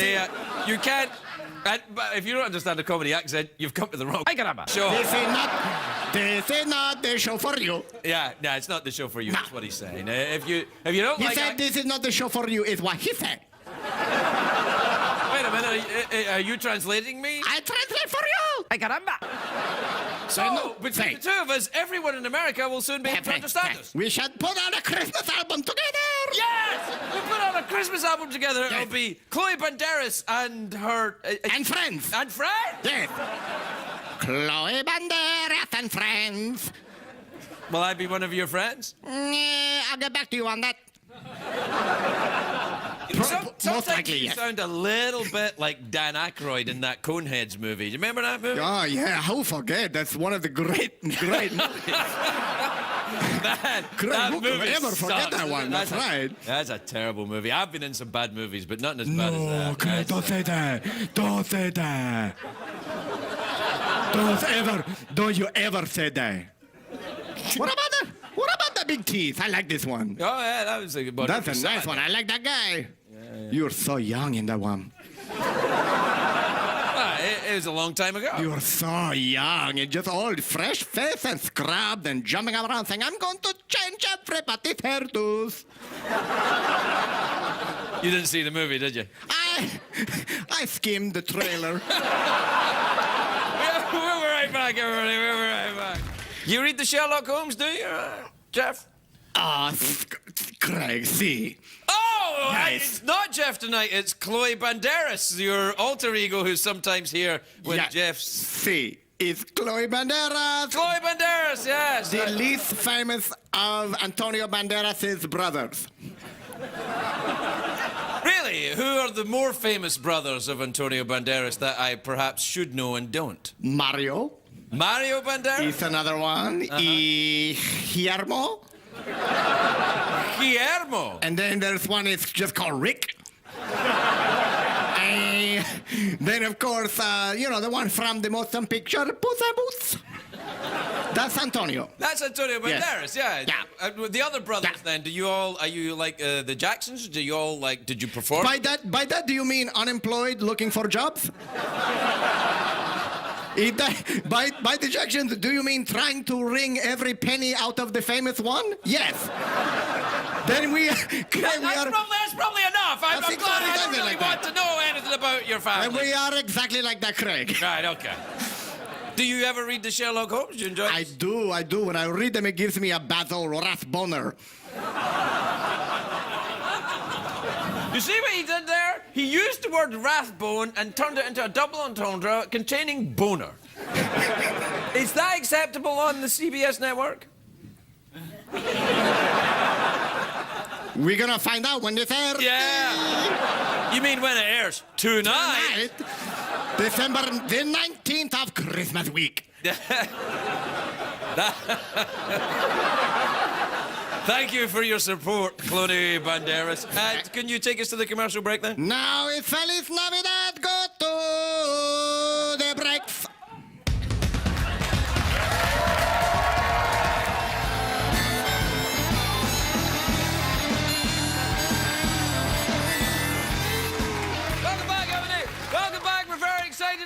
You can't... But if you don't understand a comedy accent, you've come to the wrong show. This is not the show for you. Yeah, no, it's not the show for you. That's what he's saying. If you don't he like... He said this is not the show for you, is what he said. Wait a minute, are you translating me? I translate for you. Ay, caramba. So, between the two of us, everyone in America will soon be able to understand us. We should put on a Christmas album together. Yes! We'll put on a Christmas album together. Yes. It'll be Chloe Banderas and her... and friends. And friends? Yes. Chloe Banderas and friends. Will I be one of your friends? I'll get back to you on that. Sometimes you sound a little bit like Dan Aykroyd in that Coneheads movie. Do you remember that movie? Oh, yeah. Who forget? That's one of the great movies. That movie ever forget sucks. that one? That's right. That's a terrible movie. I've been in some bad movies, but nothing as bad as that. No, Craig, don't say that. Don't say that. Don't you ever say that. What about the big teeth? I like this one. Oh, yeah, that was a good one. That's a nice one. I like that guy. Yeah. You're so young in that one. It was a long time ago. You're so young and just all fresh face and scrubbed and jumping around saying, I'm going to change everybody's hairdos. You didn't see the movie, did you? I skimmed the trailer. We'll be right back, everybody. We'll be right back. You read the Sherlock Holmes, do you, Jeff? Craig, see. Oh, nice. It's not Jeff tonight. It's Chloe Banderas, your alter ego who's sometimes here when Jeff's... See, it's Chloe Banderas. Chloe Banderas, yes. The least famous of Antonio Banderas' brothers. Really? Who are the more famous brothers of Antonio Banderas that I perhaps should know and don't? Mario Banderas? He's another one. Guillermo. Guillermo. And then there's one it's just called Rick. then of course, the one from the motion picture, Puss in Boots. That's Antonio. That's Antonio Banderas, yeah. Yeah. The other brothers, then, are you like the Jacksons? Do you all like? Did you perform? By that, do you mean unemployed, looking for jobs? By the Jacksons, do you mean trying to wring every penny out of the famous one? Yes. Then That's probably enough. I'm glad I don't really want to know anything about your family. And we are exactly like that, Craig. Right, okay. Do you ever read the Sherlock Holmes? Do you enjoy it? I do. When I read them, it gives me a Basil Rathboner. You see what he did there? He used the word Rathbone and turned it into a double entendre containing boner. Is that acceptable on the CBS network? We're gonna find out when this airs. Yeah. You mean when it airs? Tonight? December the 19th of Christmas week. Thank you for your support, Clooney Banderas. Can you take us to the commercial break then? Now it's Feliz Navidad. Go to the breaks.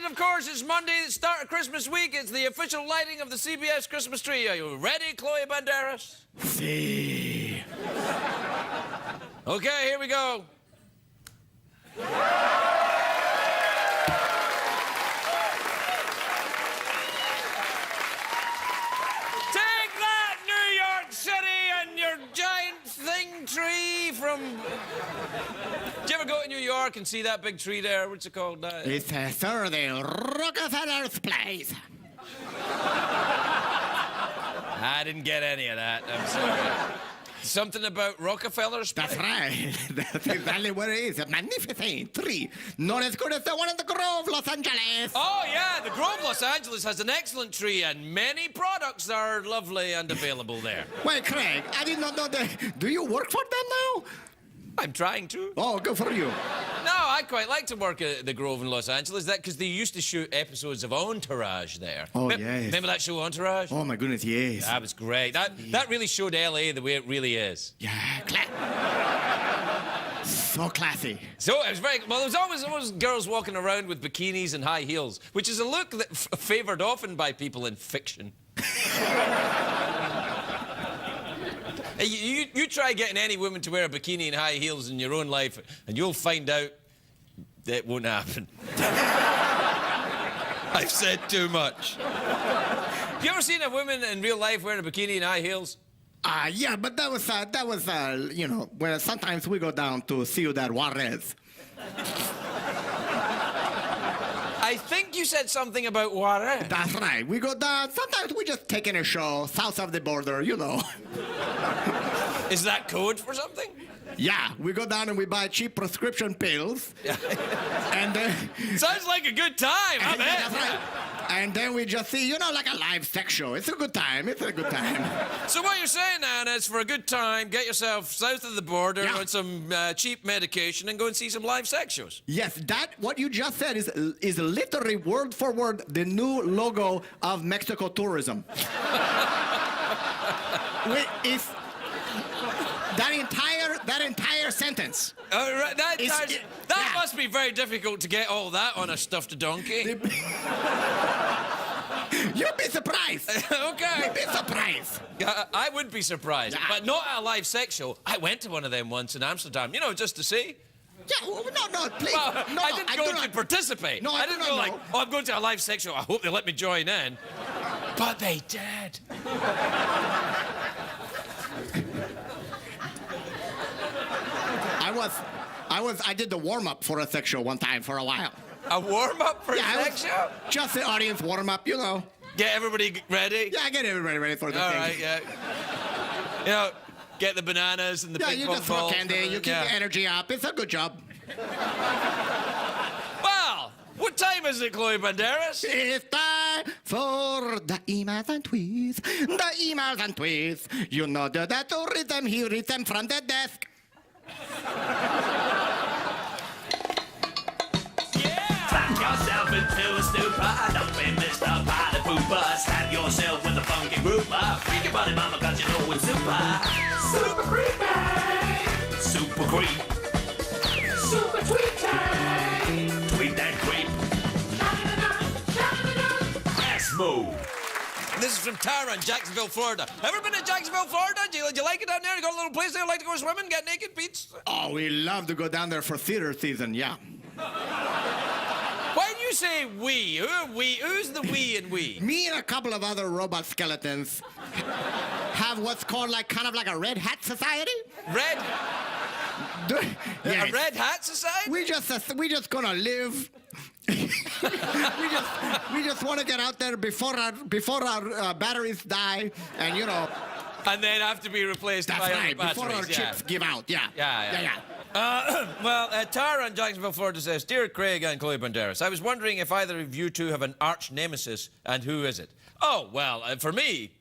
Of course, it's Monday, the start of Christmas week. It's the official lighting of the CBS Christmas tree. Are you ready, Chloe Banderas? Sí. Okay, here we go. Take that, New York City, and your giant thing tree from... Did you ever go to New York and see that big tree there? What's it called? It's Sir the Rockefeller's Place. I didn't get any of that. I'm sorry. Something about Rockefeller's Place? That's right. That's exactly what it is. A magnificent tree. Not as good as the one in the Grove, Los Angeles. Oh, yeah. The Grove, Los Angeles has an excellent tree, and many products are lovely and available there. Wait, Craig, I did not know that. Do you work for them now? I'm trying to. Oh, good for you. No, I quite like to work at the Grove in Los Angeles. That because they used to shoot episodes of Entourage there. Oh, yes. Remember that show Entourage? Oh, my goodness, yes. That was great. That really showed LA the way it really is. Yeah, so classy. So it was very well. There was always girls walking around with bikinis and high heels, which is a look that favoured often by people in fiction. You try getting any woman to wear a bikini and high heels in your own life, and you'll find out that won't happen. I've said too much. Have you ever seen a woman in real life wearing a bikini and high heels? Yeah, but that was where sometimes we go down to Ciudad Juarez. I think you said something about Juarez. That's right. We go down. Sometimes we just take in a show south of the border, you know. Is that code for something? Yeah, we go down and we buy cheap prescription pills. And sounds like a good time. I bet. That's right. And then we just see, like a live sex show. It's a good time. It's a good time. So what you're saying, Anna, is for a good time, get yourself south of the border with some cheap medication and go and see some live sex shows. Yes, what you just said is literally word for word the new logo of Mexico tourism. That entire sentence. Right, that must be very difficult to get all that on a stuffed donkey. You'd be surprised. Okay. You'd be surprised. I would be surprised, but not at a live sex show. I went to one of them once in Amsterdam, just to see. Yeah, no, please. Well, no, I didn't go to participate. No, I didn't go like, I'm going to a live sex show. I hope they let me join in. But they did. I did the warm-up for a sex show one time for a while. A warm-up for a sex show? Just the audience warm-up, Get everybody ready? Yeah, get everybody ready for the thing. All right, yeah. Get the bananas and the ping you pong just throw balls. candy, you keep the energy up. It's a good job. Well, what time is it, Chloe Banderas? It's time for the emails and tweets. The emails and tweets. You know that to read them, he reads them from the desk. Rock yourself into a stupor. Don't be Mr. Party Pooper. Stab yourself with a funky grouper. Freak your body, mama, cause you know it's super. Super creepy. Super creep. Super tweet time. Tweet that creep. Ass move. This is from Tara in Jacksonville, Florida. Ever been to Jacksonville, Florida? Do you like it down there? You got a little place there? Like to go swimming, get naked, Pete? Oh, we love to go down there for theater season, yeah. Why do you say we? Who's the we and we? Me and a couple of other robot skeletons have what's called kind of like a red hat society. Red? Yes. A red hat society? We just gonna live. we just want to get out there before our batteries die, and you know. And then have to be replaced That's by right. other Before our batteries, chips give out, yeah. Yeah. Well, Tara in Jacksonville, Florida says, Dear Craig and Chloe Banderas, I was wondering if either of you two have an arch nemesis, and who is it? Oh, well, for me...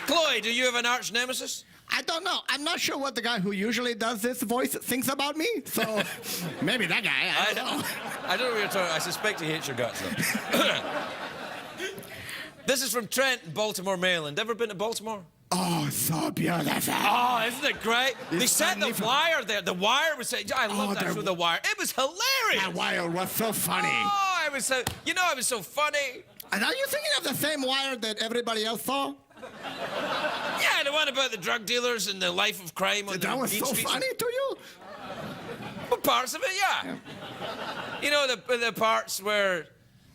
Chloe, do you have an arch nemesis? I don't know. I'm not sure what the guy who usually does this voice thinks about me, so maybe that guy. I don't know. I don't know what you're talking about. I suspect he hates your guts, though. This is from Trent in Baltimore, Maryland. Ever been to Baltimore? Oh, so beautiful. Oh, isn't it great? They set the magnificent. wire there. The wire was... I love that show, The Wire. It was hilarious. That wire was so funny. Oh, it was so... You know, it was so funny. And are you thinking of the same wire that everybody else saw? Yeah, the one about the drug dealers and the life of crime on That the was Beach so Streets. funny to you? Well, parts of it, yeah. You know, the parts where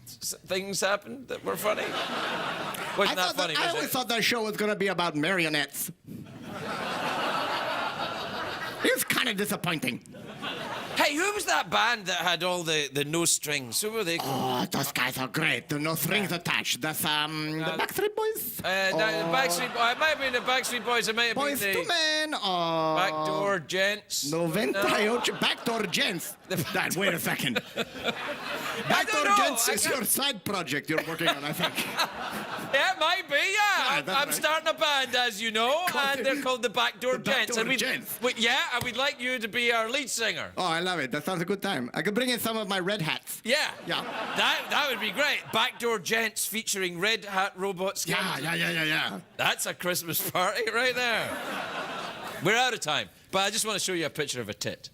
things happened that were funny? Wasn't that funny, I was always it? thought that show was going to be about marionettes. It's kind of disappointing. Hey, who was that band that had all the no strings? Who were they called? Oh, those guys are great. The no strings attached. That's the Backstreet Boys? The Backstreet Boys. It might have been the Backstreet Boys. It might have Boys been to the Men. Backdoor Gents. 98. Backdoor Gents. Wait a second. Backdoor Gents is your side project you're working on, I think. Yeah, it might be, yeah. I'm right. starting a band, as you know, and they're called the Backdoor Gents. Backdoor And Gents. and we'd like you to be our lead singer. Oh, I love it. That sounds a good time. I could bring in some of my red hats. Yeah. Yeah. That would be great. Backdoor Gents featuring Red Hat Robot Skeletons. Yeah. That's a Christmas party right there. We're out of time, but I just want to show you a picture of a tit.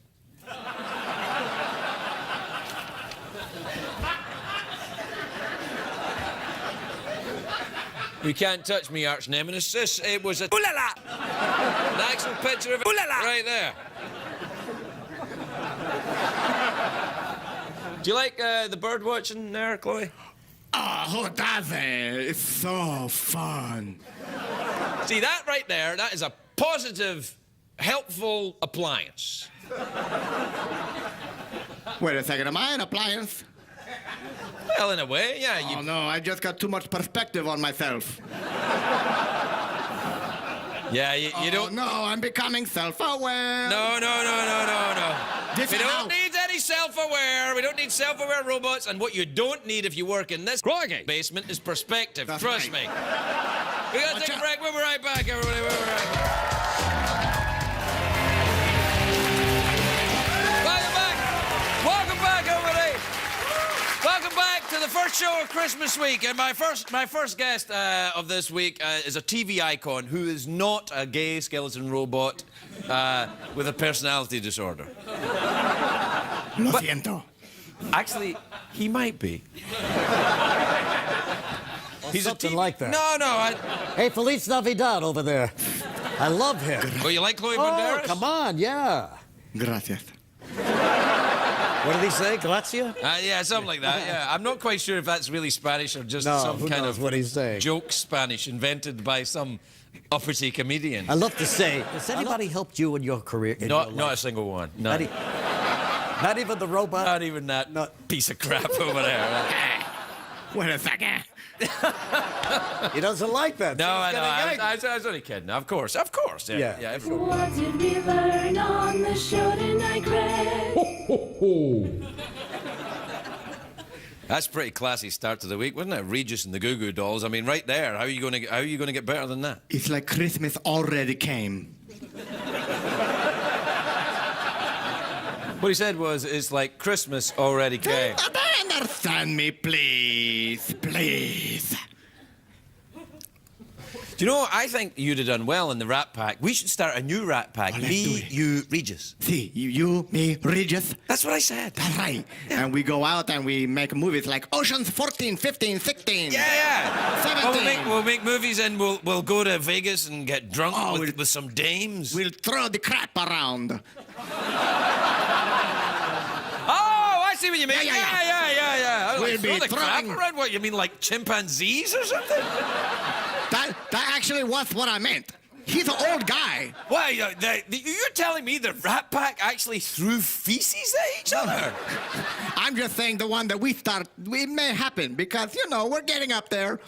You can't touch me, arch nemesis. It was a ooh la la. An actual picture of it. Ooh la la. Right there. Do you like the bird watching there, Chloe? Oh, who doesn't? It's so fun. See, that right there, that is a positive, helpful appliance. Wait a second. Am I an appliance? Well, in a way, yeah. Oh, no. I just got too much perspective on myself. Yeah, you don't... No, I'm becoming self-aware. No. This We is how- don't need any self-aware. We don't need self-aware robots. And what you don't need if you work in this basement is perspective. That's Trust right. me. We gotta Watch take a out. break. We'll be right back, everybody. We'll be right back. Welcome back, everybody. Welcome back to the first show of Christmas week. And my first guest of this week is a TV icon who is not a gay skeleton robot with a personality disorder. Lo siento. Actually, he might be. He's something like that. No. Hey, Feliz Navidad over there. I love him. Well, you like Chloe Oh, Banderas? come on, yeah. Gracias. What did he say? Gracia? Yeah, something like that. Yeah, I'm not quite sure if that's really Spanish or just No, some who kind knows of what he's saying. joke Spanish invented by some uppity comedian. I love to say, has anybody helped you in your career? In your Not life? a single one. No. Not even the robot? Not even that piece of crap over there. Wait a second. He doesn't like that. No, so I he's know. getting angry. I was only kidding. Of course. Yeah. Everyone. What did we learn on the show tonight, Greg? That's a pretty classy start to the week, wasn't it? Regis and the Goo Goo Dolls. I mean, right there. How are you going to get better than that? It's like Christmas already came. What he said was, it's like Christmas already came. Understand me, please, please. Do you know, I think you'd have done well in the Rat Pack. We should start a new Rat Pack. Me, you, Regis. See, you, me, Regis. That's what I said. That's right. Yeah. And we go out and we make movies like Oceans 14, 15, 16. Yeah. 17. We'll make movies and we'll go to Vegas and get drunk with some dames. We'll throw the crap around. I see what you mean. Yeah. We'll Like, be throw the crap throwing... around? What, you mean like chimpanzees or something? That actually was what I meant. He's an old guy. Why, you're telling me the Rat Pack actually threw feces at each other? I'm just saying the one that we start, it may happen because, you know, we're getting up there.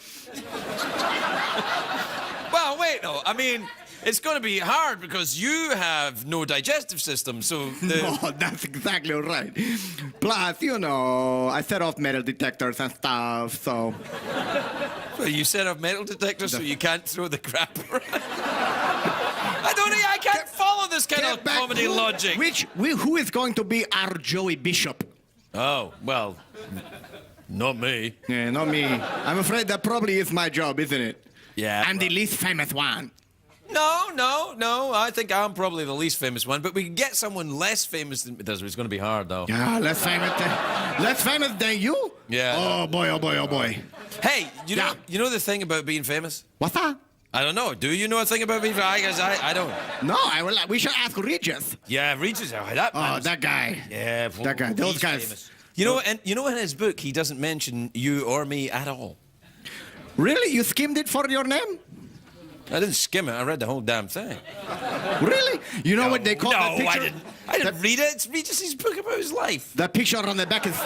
Well, wait, no. I mean, it's going to be hard because you have no digestive system, so... No, that's exactly right. Plus, you know, I set off metal detectors and stuff, so... Well, you set off metal detectors so you can't throw the crap around? I can't follow this kind of comedy logic. Who is going to be our Joey Bishop? Oh, well, not me. Yeah, not me. I'm afraid that probably is my job, isn't it? Yeah. I'm the least famous one. No. I think I'm probably the least famous one, but we can get someone less famous than... It's going to be hard, though. Yeah, less famous than you? Yeah. Oh, boy. Hey, you know the thing about being famous? What's that? I don't know. Do you know a thing about being famous? I don't. No, we should ask Regis. Yeah, Regis. That guy. Yeah. That guy. Those guys. Famous. You know, in his book, he doesn't mention you or me at all. Really? You skimmed it for your name? I didn't skim it. I read the whole damn thing. Really? You know what they call that picture? No, I didn't read it. It's Regis' book about his life. That picture on the back is...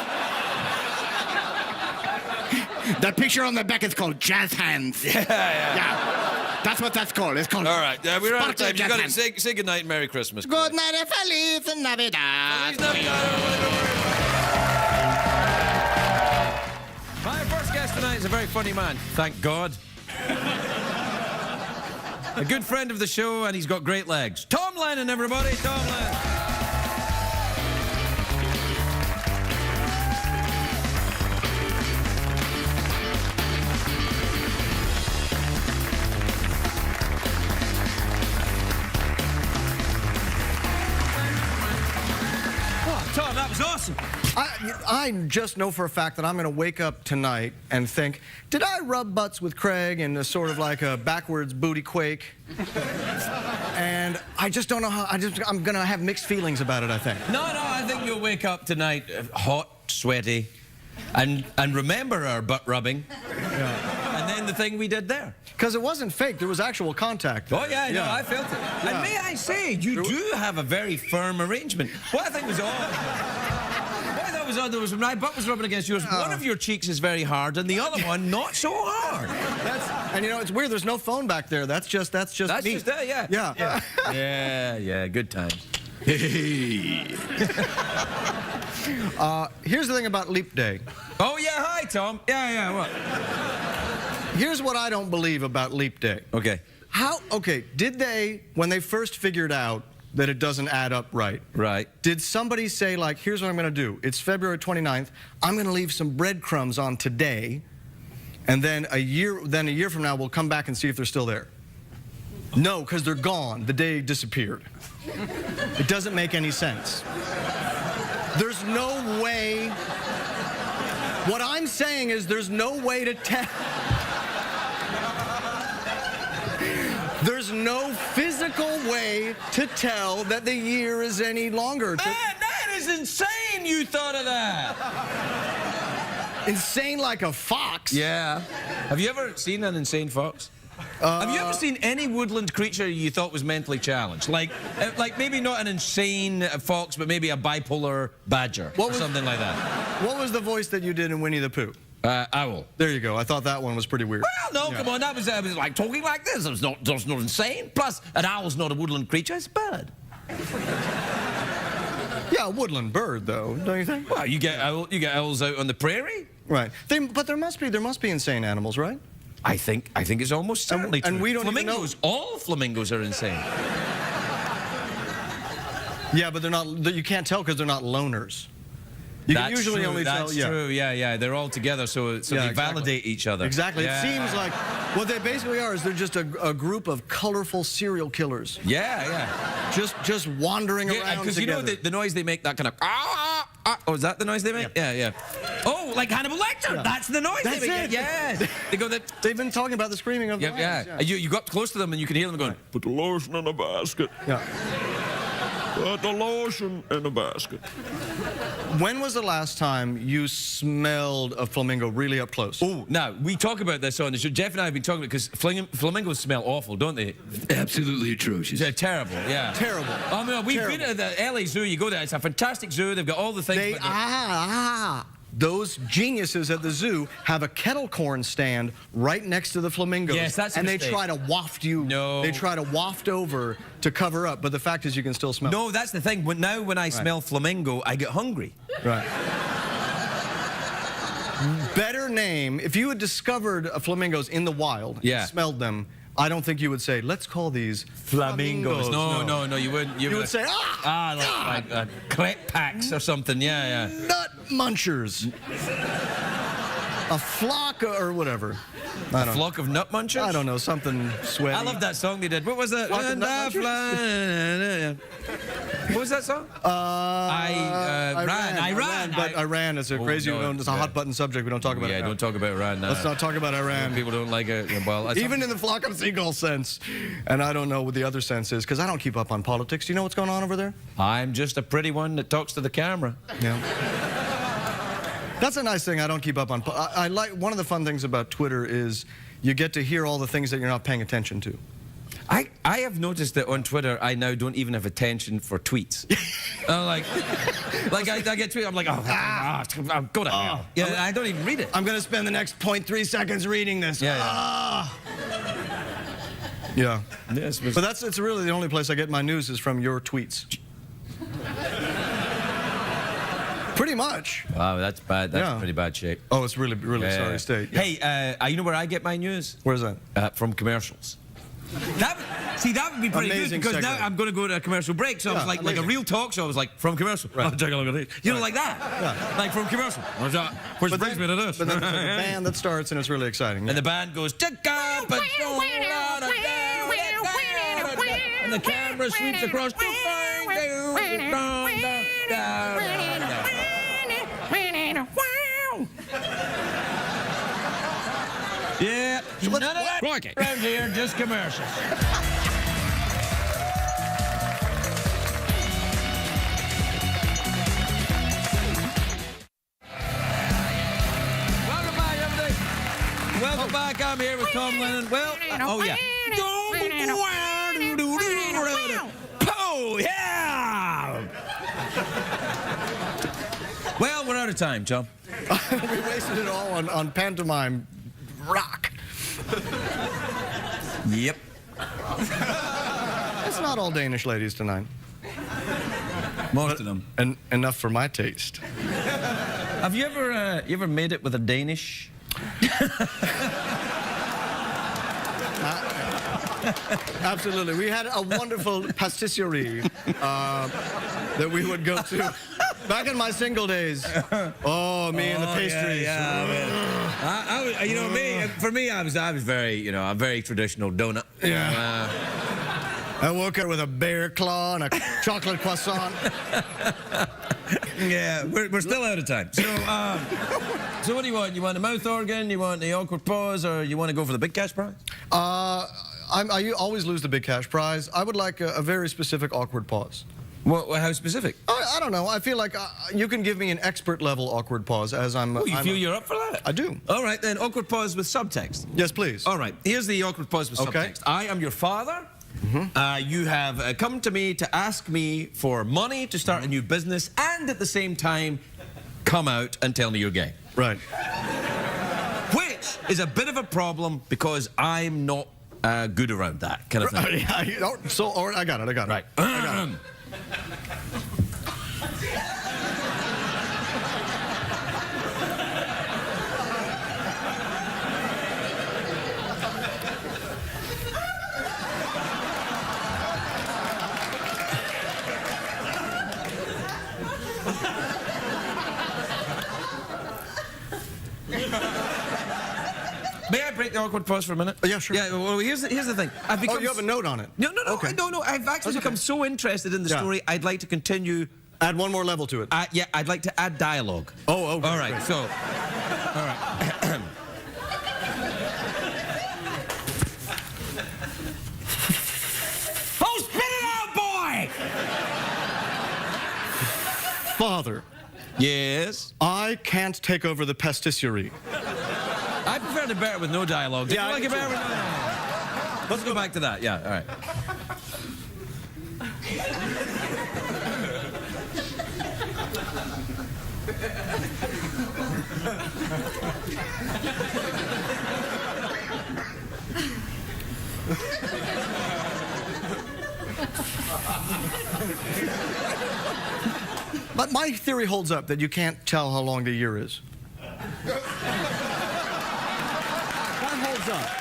That picture on the back is called Jazz Hands. Yeah. That's what that's called. It's called... All right. We're out of time. You got to say goodnight and Merry Christmas. Good night and Feliz Navidad. Feliz Navidad. My first guest tonight is a very funny man. Thank God. A good friend of the show, and he's got great legs. Tom Lennon, everybody. Tom Lennon. Oh, Tom, that was awesome. I just know for a fact that I'm going to wake up tonight and think, did I rub butts with Craig in a sort of like a backwards booty quake? And I just don't know how, I'm going to have mixed feelings about it, I think. No, I think you'll wake up tonight hot, sweaty, and remember our butt rubbing. Yeah. And then the thing we did there. Because it wasn't fake, there was actual contact there. Oh, yeah, no, I felt it. Yeah. And may I say, you do have a very firm arrangement. What I think was odd, there was when my butt was rubbing against yours, one of your cheeks is very hard and the other one not so hard. And you know, it's weird, there's no phone back there. That's just me. Just there, yeah. Yeah, good times. Hey. Here's the thing about Leap Day. Oh, yeah, hi, Tom. Yeah, what? Here's what I don't believe about Leap Day. Okay. Did they, when they first figured out that it doesn't add up right. Did somebody say, like, here's what I'm going to do. It's February 29th. I'm going to leave some breadcrumbs on today, and then a year from now, we'll come back and see if they're still there. No, because they're gone. The day disappeared. It doesn't make any sense. There's no way. What I'm saying is there's no way to tell. There's no physical way to tell that the year is any longer. Man, that is insane you thought of that. Insane like a fox? Yeah. Have you ever seen an insane fox? Have you ever seen any woodland creature you thought was mentally challenged? Like maybe not an insane fox, but maybe a bipolar badger or something like that. What was the voice that you did in Winnie the Pooh? Owl. There you go. I thought that one was pretty weird. Well, no, come on. That was like talking like this. It's not insane. Plus, an owl's not a woodland creature. It's a bird. Yeah, a woodland bird, though, don't you think? Well, you get owls out on the prairie. Right. But there must be insane animals, right? I think it's almost certainly true. And we don't even know. Flamingos, all flamingos are insane. Yeah, but they're not. You can't tell because they're not loners. You can usually only tell. That's true. Yeah. They're all together, so they validate each other. Exactly. Yeah. It seems like what they basically are is they're just a group of colorful serial killers. Yeah. Just wandering around because you know the noise they make, that kind of oh, is that the noise they make? Yeah. Oh, like Hannibal Lecter. Yeah. That's the noise That's they make. it. Yes. They go that. They've been talking about the screaming of the lions. Yeah. You got close to them and you can hear them going, "Put the lotion in a basket." Yeah. Put the lotion in a basket. When was the last time you smelled a flamingo really up close? Oh, now, we talk about this on the show. Jeff and I have been talking about it because flamingos smell awful, don't they? Absolutely atrocious. They're terrible, yeah. Terrible. I mean, we've been to the LA Zoo. You go there, it's a fantastic zoo. They've got all the things. Those geniuses at the zoo have a kettle corn stand right next to the flamingos. Yes, that's a and mistake. they try to waft you. No. They try to waft over to cover up, but the fact is you can still smell. No, that's the thing. When I smell flamingo, I get hungry. Right. Better name, if you had discovered flamingos in the wild, and smelled them, I don't think you would say, let's call these flamingos. No, you wouldn't. You would say, like crepe packs or something, yeah. Nut munchers. A flock or whatever. A flock of nut munchers? I don't know, something sweaty. I love that song they did. What was that? What was that song? Iran is a crazy one. It's a hot button subject. We don't talk about it. Yeah, don't talk about Iran now. Let's not talk about Iran. People don't like it. Well, even in the flock of seagull sense. And I don't know what the other sense is because I don't keep up on politics. Do you know what's going on over there? I'm just a pretty one that talks to the camera. Yeah. That's a nice thing. I don't keep up on. I like one of the fun things about Twitter is you get to hear all the things that you're not paying attention to. I have noticed that on Twitter I now don't even have attention for tweets. I get tweets. I'm like, go to hell. Yeah, I don't even read it. I'm gonna spend the next 0.3 seconds reading this. Yeah. Yes, but it's really the only place I get my news is from your tweets. Pretty much. Wow, that's bad. That's pretty bad shape. Oh, it's really sorry state. Yeah. Hey, you know where I get my news? Where's that? From commercials. That would be pretty Amazing good because segue. now I'm going to go to a commercial break. So I was like a real talk show. I was like, from commercial. Right. Take a look at this. You know, like that. Yeah. Like from commercial. Which brings me to this. But then there's a band that starts and it's really exciting. Yeah. And the band goes, and the camera sweeps across. Yeah, none of that around here, just commercials. Welcome back, everybody. Welcome back. I'm here with Tom Lennon. Well, oh yeah. Oh yeah. Well, we're out of time, Tom. We wasted it all on pantomime rock. Yep. It's not all Danish ladies tonight. Most of them. And enough for my taste. Have you ever made it with a Danish? Absolutely. We had a wonderful pastisserie that we would go to. Back in my single days. Oh, me and the pastries. Yeah. You know me. For me, I was very, a very traditional donut. Yeah. I woke up with a bear claw and a chocolate croissant. Yeah, we're still out of time. So what do you want? You want the mouth organ? You want the awkward pause, or you want to go for the big cash prize? I always lose the big cash prize. I would like a very specific awkward pause. Well, how specific? I don't know. I feel like you can give me an expert level awkward pause as I'm. Oh, you feel you're up for that? I do. All right, then awkward pause with subtext. Yes, please. All right, here's the awkward pause with subtext. I am your father. Mm-hmm. You have come to me to ask me for money to start a new business and at the same time come out and tell me you're gay. Right. Which is a bit of a problem because I'm not good around that kind of thing. I got it. Right. I got it. the awkward pause for a minute? Yeah, sure. Yeah, well, here's the thing. I've become you have a note on it? No, Okay. no. I've actually become so interested in the story, I'd like to continue. Add one more level to it. Yeah, I'd like to add dialogue. Oh, all right. great. So, all right. Oh, spit it out, boy! Father. Yes? I can't take over the pastisserie. I prefer to bear it with no dialogue. Yeah, Do you like I it do better with no dialogue? Let's go back to that. Yeah, all right. But my theory holds up that you can't tell how long the year is. That holds up.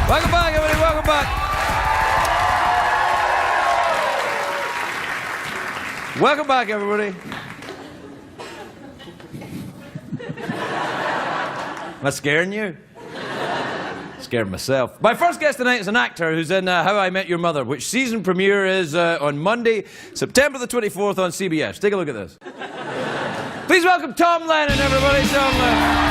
Welcome back, everybody. Welcome back. Welcome back, everybody. Am I scaring you? Scared myself. My first guest tonight is an actor who's in How I Met Your Mother, which season premiere is on Monday, September the 24th on CBS. Take a look at this. Please welcome Tom Lennon, everybody. Tom Lennon.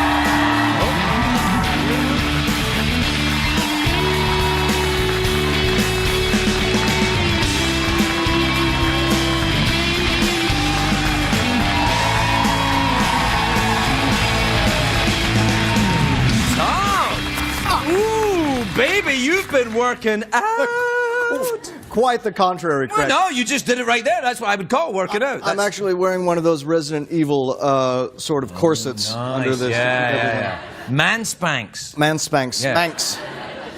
Baby, you've been working out. Quite the contrary, Craig. No, you just did it right there. That's what I would call working out. I'm actually wearing one of those Resident Evil sort of corsets under this. Yeah. Man spanks. Man spanks. Yeah. Manx.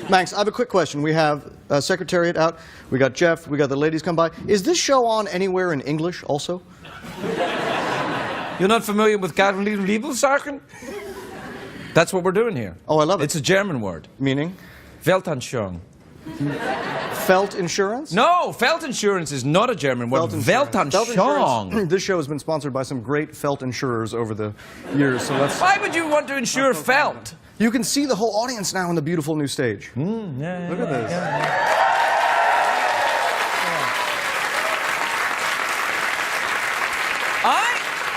Manx, I have a quick question. We have Secretariat out. We got Jeff. We got the ladies come by. Is this show on anywhere in English also? You're not familiar with Caroline Liebelsarken? That's what we're doing here. Oh, I love it. It's a German word. Meaning? Weltanschauung. Felt insurance? No, felt insurance is not a German word. Weltanschauung. This show has been sponsored by some great felt insurers over the years, so that's... Why would you want to insure felt? You can see the whole audience now on the beautiful new stage. Look at this.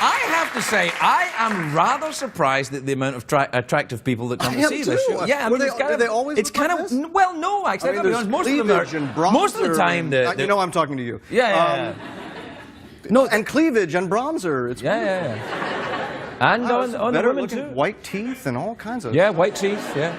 I have to say, I am rather surprised at the amount of attractive people that come to see this show. Yeah, I mean, do they always it's kind of well, no, actually, I mean, most of them are. Most of the time, you know, I'm talking to you. Yeah. No, and cleavage and bronzer. It's yeah. And on the women too. White teeth and all kinds of. Yeah, white teeth. Yeah.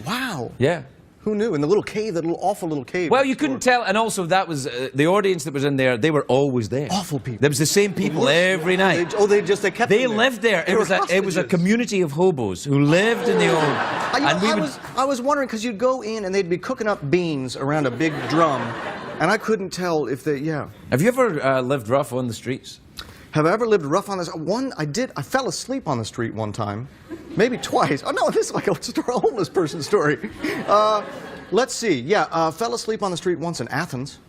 Wow. Yeah. Who knew? In the little cave, that little awful little cave. Well, you couldn't tell, and also that was the audience that was in there. They were always there. Awful people. There was the same people every night. They kept. They lived there. It was a community of hobos who lived in the old. I was wondering because you'd go in and they'd be cooking up beans around a big drum, and I couldn't tell if they. Yeah. Have you ever lived rough on the streets? Have I ever lived rough on this? One, I did. I fell asleep on the street one time, maybe twice. Oh no, this is like a homeless person story. Let's see. Yeah, fell asleep on the street once in Athens.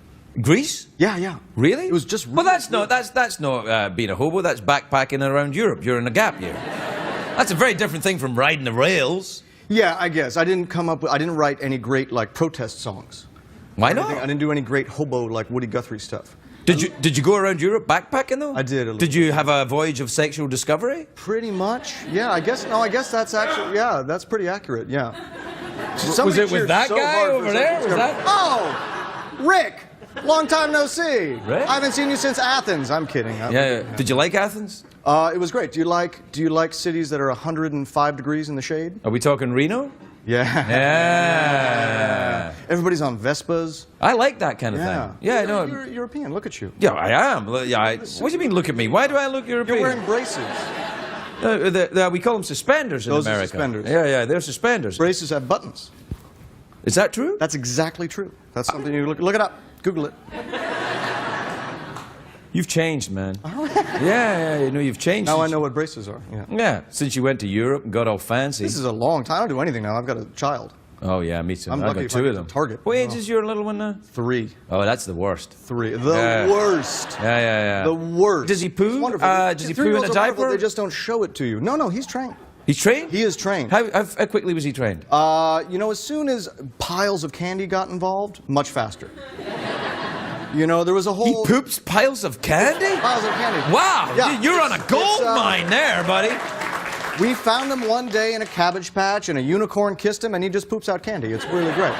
Greece? Yeah. Really? It was just. Well, that's not being a hobo. That's backpacking around Europe. You're in a gap year. That's a very different thing from riding the rails. Yeah, I guess I didn't write any great like protest songs. Why not? I didn't do any great hobo like Woody Guthrie stuff. Did you go around Europe backpacking though? I did a little. Did you have a voyage of sexual discovery? Pretty much. Yeah, I guess that's actually that's pretty accurate. Yeah. Was it with that guy over there? Was that? Oh, Rick! Long time no see. Rick? I haven't seen you since Athens. I'm kidding. Yeah. Did you like Athens? It was great. Do you like cities that are 105 degrees in the shade? Are we talking Reno? Yeah. Yeah. Everybody's on Vespas. I like that kind of Yeah. thing. Yeah, I know. You're European. Look at you. Yeah, I am. Yeah, what do you mean, look at me? Why do I look European? You're wearing braces. We call them suspenders in Those are America. suspenders. Yeah, they're suspenders. Braces have buttons. Is that true? That's exactly true. That's something you look it up. Google it. You've changed, man. Yeah, you know, you've changed. Now I know what braces are. Yeah. Yeah, since you went to Europe and got all fancy. This is a long time. I don't do anything now. I've got a child. Oh, yeah, me too. I'm I've lucky got if I two get of them. to Target. What age is your little one now? 3. Oh, that's the worst. 3. The worst. Yeah. The worst. Does he poo? It's wonderful. Does he poo in a 3-year-olds are wonderful. diaper? They just don't show it to you. No, he's trained. He's trained? He is trained. How quickly was he trained? You know, as soon as piles of candy got involved, much faster. You know, there was a whole... He poops piles of candy? Piles of candy. Wow, Yeah. you're on a gold mine there, buddy. We found him one day in a cabbage patch, and a unicorn kissed him, and he just poops out candy. It's really great.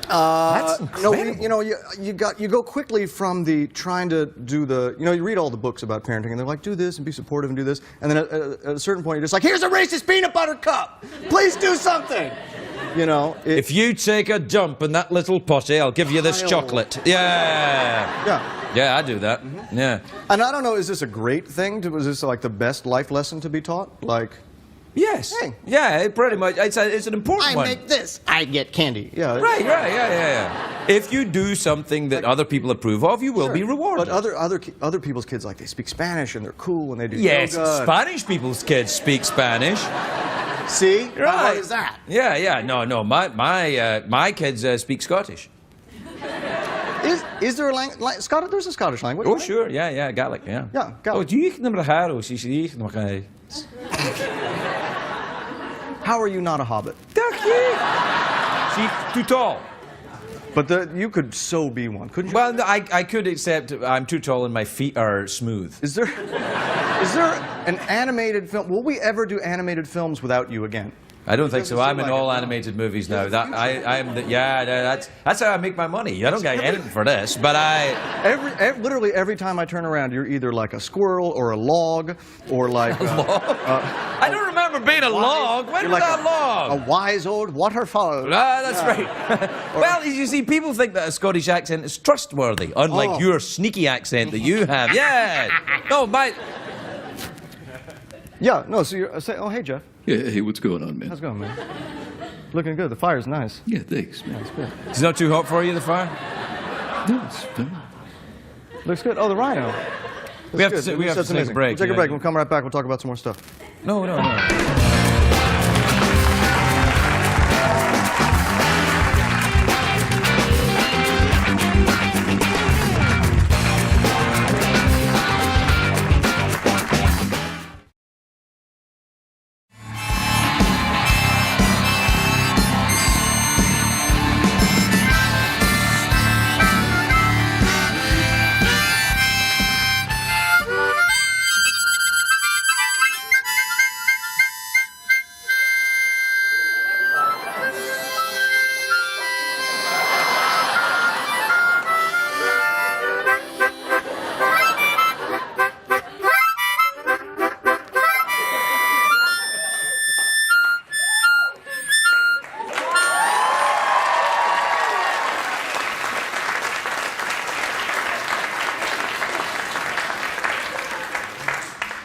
That's incredible. You go quickly from the trying to do the, you read all the books about parenting, and they're like, do this and be supportive and do this, and then at a certain point, you're just like, here's a Reese's peanut butter cup. Please do something. You know, if you take a dump in that little potty, I'll give you this chocolate. Yeah, I do that. Yeah. And I don't know, is this a great thing? Was this like the best life lesson to be taught? Like, yes. Hey. Yeah, pretty much. It's an important one. I make this, I get candy. Yeah. Right. Yeah. If you do something that other people approve of, you will be rewarded. But other people's kids, like, they speak Spanish and they're cool and they do yes, yoga. Spanish people's kids speak Spanish. See? Right. How hard is that? Yeah. No. My kids speak Scottish. Is there a language? There's a Scottish language. Oh, right? sure. Yeah, Gaelic. Yeah. Yeah, Gaelic. Oh, do you know the Harrow? How are you not a hobbit? She's too tall. But you could so be one, couldn't you? Well, I could, except I'm too tall and my feet are smooth. Is there an animated film? Will we ever do animated films without you again? I don't think so. I'm in like all animated movies now. That's how I make my money. I don't get anything for this, but literally every time I turn around, you're either like a squirrel or a log or like a log. I don't remember being a log. When was that log? A wise old waterfall. That's right. Well, you see, people think that a Scottish accent is trustworthy, unlike your sneaky accent that you have. Yeah. No, Yeah. No. So you're saying, oh, hey, Jeff. Yeah, hey, what's going on, man? How's it going, man? Looking good. The fire's nice. Yeah, thanks, man. That's good. It's not too hot for you, the fire? No, it's fine. Looks good. Oh, the rhino. We have to take a break. We'll take a break. We'll come right back. We'll talk about some more stuff. No.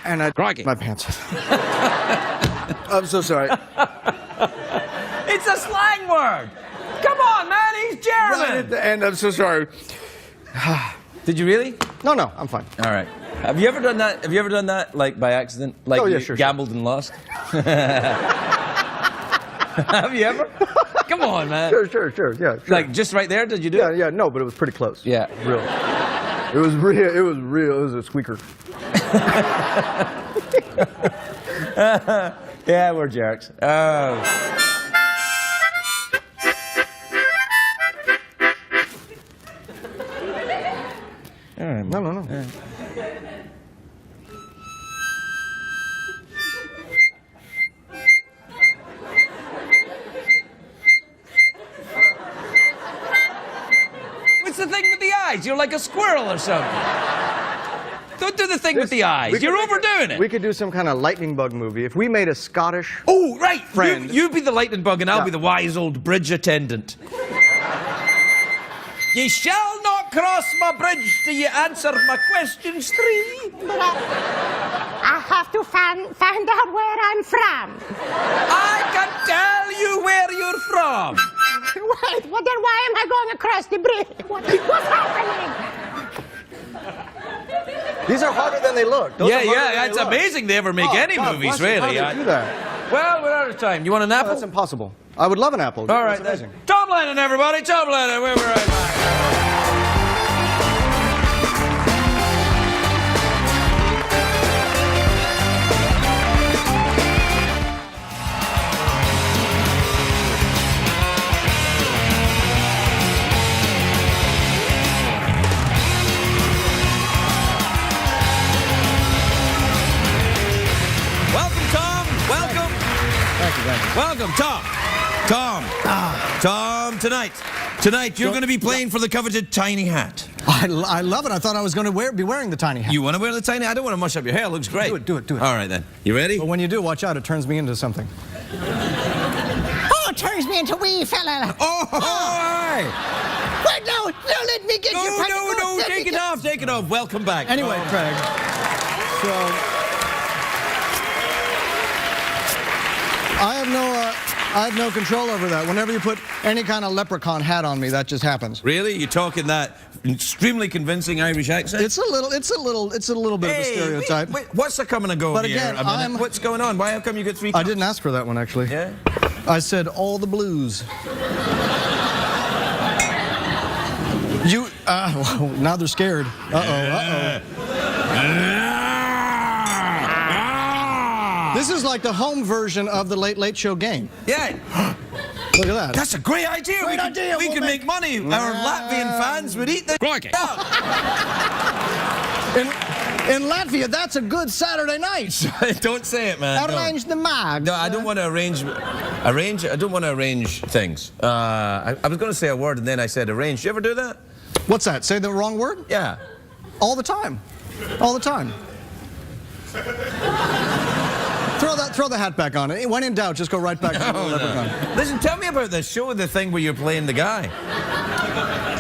And I Crikey. my pants. I'm so sorry. It's a slang word. Come on, man. He's German. Right at the end. I'm so sorry. Did you really? No, I'm fine. All right. Have you ever done that? Have you ever done that, like, by accident? Like, sure. Gambled and lost? Have you ever? Come on, man. Sure. Yeah. Sure. Like, just right there, did you do it? Yeah. No, but it was pretty close. Yeah. Real. It was real. It was real. It was a squeaker. Yeah, we're jerks. Oh. All right. No. Yeah. What's the thing with the eyes? You're like a squirrel or something. Don't do the thing with the eyes. You're overdoing it. We could do some kind of lightning bug movie. If we made a Scottish Oh, right. friend. You be the lightning bug and I'll Yeah. be the wise old bridge attendant. Ye shall not cross my bridge till you answer my questions 3. But I have to find out where I'm from. I can tell you where you're from. Wait, well then why am I going across the bridge? What's happening? These are harder than they look. Those are harder than It's they look. amazing they ever make Oh, any God, movies, bless you. How really. do they do that? Well, we're out of time. You want an apple? That's impossible. I would love an apple. All right, That's then. amazing. Tom Lennon, everybody. Tom Lennon. We'll be right back. Welcome, Tom. Welcome. Thank you. Welcome, Tom. Tom, tonight you're going to be playing for the coveted tiny hat. I love it. I thought I was going to be wearing the tiny hat. You want to wear the tiny hat? I don't want to mush up your hair. It looks great. Do it. All right, then. You ready? But when you do, watch out. It turns me into something. Oh, it turns me into a wee fella. Oh, hi. Wait, no, let me get your tiny No, take it off. Welcome back. Anyway, Craig. So I have no control over that. Whenever you put any kind of leprechaun hat on me, that just happens. Really? You're talking that extremely convincing Irish accent? It's a little bit of a stereotype. Wait, what's a coming and going But here? again, A minute. What's going on? Why? How come you get 3 I cups? didn't ask for that one, actually. Yeah? I said all the blues. Well, now they're scared. This is like the home version of the Late Late Show game. Yeah. Look at that. That's a great idea. We could make money. Our Latvian fans would eat the Crikey. In Latvia, that's a good Saturday night. Don't say it, man. Arrange the mag. No, I don't want to arrange. I don't want to arrange things. I was going to say a word and then I said arrange. You ever do that? What's that? Say the wrong word? Yeah. All the time. All the time. Throw the hat back on. When in doubt, just go right back to the leprechaun. Listen, tell me about the show, the thing where you're playing the guy.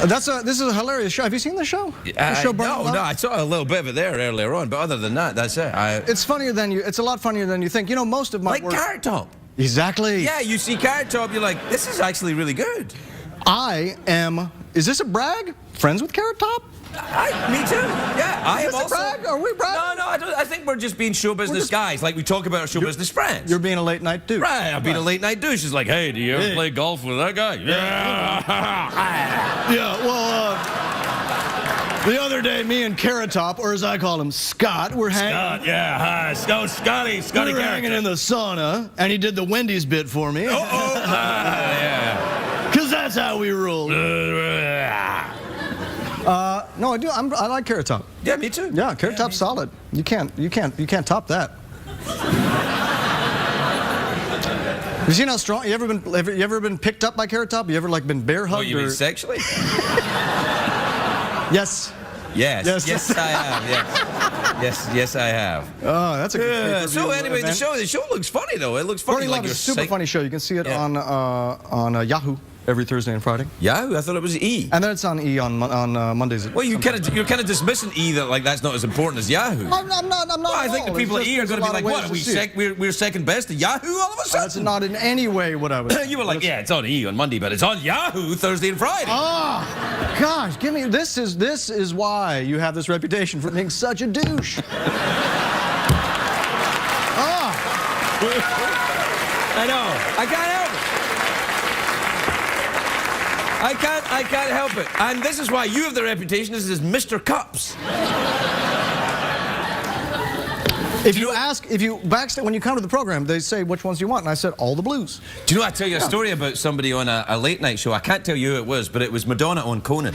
This is a hilarious show. Have you seen the show? The show No, I saw a little bit of it there earlier on, but other than that, that's it. It's funnier than you. It's a lot funnier than you think. You know, most of my like work. Carrot Top. Exactly. Yeah, you see Carrot Top, you're like, this is actually really good. I am. Is this a brag? Friends with Carrot Top? Me too. Yeah, I am Is this also. a brag? Are we bragging? No, I don't. I think we're just being show business guys. Like we talk about our show business friends. You're being a late night douche. Right, I've been a late night douche. It's like, hey, do you ever play golf with that guy? Yeah. Yeah, well, the other day, me and Carrot Top, or as I call him, Scott, were hanging. Scott, yeah, hi. Scotty We were hanging in the sauna, and he did the Wendy's bit for me. yeah. Because that's how we roll. No, I do. I like Carrot Top. Yeah, me too. Yeah, Carrot Top's solid. You can't top that. You seen how strong? You ever been picked up by Carrot Top? You ever like been bear hugged? Oh, you mean sexually? Yes. Yes, I have. Yes, I have. Oh, that's a good pay-per-view So anyway, event. the show looks funny though. It looks funny. Bernie Love is a super funny show. You can see it on Yahoo every Thursday and Friday. Yahoo? I thought it was E. And then it's on E on Mondays. Well, you're kind of dismissing E that like that's not as important as Yahoo. I'm not. Well, I think the people at E are going to be like, what? We're second best to Yahoo all of a sudden? That's not in any way what I was. You were like, yeah, it's on E on Monday, but it's on Yahoo Thursday and Friday. Oh, gosh, give me this is why you have this reputation for being such a douche. I know. I can't help it. I can't help it. And this is why you have the reputation. This is Mr. Cups. If you backstage when you come to the program, they say which ones do you want, and I said all the blues. Do you know? I tell you a story about somebody on a late night show. I can't tell you who it was, but it was Madonna on Conan.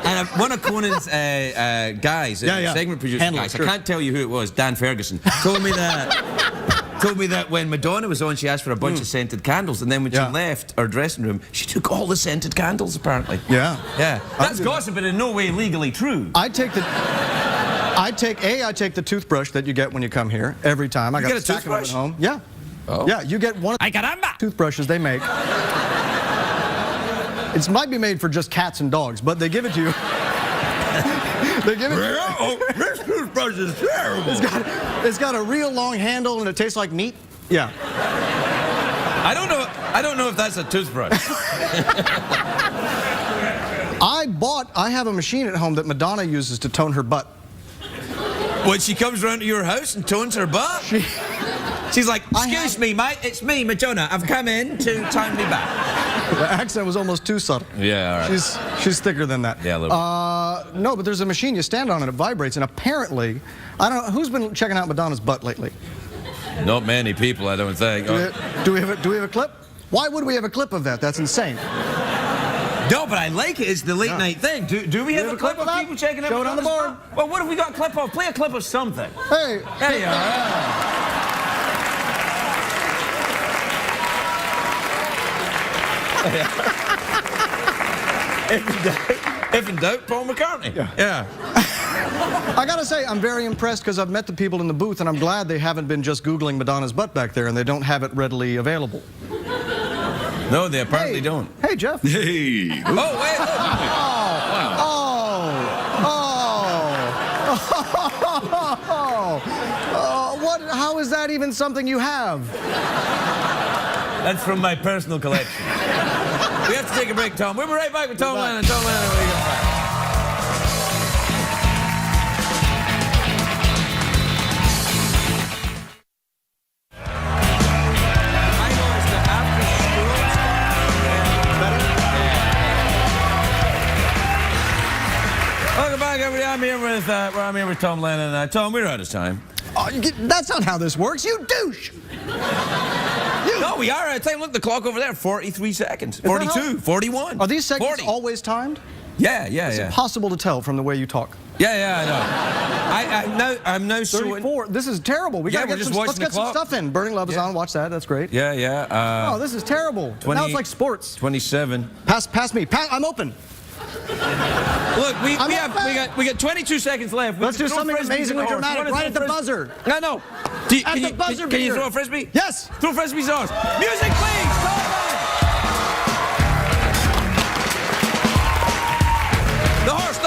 And one of Conan's guys, segment producer guys, I can't tell you who it was, Dan Ferguson, told me that told me that when Madonna was on, she asked for a bunch of scented candles, and then when she left our dressing room, she took all the scented candles, apparently. Yeah. Yeah. That's gossip, but in no way legally true. I take the toothbrush that you get when you come here every time. I got a stack of them at home. Yeah. Oh. Yeah, you get one of the toothbrushes they make. It might be made for just cats and dogs, but they give it to you. They give it to you. Oh, this toothbrush is terrible. It's got a real long handle and it tastes like meat. Yeah. I don't know if that's a toothbrush. I have a machine at home that Madonna uses to tone her butt. When she comes around to your house and tones her butt? She's like, excuse me, mate, it's me, Madonna. I've come in to tone me butt. The accent was almost too subtle. Yeah, all right. She's thicker than that. Yeah, a little no, but there's a machine you stand on and it vibrates, and apparently, I don't know, who's been checking out Madonna's butt lately? Not many people, I don't think. Do we have a clip? Why would we have a clip of that? That's insane. No, but I like it. It's the late night thing. Do we have a clip of people checking out? Show it on the board. Well, what have we got a clip of? Play a clip of something. Hey. There you are. If in doubt, Paul McCartney. Yeah. I gotta say, I'm very impressed because I've met the people in the booth, and I'm glad they haven't been just Googling Madonna's butt back there, and they don't have it readily available. No, they apparently don't. Hey, Jeff. Hey. Oh, wait. How is that even something you have? That's from my personal collection. We have to take a break, Tom. We'll be right back with Tom Lennon. Tom Lennon, when we get back. Welcome back, everybody. I'm here with Tom Lennon. Tom, we're out of time. That's not how this works, you douche! No, we are out of time. Look, the clock over there, 43 seconds. 42, 41. Are these segments always timed? Yeah. It's impossible to tell from the way you talk. Yeah, I know. I'm now 34. This is terrible. Let's get some stuff in. Burning Love is on. Watch that. That's great. Yeah. Oh, this is terrible. Now it's like sports. 27. Pass me. I'm open. Look, we got 22 seconds left. Let's do something amazingly dramatic right at the buzzer. No. Can you throw a frisbee? Yes. Throw frisbees on. Music, please. Tom Lennon. The horse.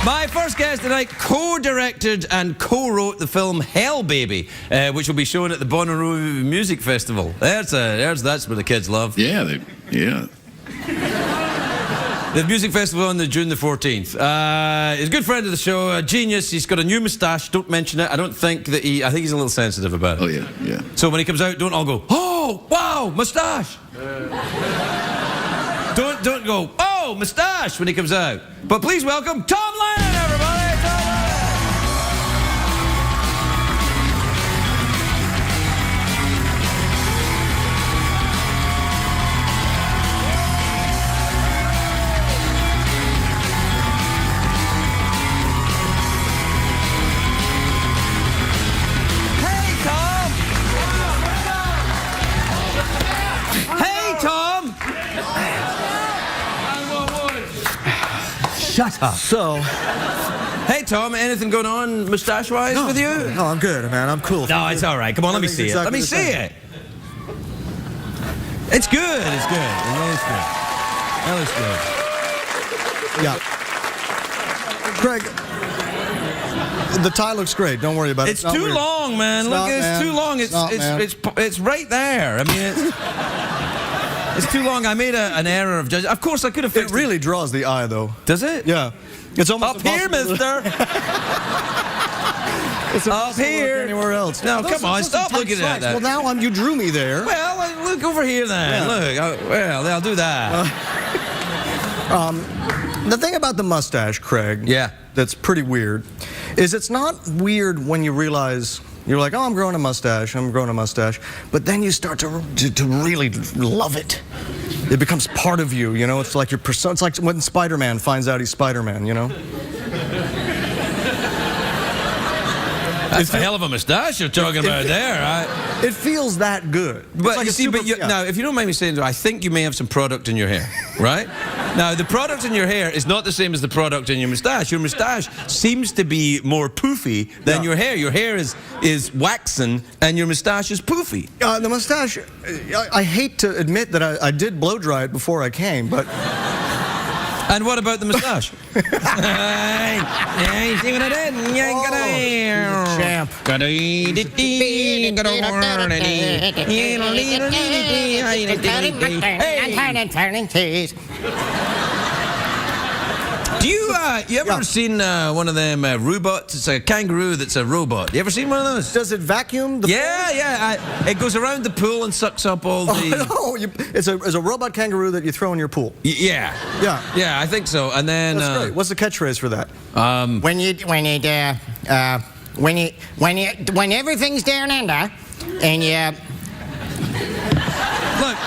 My first guest tonight co-directed and co-wrote the film Hell Baby, which will be shown at the Bonnaroo Music Festival. That's what the kids love. Yeah. The music festival on June the 14th. He's a good friend of the show, a genius. He's got a new moustache. Don't mention it. I think he's a little sensitive about it. Oh, yeah. So when he comes out, don't all go, oh, wow, moustache. Don't go, oh, moustache, when he comes out. But please welcome Tom Lennon, everybody. Tom Shut up. So, hey, Tom, anything going on moustache-wise with you? No, I'm good, man. I'm cool. No, it's all right. Come on, let me see it. Let me see it. It's good. It's good. It looks good. Yeah. Craig, the tie looks great. Don't worry about it. It's too long, man. Look, it's too long. It's right there. I mean, it's... It's too long. I made an error of judging. Of course, I could have fixed It really draws the eye, though. Does it? Yeah. It's almost Up here, mister. It's Up here. Anywhere else? No, Those come are on, just stop tight looking at slides. that. Well, now you drew me there. Well, look over here then. Yeah. Look. Well, I'll do that. The thing about the mustache, Craig, that's pretty weird, is it's not weird when you realize you're like, oh, I'm growing a mustache, but then you start to really love it. It becomes part of you, you know? It's like your persona. It's like when Spider-Man finds out he's Spider-Man, you know? That's a hell of a mustache you're talking about there. It feels that good. But like you see, now, if you don't mind me saying, I think you may have some product in your hair, right? Now, the product in your hair is not the same as the product in your mustache. Your mustache seems to be more poofy than your hair. Your hair is waxen, and your mustache is poofy. The mustache, I hate to admit that I did blow dry it before I came, but... And what about the mustache? Hey, see what I did? Champ. Turning cheese. Do you ever seen one of them robots? It's a kangaroo that's a robot. You ever seen one of those? Does it vacuum the pool? It goes around the pool and sucks up all the... Oh, no, it's a robot kangaroo that you throw in your pool. Yeah, I think so. And then... That's great. What's the catchphrase for that? When everything's down under, and you... Look,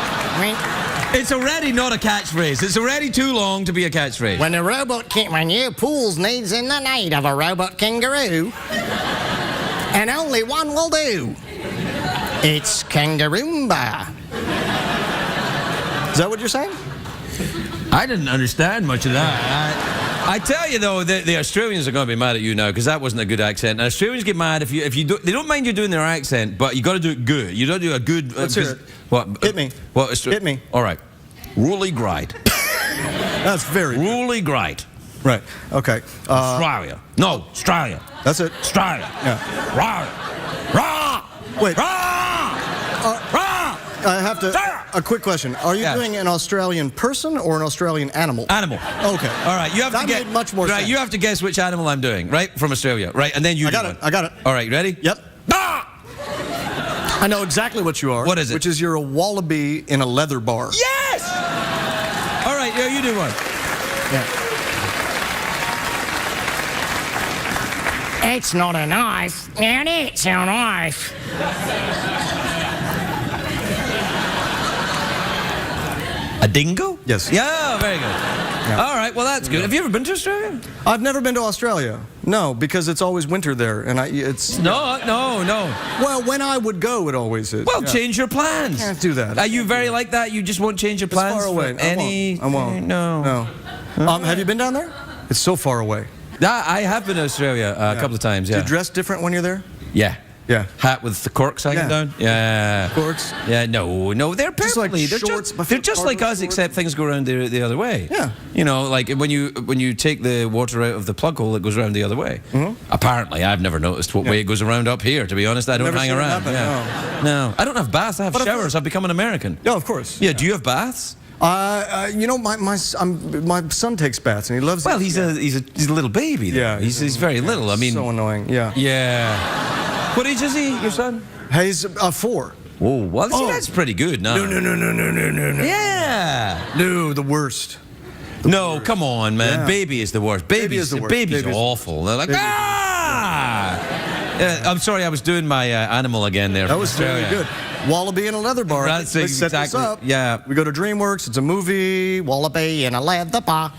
it's already not a catchphrase. It's already too long to be a catchphrase. When your pools needs in the need of a robot kangaroo, and only one will do. It's Kangaroomba. Is that what you're saying? I didn't understand much of that. I tell you though, the Australians are going to be mad at you now because that wasn't a good accent. And Australians get mad if you do. They don't mind you doing their accent, but you got to do it good. You got to do a good. Let's hear it. What? Hit me. What? Hit me. All right. Woolly gride. That's very good. Woolly gride. Right. Okay. Australia. No, Australia. That's it. Australia. Yeah. Rah. Rah. Wait. Rah. Rah. I have to. A quick question. Are you doing an Australian person or an Australian animal? Animal. Okay. All right. You have that to get made much more sense. Right. You have to guess which animal I'm doing. Right. From Australia. Right. And then you. I got it. I got it. All right. You ready? Yep. Ah! I know exactly what you are. What is it? Which is you're a wallaby in a leather bar. Yes! All right, yeah, you do one. Yeah. It's not a knife, and it's a knife. A dingo? Yes. Yeah, very good. Yeah. All right, well, that's good. Have you ever been to Australia? I've never been to Australia. No, because it's always winter there, and it's... No. Well, when I would go, it always is. Well, change your plans. Can't do that. Are you very like that? You just won't change your plans? It's far away. I won't. No. Have you been down there? It's so far away. I have been to Australia a couple of times, yeah. Do you dress different when you're there? Yeah. Yeah. Hat with the corks hanging down? Yeah. Corks? Yeah, no, they're perfectly... Just like shorts, they're just like us, except things go around the other way. Yeah. You know, like when you take the water out of the plug hole, it goes around the other way. Mm-hmm. Apparently, I've never noticed what way it goes around up here, to be honest. I don't hang around. No. I don't have baths, I have showers. I've become an American. Yeah, of course. Yeah, do you have baths? You know, my son takes baths and he loves. Well, he's a little baby. Though. Yeah, he's very little. I mean, so annoying. Yeah. Yeah. What age is he, your son? He's 4. Oh, well, see, that's pretty good. No. Yeah. No, the worst. No, come on, man. Yeah. Baby is the worst. Baby's awful. They're like, I'm sorry, I was doing my animal again there. That was very good. Wallaby in a leather bar. That's Let's set this exactly. up. Yeah. We go to DreamWorks. It's a movie. Wallaby in a leather bar.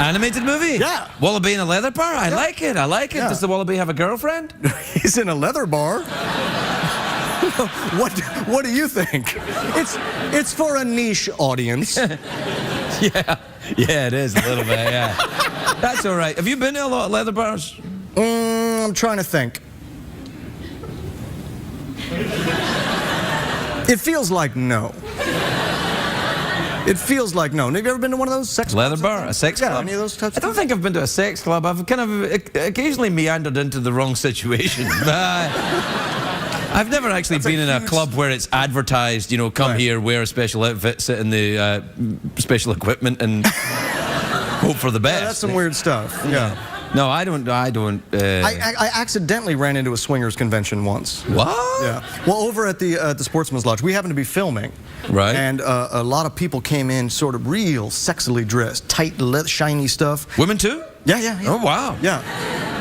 Animated movie? Yeah. Wallaby in a leather bar? I like it. Yeah. Does the wallaby have a girlfriend? He's in a leather bar. What do you think? It's for a niche audience. Yeah, it is a little bit, yeah. That's all right. Have you been to a lot of leather bars? I'm trying to think. It feels like no. It feels like no. Have you ever been to one of those sex leather clubs? bar? A sex club? Any of those types I don't think I've been to a sex club. I've kind of occasionally meandered into the wrong situation. I've never actually been in a club where it's advertised, you know, come here, wear a special outfit, sit in the special equipment, and hope for the best. Yeah, that's some weird stuff. Yeah. No, I don't. I accidentally ran into a swingers convention once. What? Yeah. Well, over at the Sportsman's Lodge, we happened to be filming. Right. And a lot of people came in sort of real sexily dressed, tight, shiny stuff. Women too? Yeah. Oh, wow. Yeah.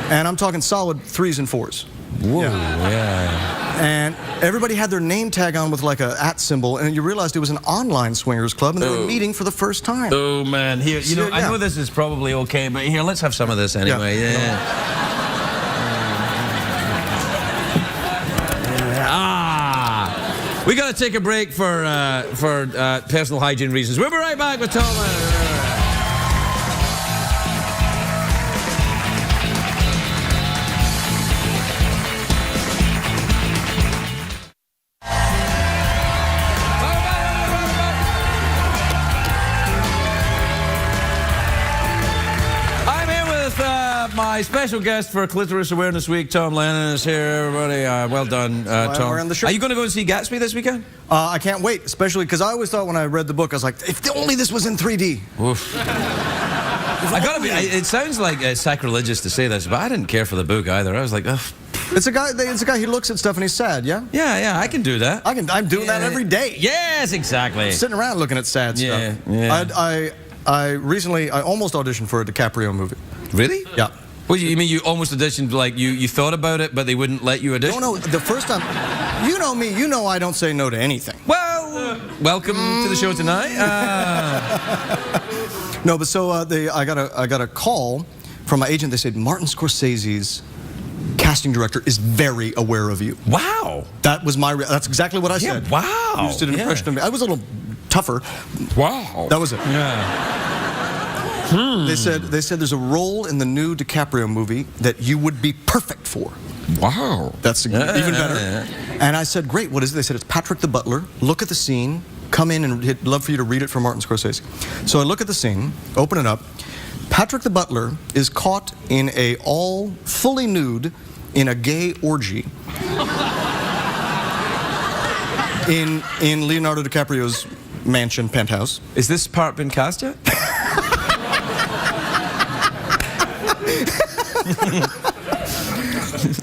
And I'm talking solid 3s and 4s. Whoa, yeah. And everybody had their name tag on with like a @ symbol, and you realized it was an online swingers club, and they were meeting for the first time. Oh, man. Here, you know, I know this is probably okay, but here, let's have some of this anyway. Yeah. We got to take a break for personal hygiene reasons. We'll be right back with Tom Lennon. My special guest for Clitoris Awareness Week, Tom Lennon, is here. Everybody, well done, Tom. Wearing the shirt. Are you going to go and see Gatsby this weekend? I can't wait, especially because I always thought when I read the book, I was like, if only this was in 3D. Oof. I gotta be. It sounds like sacrilegious to say this, but I didn't care for the book either. I was like, ugh. It's a guy. He looks at stuff and he's sad. Yeah. Yeah. I can do that. I'm doing that every day. Yes, exactly. I'm sitting around looking at sad stuff. Yeah. I recently almost auditioned for a DiCaprio movie. Really? Yeah. Well, you mean you almost auditioned, like you thought about it, but they wouldn't let you audition? No, the first time, you know me, you know I don't say no to anything. Well, welcome to the show tonight. No, but so I got a call from my agent. They said Martin Scorsese's casting director is very aware of you. Wow. That was that's exactly what I said. Wow. You just did an impression of me. I was a little tougher. Wow. That was it. Yeah. They said there's a role in the new DiCaprio movie that you would be perfect for. Wow. That's even better. And I said, great, what is it? They said, it's Patrick the Butler. Look at the scene. Come in and he'd love for you to read it from Martin Scorsese. So I look at the scene, open it up. Patrick the Butler is caught in all fully nude in a gay orgy in Leonardo DiCaprio's mansion penthouse. Is this part been cast yet?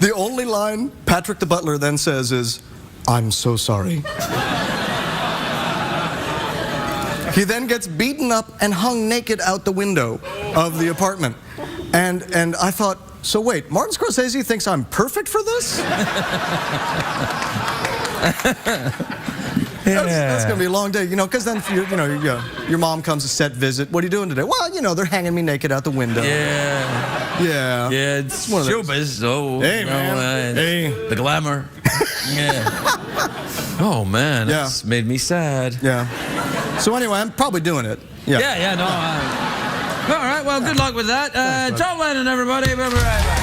The only line Patrick the Butler then says is, "I'm so sorry." He then gets beaten up and hung naked out the window of the apartment. And I thought, so wait, Martin Scorsese thinks I'm perfect for this? That's going to be a long day, you know, because then, your mom comes to set visit. What are you doing today? Well, they're hanging me naked out the window. Yeah, it's one of showbiz, so... Hey, man. Hey. The glamour. Yeah. Oh, man, that's made me sad. Yeah. So anyway, I'm probably doing it. No. All right, well, good luck with that. Tom Lennon, everybody. We'll be right back.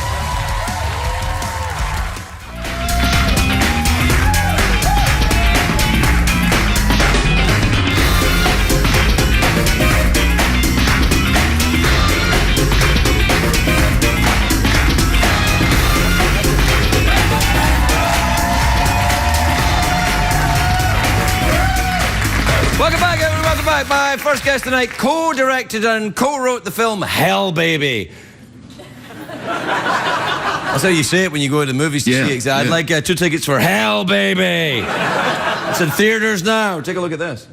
Welcome back, everyone. Welcome back. My first guest tonight co-directed and co-wrote the film Hell Baby. That's how you say it when you go to the movies to see it. I'd like 2 tickets for Hell Baby. It's in theaters now. Take a look at this.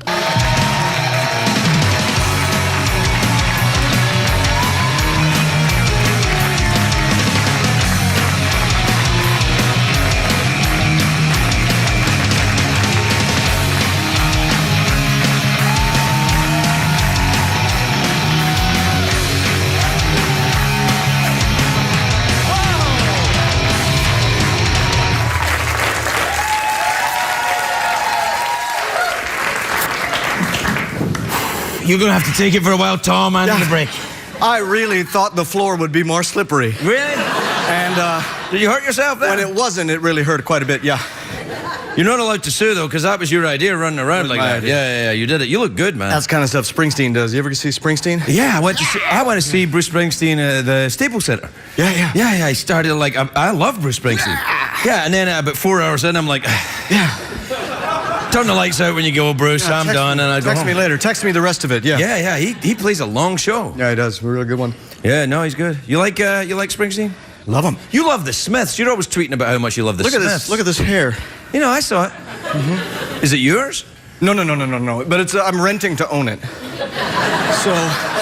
You're going to have to take it for a while, Tom. I need a break. I really thought the floor would be more slippery. Really? And did you hurt yourself then? When it wasn't, it really hurt quite a bit, yeah. You're not allowed to sue, though, because that was your idea, running around like that. Yeah, you did it. You look good, man. That's the kind of stuff Springsteen does. You ever see Springsteen? Yeah, I went to see Bruce Springsteen at the Staples Center. Yeah. I started, I love Bruce Springsteen. Yeah, and then about 4 hours in, I'm like, yeah. Turn the lights out when you go, Bruce. I'm done, and I go Text home. me later. Text me the rest of it. Yeah. Yeah. He plays a long show. Yeah, he does. A really good one. Yeah, no, he's good. You like Springsteen? Love him. You love the Smiths. You're always tweeting about how much you love the Smiths. Look at this hair. You know, I saw it. Is it yours? No. But it's I'm renting to own it. So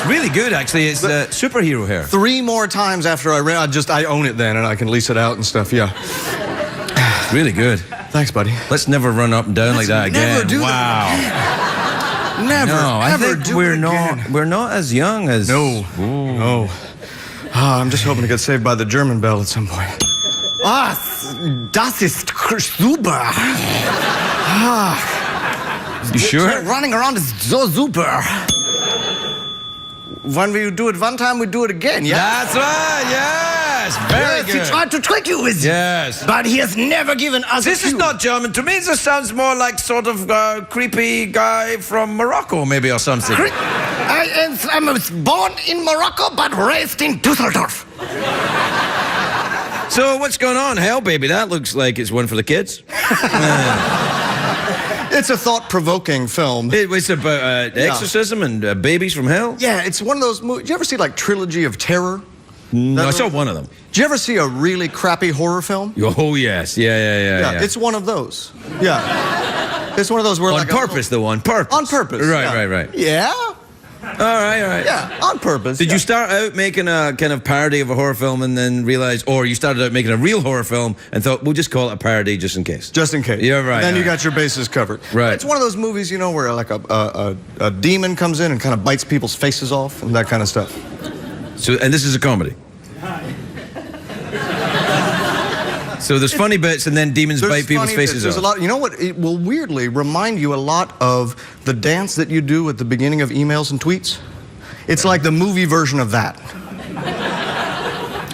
really good, actually. It's superhero hair. 3 more times after I own it then, and I can lease it out and stuff. Yeah. It's really good. Thanks, buddy. Let's never run up and down like that again. Never do wow. that. Never. No, I think we're not as young as. No. No. I'm just hoping to get saved by the German bell at some point. Das ist super. You sure? Running around is so super. When we do it one time, we do it again, yeah? That's right, yes. Very good. He tried to trick you with Yes. But he has never given us This is not German. To me, this sounds more like sort of creepy guy from Morocco, maybe, or something. I was born in Morocco, but raised in Dusseldorf. So what's going on? Hell, baby, that looks like it's one for the kids. It's a thought-provoking film. It's about exorcism and babies from hell? Yeah, it's one of those movies. Did you ever see, like, Trilogy of Terror? No, I saw one of them. Did you ever see a really crappy horror film? Oh, yes. Yeah. It's one of those. Yeah. It's one of those where, on like... purpose, though, on purpose. On purpose. Right. Yeah? All right. Yeah, on purpose. Did you start out making a kind of parody of a horror film and then realize, or you started out making a real horror film and thought, we'll just call it a parody just in case? Just in case. Yeah, right. Then you got your bases covered. Right. It's one of those movies, you know, where like a demon comes in and kind of bites people's faces off and that kind of stuff. So, and this is a comedy? So there's funny bits and then demons bite people's faces off. There's a lot. You know what? It will weirdly remind you a lot of the dance that you do at the beginning of emails and tweets. It's like the movie version of that.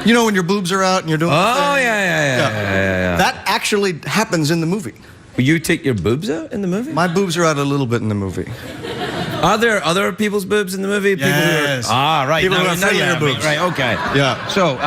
You know when your boobs are out and you're doing Yeah. That actually happens in the movie. Will you take your boobs out in the movie? My boobs are out a little bit in the movie. Are there other people's boobs in the movie? Yes. Right. People who have friendlier boobs. Right, okay. Yeah. So,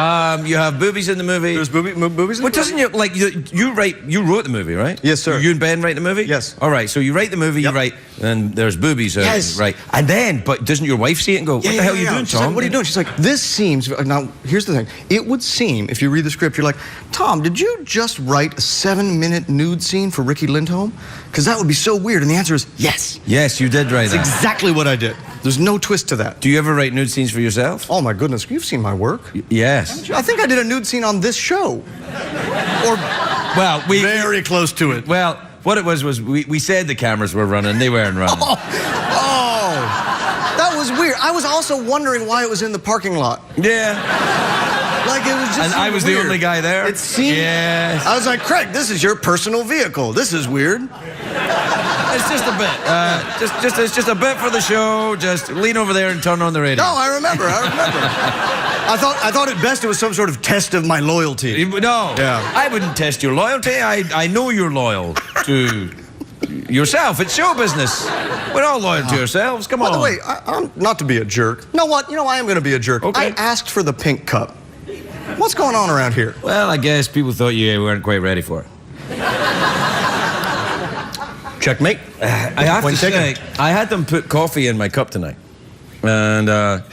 you have boobies in the movie. There's boobies in the movie? Well, doesn't you, like, you wrote the movie, right? Yes, sir. You and Ben write the movie? Yes. All right, so you write the movie, you write, and there's boobies. Yes. Right. And then, but doesn't your wife see it and go, what the hell are you doing, She's Tom? like, what are you doing? She's like, this seems... Now, here's the thing. It would seem, if you read the script, you're like, Tom, did you just write a 7-minute nude scene for Ricky Lindholm? Because that would be so weird. And the answer is yes. Yes, you did write that. That's exactly what I did. There's no twist to that. Do you ever write nude scenes for yourself? Oh, my goodness. You've seen my work. Yes. I think I did a nude scene on this show. Or well, very close to it. Well, what it was we said the cameras were running. They weren't running. Oh, that was weird. I was also wondering why it was in the parking lot. Yeah. Like it was just. And I was the only guy there. It seemed. Yes. I was like, Craig, this is your personal vehicle. This is weird. It's just a bit. It's just a bit for the show. Just lean over there and turn on the radio. No, I remember. I thought at best it was some sort of test of my loyalty. No. Yeah. I wouldn't test your loyalty. I know you're loyal to yourself. It's show business. We're all loyal to ourselves. Come on. By the way, I'm not to be a jerk. You know what? I am going to be a jerk. Okay. I asked for the pink cup. What's going on around here? Well, I guess people thought you weren't quite ready for it. Checkmate. I have to say, I had them put coffee in my cup tonight. And that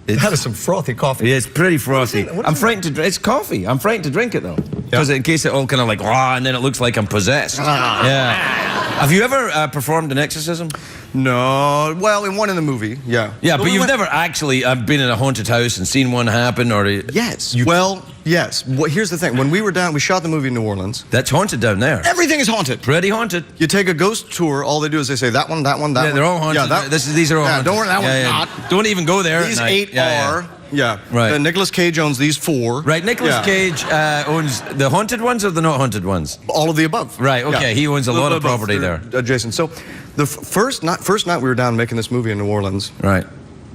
is some frothy coffee. Yeah, it's pretty frothy. I'm frightened to drink. It's coffee. I'm frightened to drink it though, because in case it all kind of like and then it looks like I'm possessed. Yeah. Have you ever performed an exorcism? No. Well, in one in the movie, yeah. Yeah, but you've never actually been in a haunted house and seen one happen, or yes. Well, yes. Well, here's the thing. When we were down, we shot the movie in New Orleans. That's haunted down there. Everything is haunted. Pretty haunted. You take a ghost tour. All they do is they say that one, that one, that one. Yeah, they're all haunted. Yeah, these are all haunted. Don't worry, that one's not. Don't even go there. These 8 are. Yeah. Right. Nicolas Cage owns these 4. Right. Nicolas Cage owns the haunted ones or the not haunted ones? All of the above. Right. Okay. He owns a lot of property there. Adjacent. So, the first night we were down making this movie in New Orleans. Right.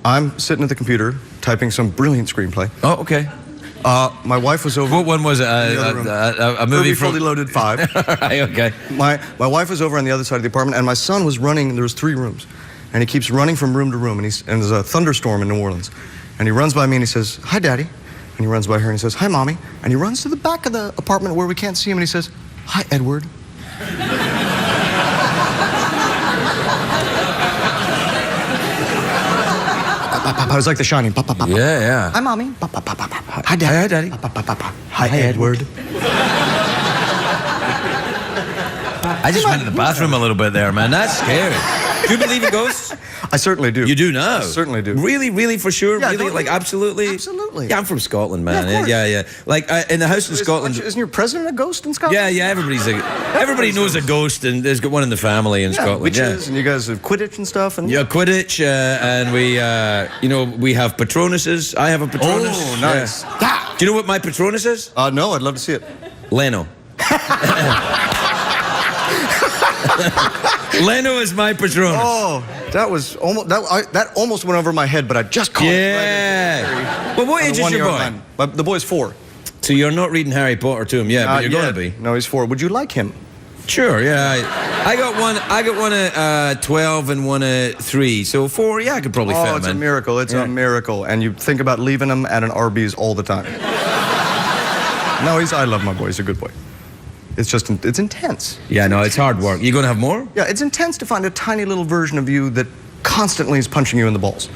I'm sitting at the computer typing some brilliant screenplay. Oh, okay. My wife was over. What one was it? A movie from Fully Loaded 5. Right. Okay. My wife was over on the other side of the apartment, and my son was running. There was 3 rooms, and he keeps running from room to room, and there's a thunderstorm in New Orleans. And he runs by me and he says, "Hi, Daddy." And he runs by her and he says, "Hi, Mommy." And he runs to the back of the apartment where we can't see him and he says, "Hi, Edward." I was like The Shining. Yeah, yeah. Hi, Mommy. Hi, Daddy. Hi, Daddy. Hi, Edward. I just went to the bathroom a little bit there, man. That's scary. Do you believe in ghosts? I certainly do. You do now? I certainly do. Really, really, for sure? Yeah, really? Like, absolutely? Absolutely. Yeah, I'm from Scotland, man. Yeah, of course. Yeah. Like, in the house in Scotland... Isn't your president a ghost in Scotland? Yeah, everybody knows a ghost, and there's got one in the family in Scotland. Witches, and you guys have Quidditch and stuff. And yeah, Quidditch, and we, we have Patronuses. I have a Patronus. Oh, nice. Yeah. Do you know what my Patronus is? No, I'd love to see it. Leno. Leno is my Patronus. Oh, that was almost that almost went over my head, but I just caught it. Yeah. Well, what age is your boy? The boy's 4. So you're not reading Harry Potter to him yet, but you're going to be. No, he's 4. Would you like him? Sure. Yeah. I got one at 12 and one at 3. So 4. Yeah, I could probably fit him in. It's a miracle. It's a miracle, and you think about leaving him at an Arby's all the time. No, I love my boy. He's a good boy. It's just, it's intense. Yeah, no, it's hard work. You going to have more? Yeah, it's intense to find a tiny little version of you that constantly is punching you in the balls.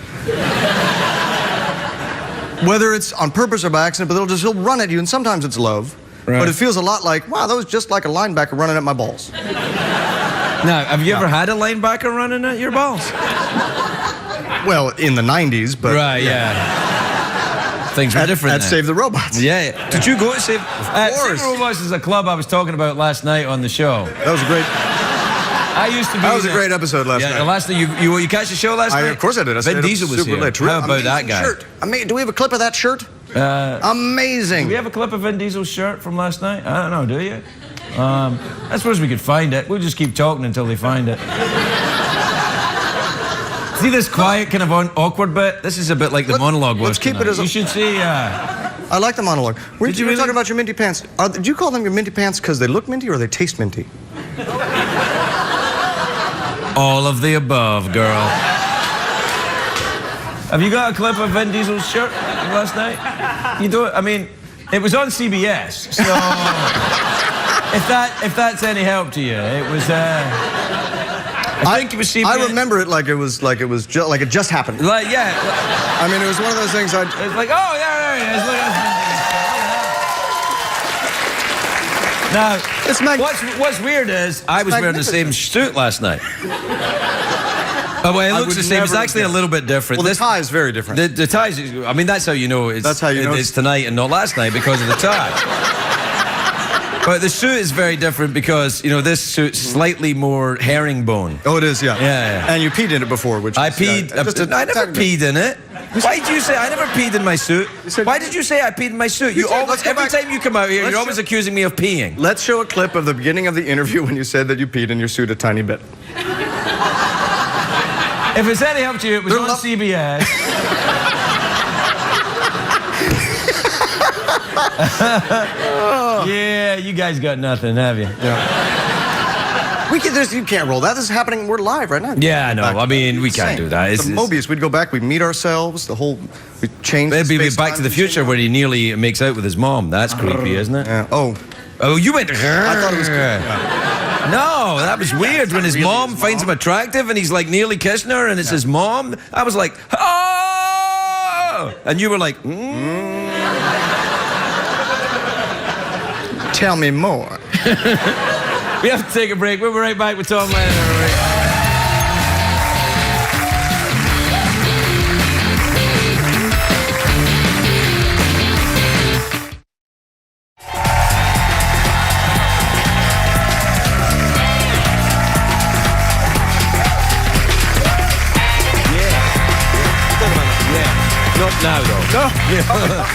Whether it's on purpose or by accident, but he'll run at you, and sometimes it's love. Right. But it feels a lot like, wow, that was just like a linebacker running at my balls. Now, have you ever had a linebacker running at your balls? Well, in the 90s, but... Right, yeah. Things were different at Save the Robots. Yeah. Did you go to Save... Save the Robots is a club I was talking about last night on the show. That was a great... I used to be... That was a great episode last night. Yeah, last night. You catch the show last night? Of course I did. Vin Diesel was here. How about that guy? Shirt. Do we have a clip of that shirt? Amazing. Do we have a clip of Vin Diesel's shirt from last night? I don't know, do you? I suppose we could find it. We'll just keep talking until they find it. See this quiet, kind of awkward bit? This is a bit like the monologue was. Let's keep it as a... You should see... I like the monologue. Did you really talking about your minty pants? Did you call them your minty pants because they look minty or they taste minty? All of the above, girl. Have you got a clip of Vin Diesel's shirt from last night? You do it? I mean, it was on CBS, so if that's any help to you, it was. I think it was CBS. I remember it like it just happened. Like yeah. I mean, it was one of those things. It's like, oh yeah, there he is. Look at Now, what's weird is I was wearing the same suit last night. Oh, well, it looks the same. It's actually a little bit different. Well, the tie is very different. The tie is, I mean, that's how you know it's, it's tonight and not last night because of the tie. But the suit is very different because, you know, this suit's slightly more herringbone. Oh, it is, yeah. Yeah. And you peed in it before, which I peed. I never peed in it. Why did you say I never peed in my suit? Why did you say I peed in my suit? You always, every time you come out here, you're always accusing me of peeing. Let's show a clip of the beginning of the interview when you said that you peed in your suit a tiny bit. If it's any help to you, it was on CBS. Yeah, you guys got nothing, have you? Yeah. You can't roll that. This is happening. We're live right now. Yeah, I know. I mean, we can't do that. It's Mobius. We'd go back. We'd meet ourselves. We change. It'd be Back to the Future where he nearly makes out with his mom. That's creepy, isn't it? Yeah. Oh, you went. I thought it was good. No, that was weird when his mom finds him attractive and he's like nearly kissing her and it's his mom. I was like, oh! And you were like, Tell me more. We have to take a break. We'll be right back with Tom Lennon. Now, though. No.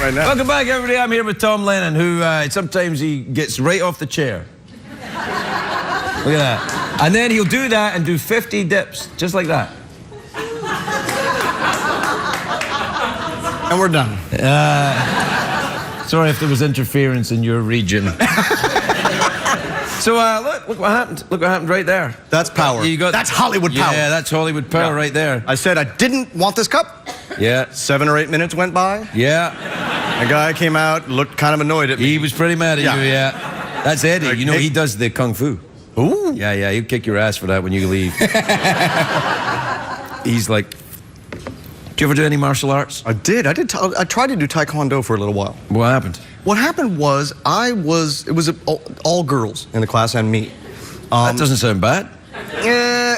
Right now. Welcome back, everybody. I'm here with Tom Lennon, who sometimes he gets right off the chair. Look at that. And then he'll do that and do 50 dips, just like that. And we're done. Sorry if there was interference in your region. So look what happened. Look what happened right there. That's power. That's Hollywood power. Yeah, that's Hollywood power right there. I said I didn't want this cup. Yeah. 7 or 8 minutes went by. Yeah. A guy came out, looked kind of annoyed at me. He was pretty mad at you, yeah. That's Eddie. Like, you know, he does the kung fu. Ooh. Yeah, he'll kick your ass for that when you leave. He's like, do you ever do any martial arts? I did. I tried to do Taekwondo for a little while. What happened? What happened was, it was all girls in the class and me. That doesn't sound bad.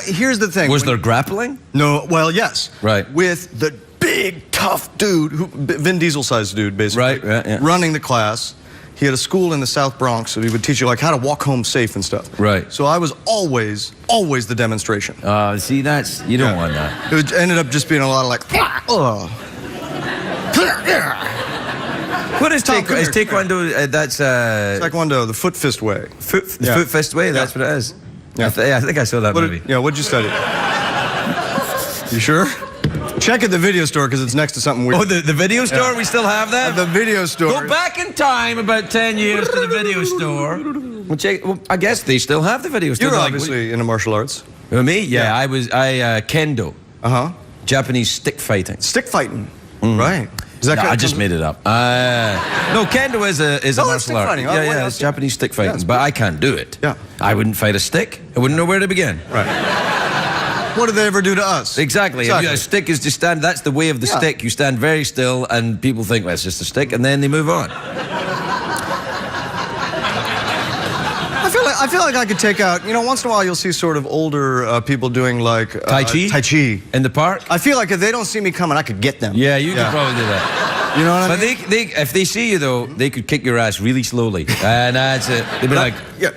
Here's the thing. Was there grappling? No, well, yes. Right. With the big, tough dude, Vin Diesel-sized dude, basically. Right, yeah. Running the class. He had a school in the South Bronx, so he would teach you, like, how to walk home safe and stuff. Right. So I was always the demonstration. See, you don't want that. It ended up just being a lot of, like, What is Taekwondo? That's Taekwondo, the foot fist way. Foot fist way. That's what it is. Yeah. I think I saw that movie. What'd you study? You sure? Check at the video store because it's next to something weird. Oh, the video store? Yeah. We still have that? The video store. Go back in time about 10 years to the video store. Well, I guess they still have the video store. You're obviously into martial arts. Me? Yeah. I kendo. Uh-huh. Japanese stick fighting. Stick fighting. Right. I just made it up. No, kendo is a martial art. Yeah, it's Japanese stick fighting, but I can't do it. Yeah. I wouldn't fight a stick. I wouldn't know where to begin. Right. What did they ever do to us? Exactly. A stick is just stand. That's the way of the stick. You stand very still, and people think, well, it's just a stick, and then they move on. I feel like I could take out, once in a while you'll see sort of older people doing like... Tai Chi? Tai Chi. In the park? I feel like if they don't see me coming, I could get them. Yeah, you could probably do that. You know what I mean? But if they see you, though, they could kick your ass really slowly. And that's it. They'd be like... Yeah.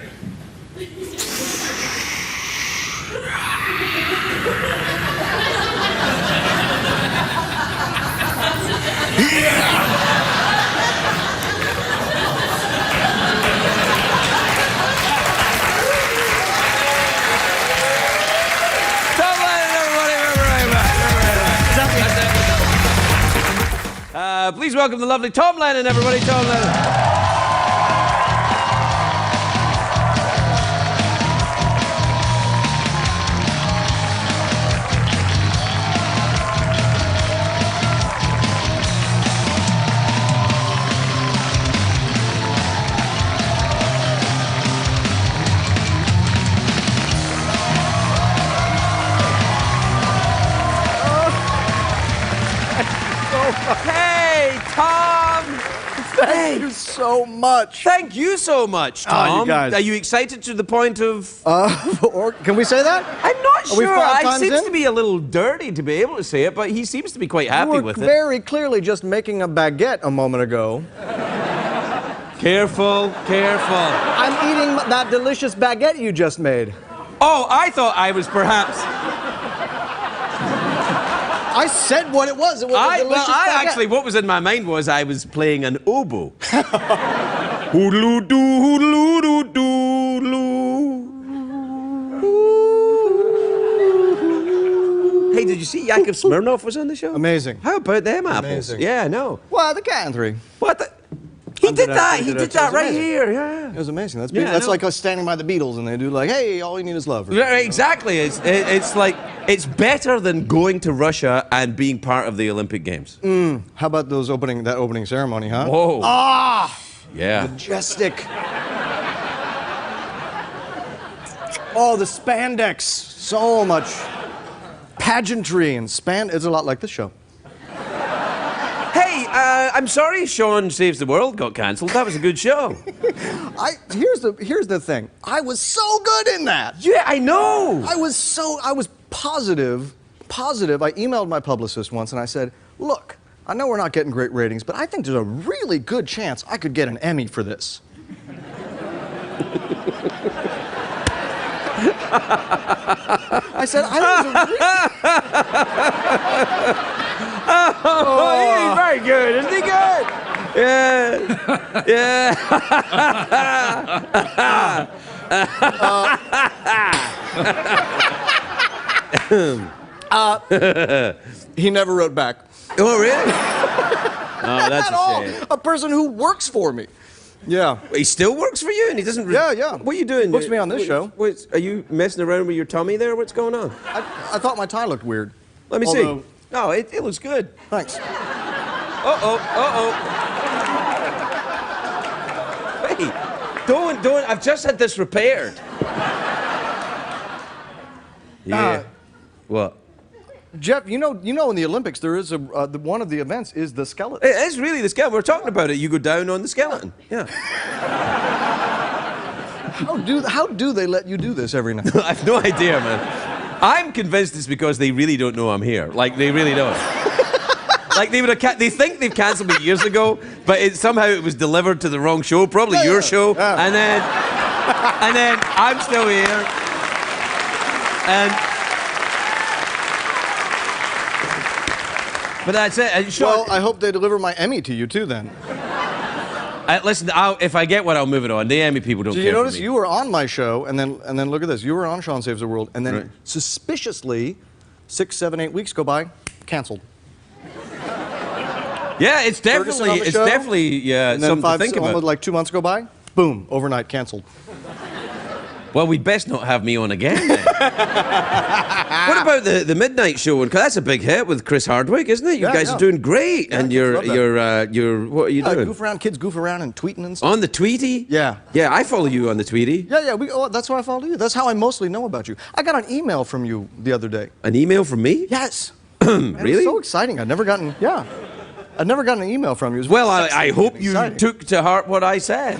Please welcome the lovely Tom Lennon, everybody. Tom Lennon. Hey, Tom! Thank you so much. Thank you so much, Tom. You guys. Are you excited to the point of... Or can we say that? I'm not Are we sure. 5 It times seems in? to be a little dirty to be able to say it, but he seems to be quite happy with it. Very clearly just making a baguette a moment ago. Careful, careful. I'm eating that delicious baguette you just made. Oh, I thought I was perhaps... I said what it was. It was a delicious baguette. Actually, what was in my mind was I was playing an oboe. Hoodaloo-doo, hoodaloo-doo-loo. Hey, did you see Yakov Smirnoff was on the show? Amazing. How about them apples? Amazing. Yeah, I know. Well, the cat and three. What the... He did that. He did that right here. Yeah. It was amazing. That's, Yeah, that's like us standing by the Beatles and they do like, hey, all you need is love. Yeah, exactly. It's like it's better than going to Russia and being part of the Olympic Games. How about that opening ceremony, huh? Whoa. Ah! Yeah. Majestic. Oh, the spandex. So much pageantry and It's a lot like this show. Hey, I'm sorry Sean Saves the World got cancelled. That was a good show. Here's the thing. I was so good in that. Yeah, I know. I was positive. I emailed my publicist once and I said, look, I know we're not getting great ratings, but I think there's a really good chance I could get an Emmy for this. I said, I he's very good, isn't he good? Yeah. Yeah. He never wrote back. Oh, really? Oh, that's At a all. shame. A person who works for me. Yeah. He still works for you, and he doesn't. Yeah. What are you doing? Books me on this show. Are you messing around with your tummy there? What's going on? I thought my tie looked weird. Let me see. No, it looks good. Thanks. Uh-oh. don't. I've just had this repaired. Yeah. What? Jeff, you know, in the Olympics there is one of the events is the skeleton. It is really the skeleton. We're talking about it. You go down on the skeleton. Yeah. How do they let you do this every night? I have no idea, man. I'm convinced it's because they really don't know I'm here. Like, they really don't. Like, they think they've cancelled me years ago, but somehow it was delivered to the wrong show, probably your show, and then I'm still here, but that's it. Well, I hope they deliver my Emmy to you too, then. Listen, if I get one, I'll move it on. The Emmy people don't care. Did you notice for me. you were on my show, and then look at this. You were on Sean Saves the World, and then suspiciously, 6, 7, 8 weeks go by, canceled. Yeah, it's definitely and then something to think about. Almost like 2 months go by, boom, overnight canceled. Well, we'd best not have me on again then. What about the midnight show? Because that's a big hit with Chris Hardwick, isn't it? You guys are doing great, and you're what are you doing? Kids goof around and tweeting and stuff. On the Tweety? Yeah. Yeah, I follow you on the Tweety. Yeah. That's how I follow you. That's how I mostly know about you. I got an email from you the other day. An email from me? Yes. Really? It was so exciting. I'd never gotten an email from you. Well, I hope you took to heart what I said.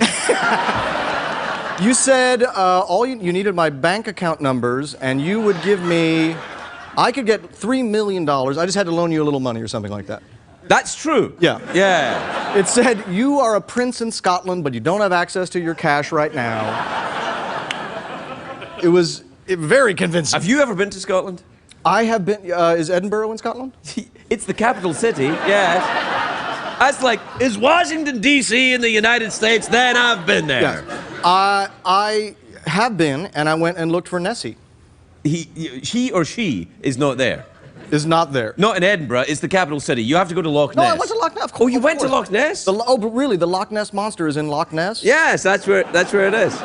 You said all you needed my bank account numbers, and you would give me. I could get $3 million. I just had to loan you a little money or something like that. That's true. Yeah. Yeah. It said you are a prince in Scotland, but you don't have access to your cash right now. It was very convincing. Have you ever been to Scotland? I have been. Is Edinburgh in Scotland? It's the capital city. Yes. That's like, is Washington, D.C. in the United States? Then I've been there. Yes. I have been, and I went and looked for Nessie. He or she is not there. Is not there. Not in Edinburgh. It's the capital city. You have to go to Loch Ness. No, I went to Loch Ness. Oh, you went to Loch Ness? But really, the Loch Ness monster is in Loch Ness? Yes, that's where it is.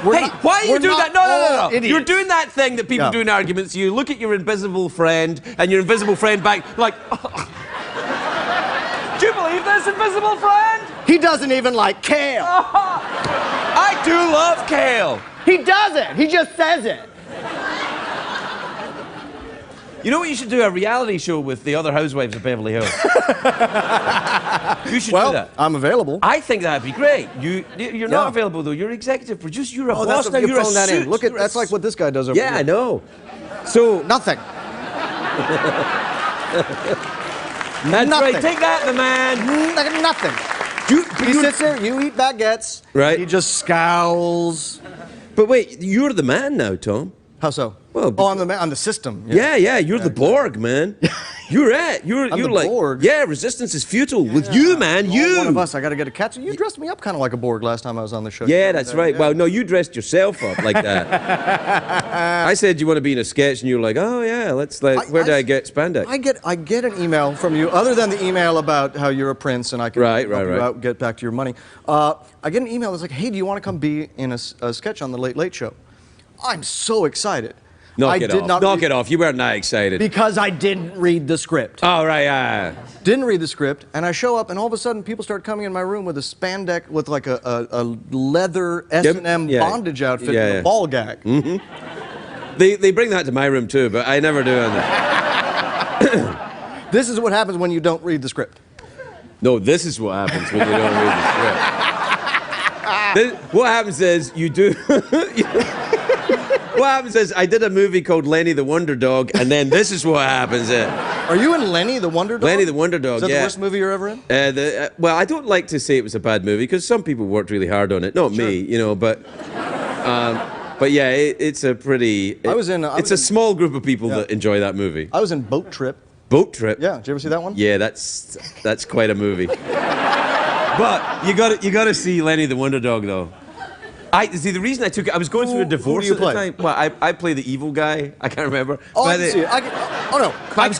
Why are you doing that? No. Idiots. You're doing that thing that people do in arguments. You look at your invisible friend, and your invisible friend back, like, do you believe this, invisible friend? He doesn't even like kale. I do love kale. He doesn't. He just says it. You know what you should do? A reality show with the other housewives of Beverly Hills. You should do that. I'm available. I think that'd be great. You're not available though. You're executive producer. You're a boss now. You're a suit. That's like what this guy does over here. Yeah, I know. So nothing. That's nothing. right. Take that, the man. Nothing. He sits there. You eat baguettes. Right. He just scowls. But wait, you're the man now, Tom. How so? Well, I'm the man. I'm the system. Yeah, you're the Borg, man. You're it. You're the like Borg. Yeah, resistance is futile with you, man. You. One of us. I got to get a cat. So you dressed me up kind of like a Borg last time I was on the show. Yeah, that's right. Yeah. Well, no, you dressed yourself up like that. I said you want to be in a sketch, and you were like, oh yeah, where do I get spandex? I get an email from you, other than the email about how you're a prince and I can help you out, get back to your money. I get an email that's like, hey, do you want to come be in a sketch on the Late Late Show? I'm so excited. Knock it off. You weren't that excited. Because I didn't read the script. Oh, right, Didn't read the script, and I show up, and all of a sudden, people start coming in my room with a spandex, with like a leather S&M bondage outfit and a ball gag. Mm-hmm. They bring that to my room too, but I never do on that. This is what happens when you don't read the script. No, this is what happens when you don't read the script. What happens is you do... What happens is I did a movie called Lenny the Wonder Dog, and then this is what happens. Are you in Lenny the Wonder Dog? Lenny the Wonder Dog, Is that the worst movie you're ever in? Well, I don't like to say it was a bad movie, because some people worked really hard on it. Not me, you know, but yeah, it's a pretty... it's a small group of people that enjoy that movie. I was in Boat Trip. Boat Trip? Yeah, did you ever see that one? Yeah, that's quite a movie. But you got to see Lenny the Wonder Dog, though. See, the reason I took it, I was going through a divorce at the time. Well, I play the evil guy. I can't remember. Oh, I can see it.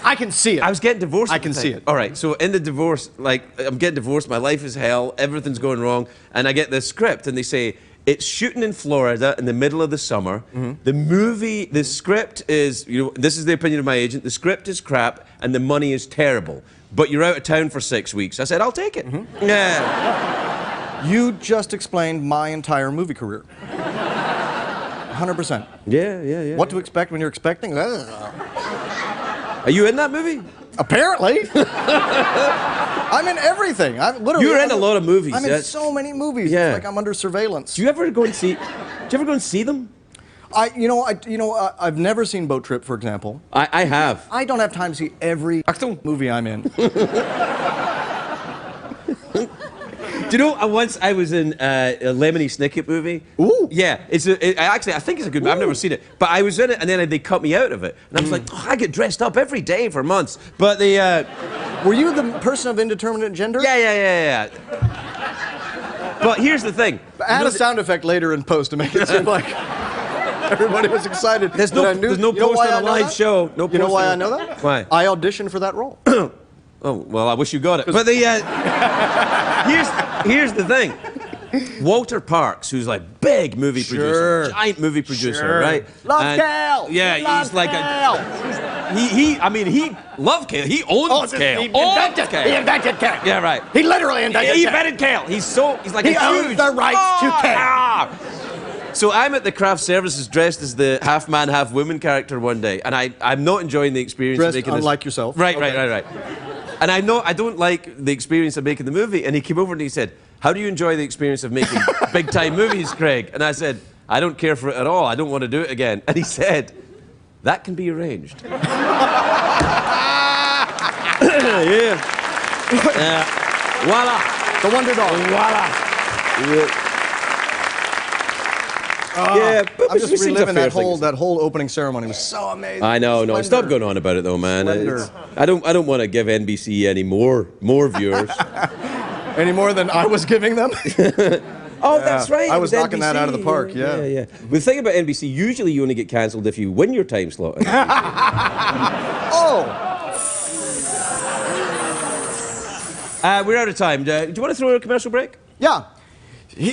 I can see it. I was getting divorced. I can see it. All right, so in the divorce, like, I'm getting divorced, my life is hell, everything's going wrong, and I get this script, and they say, it's shooting in Florida in the middle of the summer. Mm-hmm. The script is, this is the opinion of my agent, the script is crap, and the money is terrible. But you're out of town for 6 weeks. I said, I'll take it. Mm-hmm. Yeah. You just explained my entire movie career. 100%. Yeah. What to expect when you're expecting? Are you in that movie? Apparently. I'm in everything. I'm literally. You're in a lot of movies. I'm in so many movies. Yeah. It's like I'm under surveillance. Do you ever go and see them? I've never seen Boat Trip, for example. I have. I don't have time to see every movie I'm in. Do you know, once I was in a Lemony Snicket movie. Ooh. Yeah, I think it's a good movie. I've never seen it. But I was in it, and then they cut me out of it. And I was like, I get dressed up every day for months. But Were you the person of indeterminate gender? Yeah. But here's the thing. Add a sound effect later in post to make it seem like everybody was excited. There's no post on a live show. No You know post why on- I know that? Why? I auditioned for that role. Oh, well, I wish you got it. But here's the thing. Walter Parks, who's like big movie producer, giant movie producer, right? Love Kale. Yeah, he's like Kale. he loved Kale. He owns Kale. He invented Kale. Yeah, right. He literally invented He Kale. invented Kale. He's like He a owns huge the rights to Kale. So I'm at the craft services dressed as the half man, half woman character one day, and I'm not enjoying the experience Dressed of making this. unlike yourself. Right. And I don't like the experience of making the movie. And he came over and he said, "How do you enjoy the experience of making big time movies, Craig?" And I said, "I don't care for it at all. I don't want to do it again." And he said, "That can be arranged." Yeah. Voila. The Wonder Dog. Voila. Yeah, but I'm just this seems a reliving fair thing. that whole opening ceremony. It was so amazing. I know, no, Splendor. stop going on about it though, man. Splendor. I don't want to give NBC any more viewers. Any more than I was giving them? Oh, that's right. I was it knocking that out of the park. Yeah. Yeah. The thing about NBC, usually you only get cancelled if you win your time slot. Oh. We're out of time. Do you want to throw a commercial break? Yeah.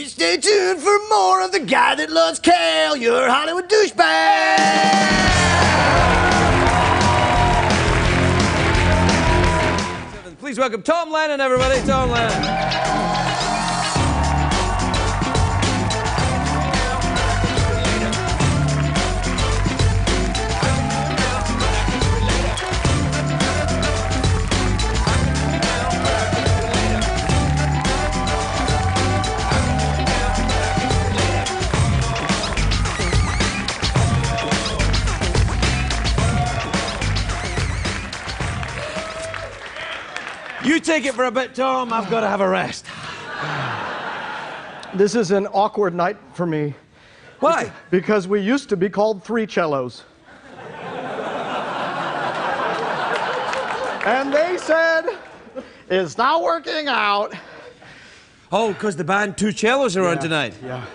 Stay tuned for more of the guy that loves Kale, your Hollywood douchebag. Please welcome Tom Lennon, everybody. Tom Lennon. You take it for a bit, Tom. I've got to have a rest. This is an awkward night for me. Why? Because we used to be called Three Cellos. And they said, it's not working out. Oh, because the band Two Cellos are on tonight. Yeah.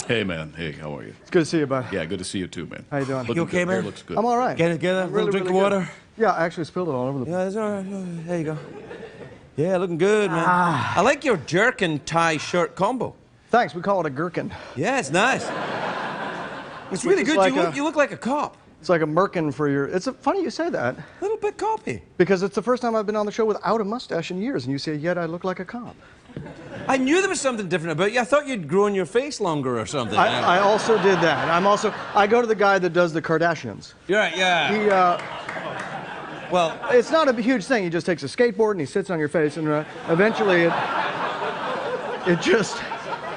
Hey, man. Hey, how are you? It's good to see you, bud. Yeah, good to see you too, man. How you doing? Looking You okay, good. man? Hair looks good. I'm all right. Get a little drink of water. Yeah, I actually spilled it all over the place. Yeah, that's all right. There you go. Yeah, looking good, man. I like your jerkin tie shirt combo. Thanks, we call it a gherkin. Yeah, it's nice. It's really good. like You look like a cop. It's like a merkin for your... funny you say that. A little bit coppy. Because it's the first time I've been on the show without a mustache in years, and you say, yet I look like a cop. I knew there was something different about you. I thought you'd grown your face longer or something. I also did that. I go to the guy that does the Kardashians. You're right, yeah. He, well, it's not a huge thing. He just takes a skateboard and he sits on your face, and eventually it just...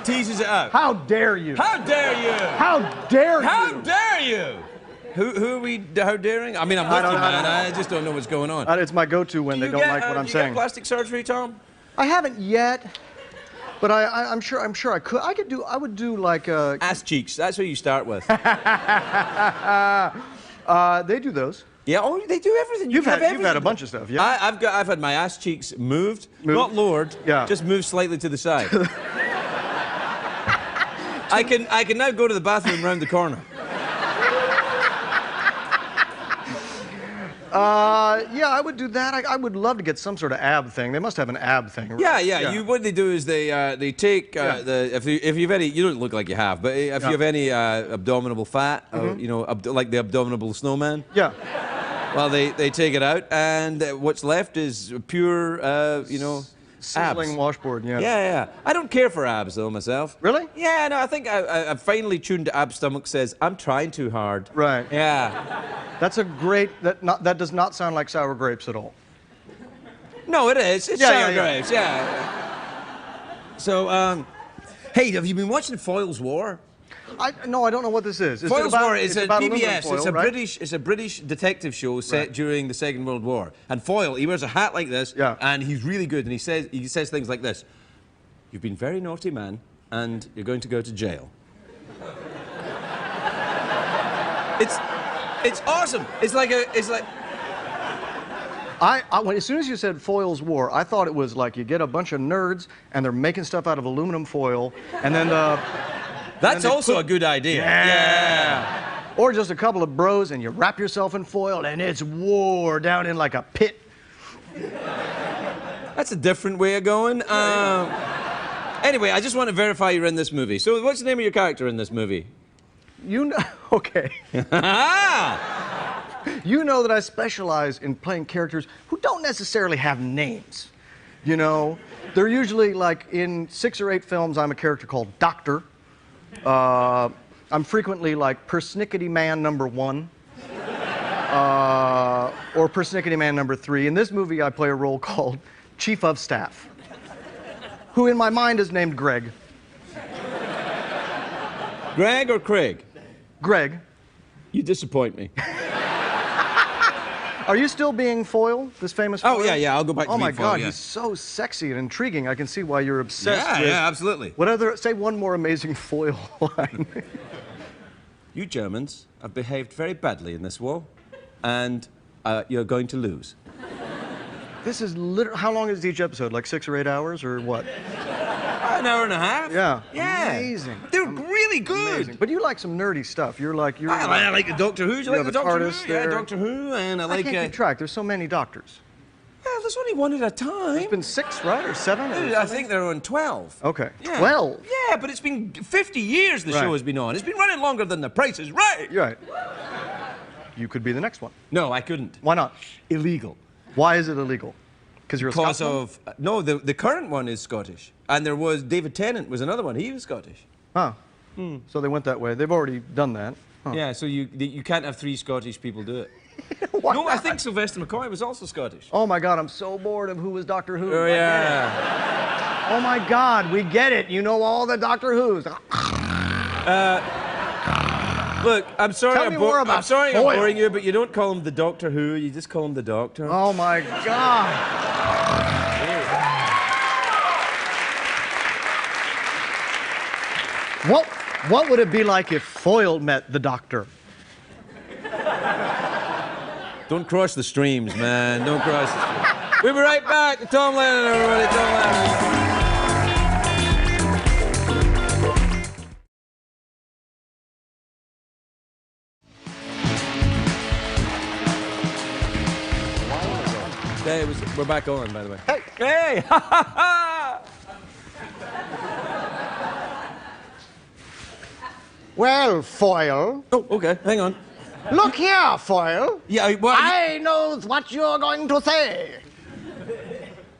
teases it out. How dare you? How dare you? How dare you? How dare you? Who are we how daring? I mean, I'm with you, man. I just don't know what's going on. It's my go-to when they don't like what I'm saying. You get plastic surgery, Tom? I haven't yet, but I'm sure I could. I would do like a... Ass cheeks. That's what you start with. They do those. Yeah, oh, they do everything. You've had a bunch of stuff, yeah? I've had my ass cheeks moved, not lowered, just moved slightly to the side. I can now go to the bathroom round the corner. Yeah, I would do that. I would love to get some sort of ab thing. They must have an ab thing. Right? Yeah. What they do is they take if you've any, you don't look like you have, but if you have any abdominal fat, like the abdominal snowman. Yeah. Well, they take it out, and what's left is pure, you know, sizzling abs. washboard, yeah. Yeah. I don't care for abs, though, myself. Really? Yeah, no, I think I've finally tuned to Ab Stomach says, I'm trying too hard. Right. Yeah. That's a great, that does not sound like sour grapes at all. No, it is. It's sour grapes, yeah. So, hey, have you been watching Foyle's War? No, I don't know what this is. Foyle's War is a PBS. Foil, It's a British detective show set during the Second World War. And Foyle, he wears a hat like this, and he's really good. And he says things like this: "You've been very naughty, man, and you're going to go to jail." It's awesome. It's like. As soon as you said Foyle's War, I thought it was like you get a bunch of nerds and they're making stuff out of aluminum foil, and then That's also a good idea. Yeah. Or just a couple of bros and you wrap yourself in foil and it's war down in like a pit. That's a different way of going. Anyway, I just want to verify you're in this movie. So what's the name of your character in this movie? You know, okay. You know that I specialize in playing characters who don't necessarily have names. You know, they're usually like in 6 or 8 films, I'm a character called Doctor. I'm frequently like Persnickety Man #1. Or Persnickety Man #3. In this movie, I play a role called Chief of Staff, who in my mind is named Greg. Greg or Craig? Greg. You disappoint me. Are you still being Foyle, this famous Foyle? Oh, yeah, I'll go back to Oh, my being Foyle, God, yeah. he's so sexy and intriguing. I can see why you're obsessed with... Yeah, absolutely. Say one more amazing Foyle line. You Germans have behaved very badly in this war, and you're going to lose. This is literally... How long is each episode? Like 6 or 8 hours, or what? An hour and a half. Yeah. Yeah. Amazing. They're really good. Amazing. But you like some nerdy stuff. I like the Doctor Who. Do you like the Doctor Who? There. Yeah, Doctor Who, and I like... I can't keep track. There's so many doctors. Well, there's only one at a time. There's been 6, right? Or 7? I think they're on 12. Okay. Yeah. 12? Yeah, but it's been 50 years the show has been on. It's been running longer than The Price is Right. You're right. You could be the next one. No, I couldn't. Why not? Illegal. Why is it illegal? Because you're a Scotsman? No, the current one is Scottish. And there was David Tennant was another one. He was Scottish. Huh. So they went that way. They've already done that. Huh. Yeah, so you can't have 3 Scottish people do it. Why No, not? I think Sylvester McCoy was also Scottish. Oh my God, I'm so bored of Who was Doctor Who. Oh, yeah. Oh my God, we get it. You know all the Doctor Who's. Look, I'm sorry Tell me more about I'm sorry Foyle. I'm boring you, but you don't call him the Doctor Who, you just call him the Doctor. Oh my God. What would it be like if Foyle met the Doctor? Don't cross the streams, man. Don't cross the streams. We'll be right back. Tom Lennon, everybody. Tom Lennon. Hey, we're back on, by the way. Hey! Hey! Ha ha ha! Well, Foyle. Oh, okay. Hang on. Look here, Foyle. Yeah, well, I know what you're going to say.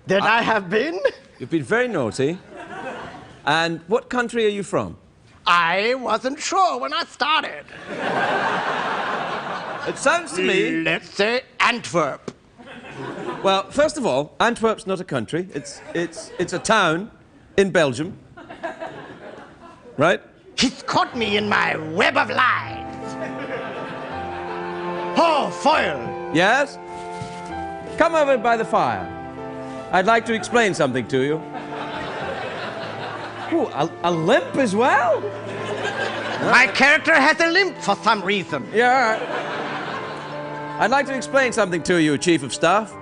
That I have been? You've been very naughty. And what country are you from? I wasn't sure when I started. It sounds to me... Let's say Antwerp. Well, first of all, Antwerp's not a country. It's a town in Belgium. Right? He's caught me in my web of lies. Oh, Foyle. Yes? Come over by the fire. I'd like to explain something to you. Ooh, a limp as well? My character has a limp for some reason. Yeah. I'd like to explain something to you, Chief of Staff.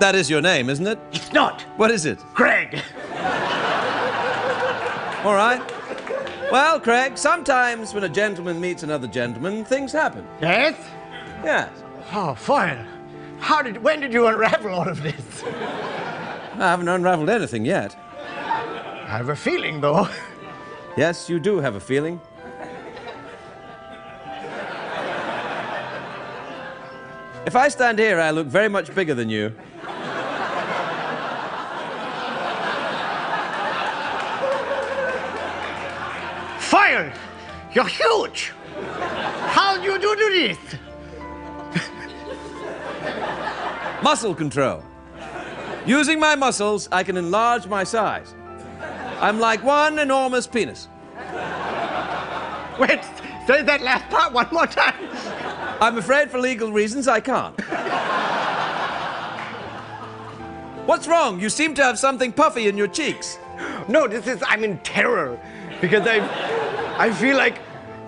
That is your name, isn't it? It's not. What is it? Greg. All right. Well, Craig, sometimes when a gentleman meets another gentleman, things happen. Yes? Yes. Oh, Foyle. When did you unravel all of this? I haven't unraveled anything yet. I have a feeling, though. Yes, you do have a feeling. If I stand here, I look very much bigger than you. Fired! You're huge! How do you do this? Muscle control. Using my muscles, I can enlarge my size. I'm like one enormous penis. Wait, say that last part one more time. I'm afraid for legal reasons I can't. What's wrong? You seem to have something puffy in your cheeks. No, I'm in terror because I feel like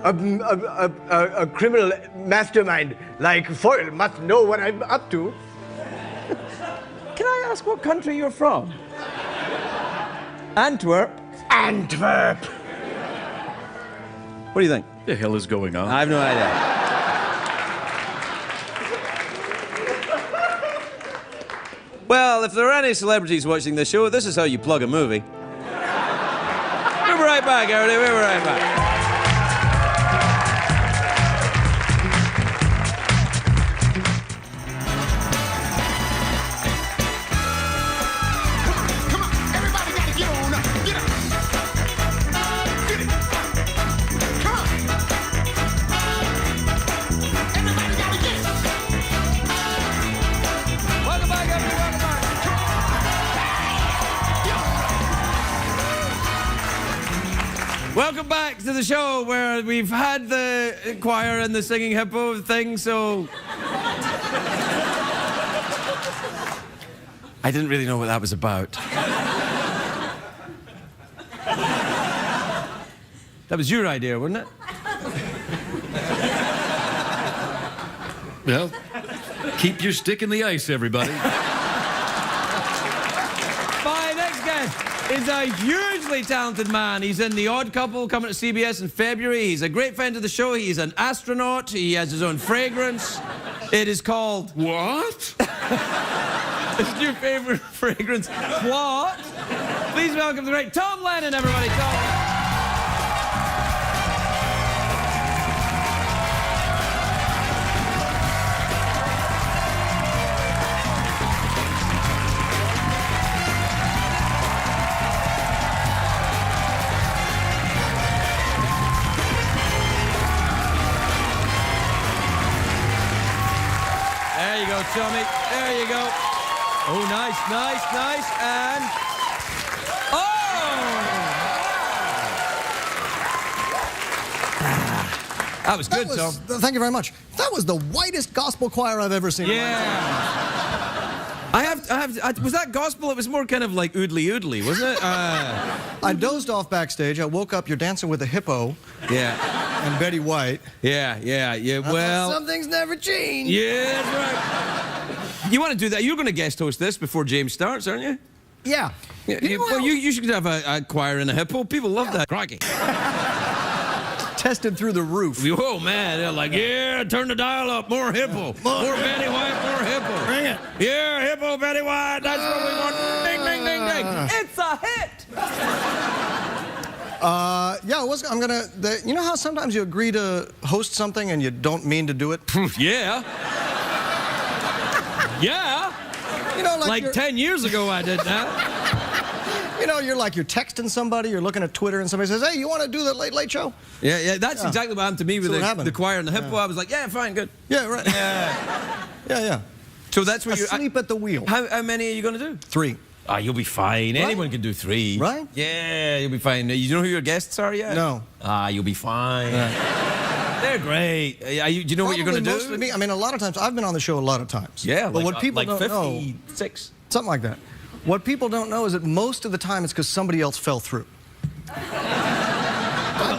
a criminal mastermind like Foyle must know what I'm up to. Can I ask what country you're from? Antwerp. Antwerp. What do you think? What the hell is going on? I have no idea. Well, if there are any celebrities watching this show, this is how you plug a movie. We'll be right back, everybody. We'll be right back. Welcome back to the show where we've had the choir and the singing hippo thing, so... I didn't really know what that was about. That was your idea, wasn't it? Well, keep your stick in the ice, everybody. My next guest is a hugely talented man. He's in The Odd Couple, coming to CBS in February. He's a great friend of the show. He's an astronaut. He has his own fragrance. It is called... What? It's your favorite fragrance. What? Please welcome the great Tom Lennon, everybody. Tom. There you go, Tommy. There you go. Oh, nice, nice, nice, and... Oh! That was good, Tom. Thank you very much. That was the whitest gospel choir I've ever seen. Yeah. Was that gospel? It was more kind of like oodly, wasn't it? I dozed off backstage. I woke up, you're dancing with a hippo. Yeah. And Betty White. Yeah, well... Some things never change. Yeah, that's right. You want to do that? You're going to guest host this before James starts, aren't you? Yeah. You should have a choir and a hippo. People love that. Crikey. Tested through the roof. Oh, man. They're like, yeah, turn the dial up. More hippo. More Betty White, more hippo. Bring it. Yeah, hippo, Betty White. That's what we want. Ding, ding, ding, ding. It's a hit. I'm gonna. You know how sometimes you agree to host something and you don't mean to do it? Yeah. Yeah. You know, like 10 years ago I did that. You know, you're texting somebody, you're looking at Twitter, and somebody says, "Hey, you want to do the Late Late Show?" Yeah, that's exactly what happened to me with the choir and the hippo. I was like, yeah, fine, good. Yeah, right. Yeah. So that's what you're... Asleep at the wheel. How many are you going to do? 3. Ah, you'll be fine. Right? Anyone can do 3. Right? Yeah, you'll be fine. You know who your guests are yet? No. Ah, you'll be fine. They're great. Do you know what you're going to do? Me. I mean, a lot of times, I've been on the show a lot of times. Yeah, but what people like don't 56. know... Something like that. What people don't know is that most of the time it's because somebody else fell through.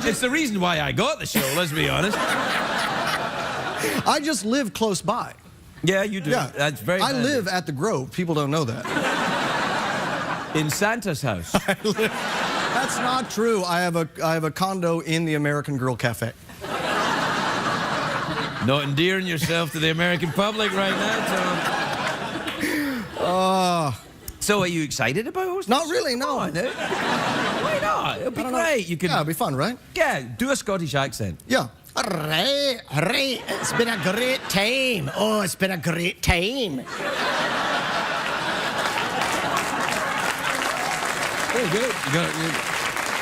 It's the reason why I got the show, let's be honest. I just live close by. Yeah, you do. Yeah. That's very I handy. live at the Grove. People don't know that. In Santa's house. That's not true. I have a condo in the American Girl Cafe. Not endearing yourself to the American public right now, Tom. So are you excited about hosting? Not really, no. Why not? It'll be great. You can... Yeah, it'll be fun, right? Yeah, do a Scottish accent. Yeah. Hooray, hooray. It's been a great time. Oh, it's been a great time. Very good. You got it.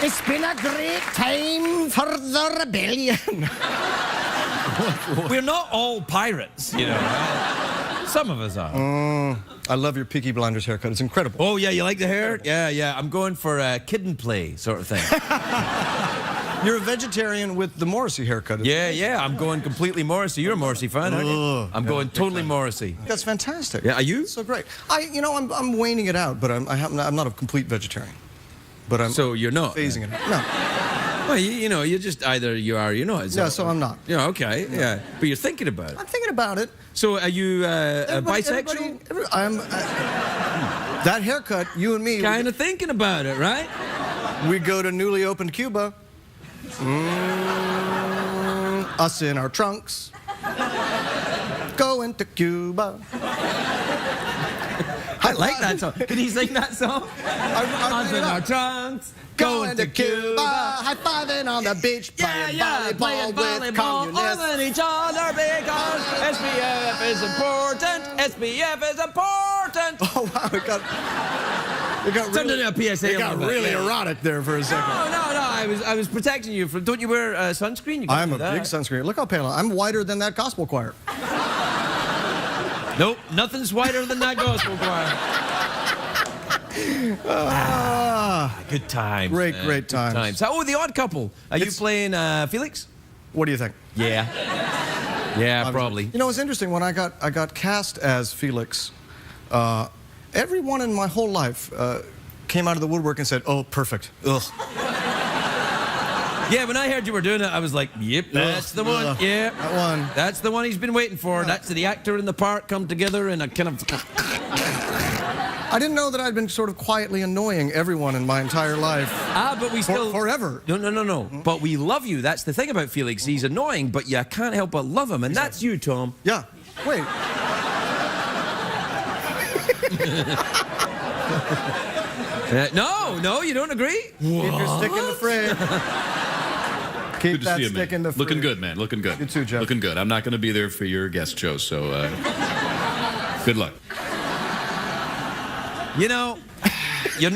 It's been a great time for the rebellion. We're not all pirates, you know. Some of us are. I love your Peaky Blinders haircut. It's incredible. Oh, yeah, you like the hair? Yeah, yeah. I'm going for a kid and play sort of thing. You're a vegetarian with the Morrissey haircut. Yeah, yeah. I'm going completely Morrissey. You're a Morrissey fan, aren't you? I'm going totally Morrissey. That's fantastic. Yeah, are you? So great. I'm waning it out, but I'm not a complete vegetarian. But I'm So you're not? phasing it out. No. Well, you know, you're just either you are or you're not. Yeah, so I'm not. Yeah, okay, yeah. But you're thinking about it. I'm thinking about it. So are you bisexual? I'm. That haircut, you and me. Kind of thinking about it, right? We go to newly opened Cuba. Us in our trunks. Going to Cuba. I like that song. Can you sing that song? Us in our trunks. Going to Cuba. High-fiving on the beach. Playing volleyball with communists. Loving each other because SPF is important. SPF is important. Oh, wow. It got really, a PSA. it got really erotic there for a second. No. I was protecting you from. Don't you wear sunscreen? You I'm a big sunscreen. Look how pale I am. I'm whiter than that gospel choir. Nope, nothing's whiter than that gospel choir. Good times. Great man. times. Oh, The Odd Couple. Are you playing Felix? What do you think? Yeah. Yeah, probably. You know, it's interesting. When I got cast as Felix, everyone in my whole life came out of the woodwork and said, "Oh, perfect." Ugh. Yeah, when I heard you were doing it, I was like, yep, that's the one. Yeah, that one. That's the one he's been waiting for. That's the actor and the part come together in a kind of... I didn't know that I'd been sort of quietly annoying everyone in my entire life. But we still... Forever. No. But we love you. That's the thing about Felix. He's annoying, but you can't help but love him. And that's you, Tom. Yeah. Wait. No, you don't agree? Keep your stick in the frame. Keep Good to that see you, stick man. in the frame. Looking good, man. Looking good. You too, Jeff. Looking good. I'm not going to be there for your guest show, so good luck. You know, you're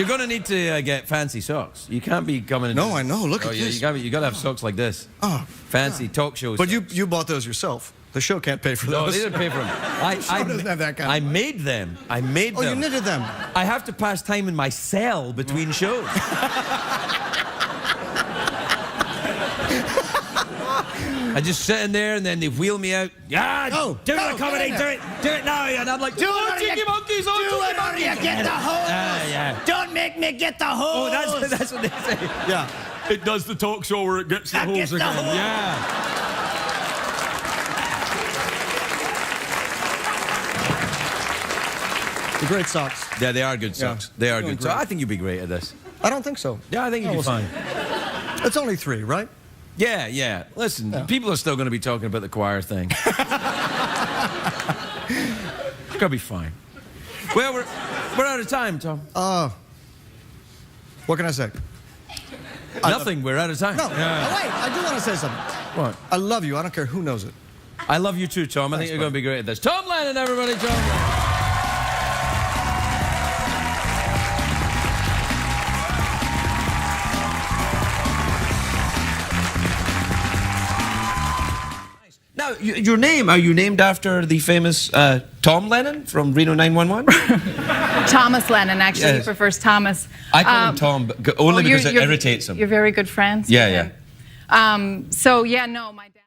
going to need to get fancy socks. You can't be coming in... No, I know. Look at yeah, this. You got to have socks like this. Oh, fancy talk shows. But you bought those yourself. The show can't pay for those. No, they didn't pay for them. The show doesn't have that kind of... I made them. Oh, you knitted them. I have to pass time in my cell between shows. I just sit in there and then they wheel me out. Yeah, do it, comedy, do it now. And I'm like, do it, cheeky monkeys, do it, or you get the hose. Yeah. Don't make me get the hose. Oh, that's what they say. Yeah. It does the talk show where it gets the hose again. Yeah. The great socks. Yeah, they are good socks. Yeah. They are good. Great. So I think you'd be great at this. I don't think so. Yeah, I think you'd be fine. It's only 3, right? Yeah. Listen, people are still going to be talking about the choir thing. It's going to be fine. Well, we're out of time, Tom. What can I say? Nothing. We're out of time. No. Wait, I do want to say something. What? I love you. I don't care who knows it. I love you too, Tom. I think you're going to be great at this. Tom Lennon, everybody. Tom Lennon. Now, your name, are you named after the famous Tom Lennon from Reno 911? Thomas Lennon, actually. Yes. He prefers Thomas. I call him Tom, but only because it irritates him. You're very good friends. Yeah. So, yeah, no, my dad...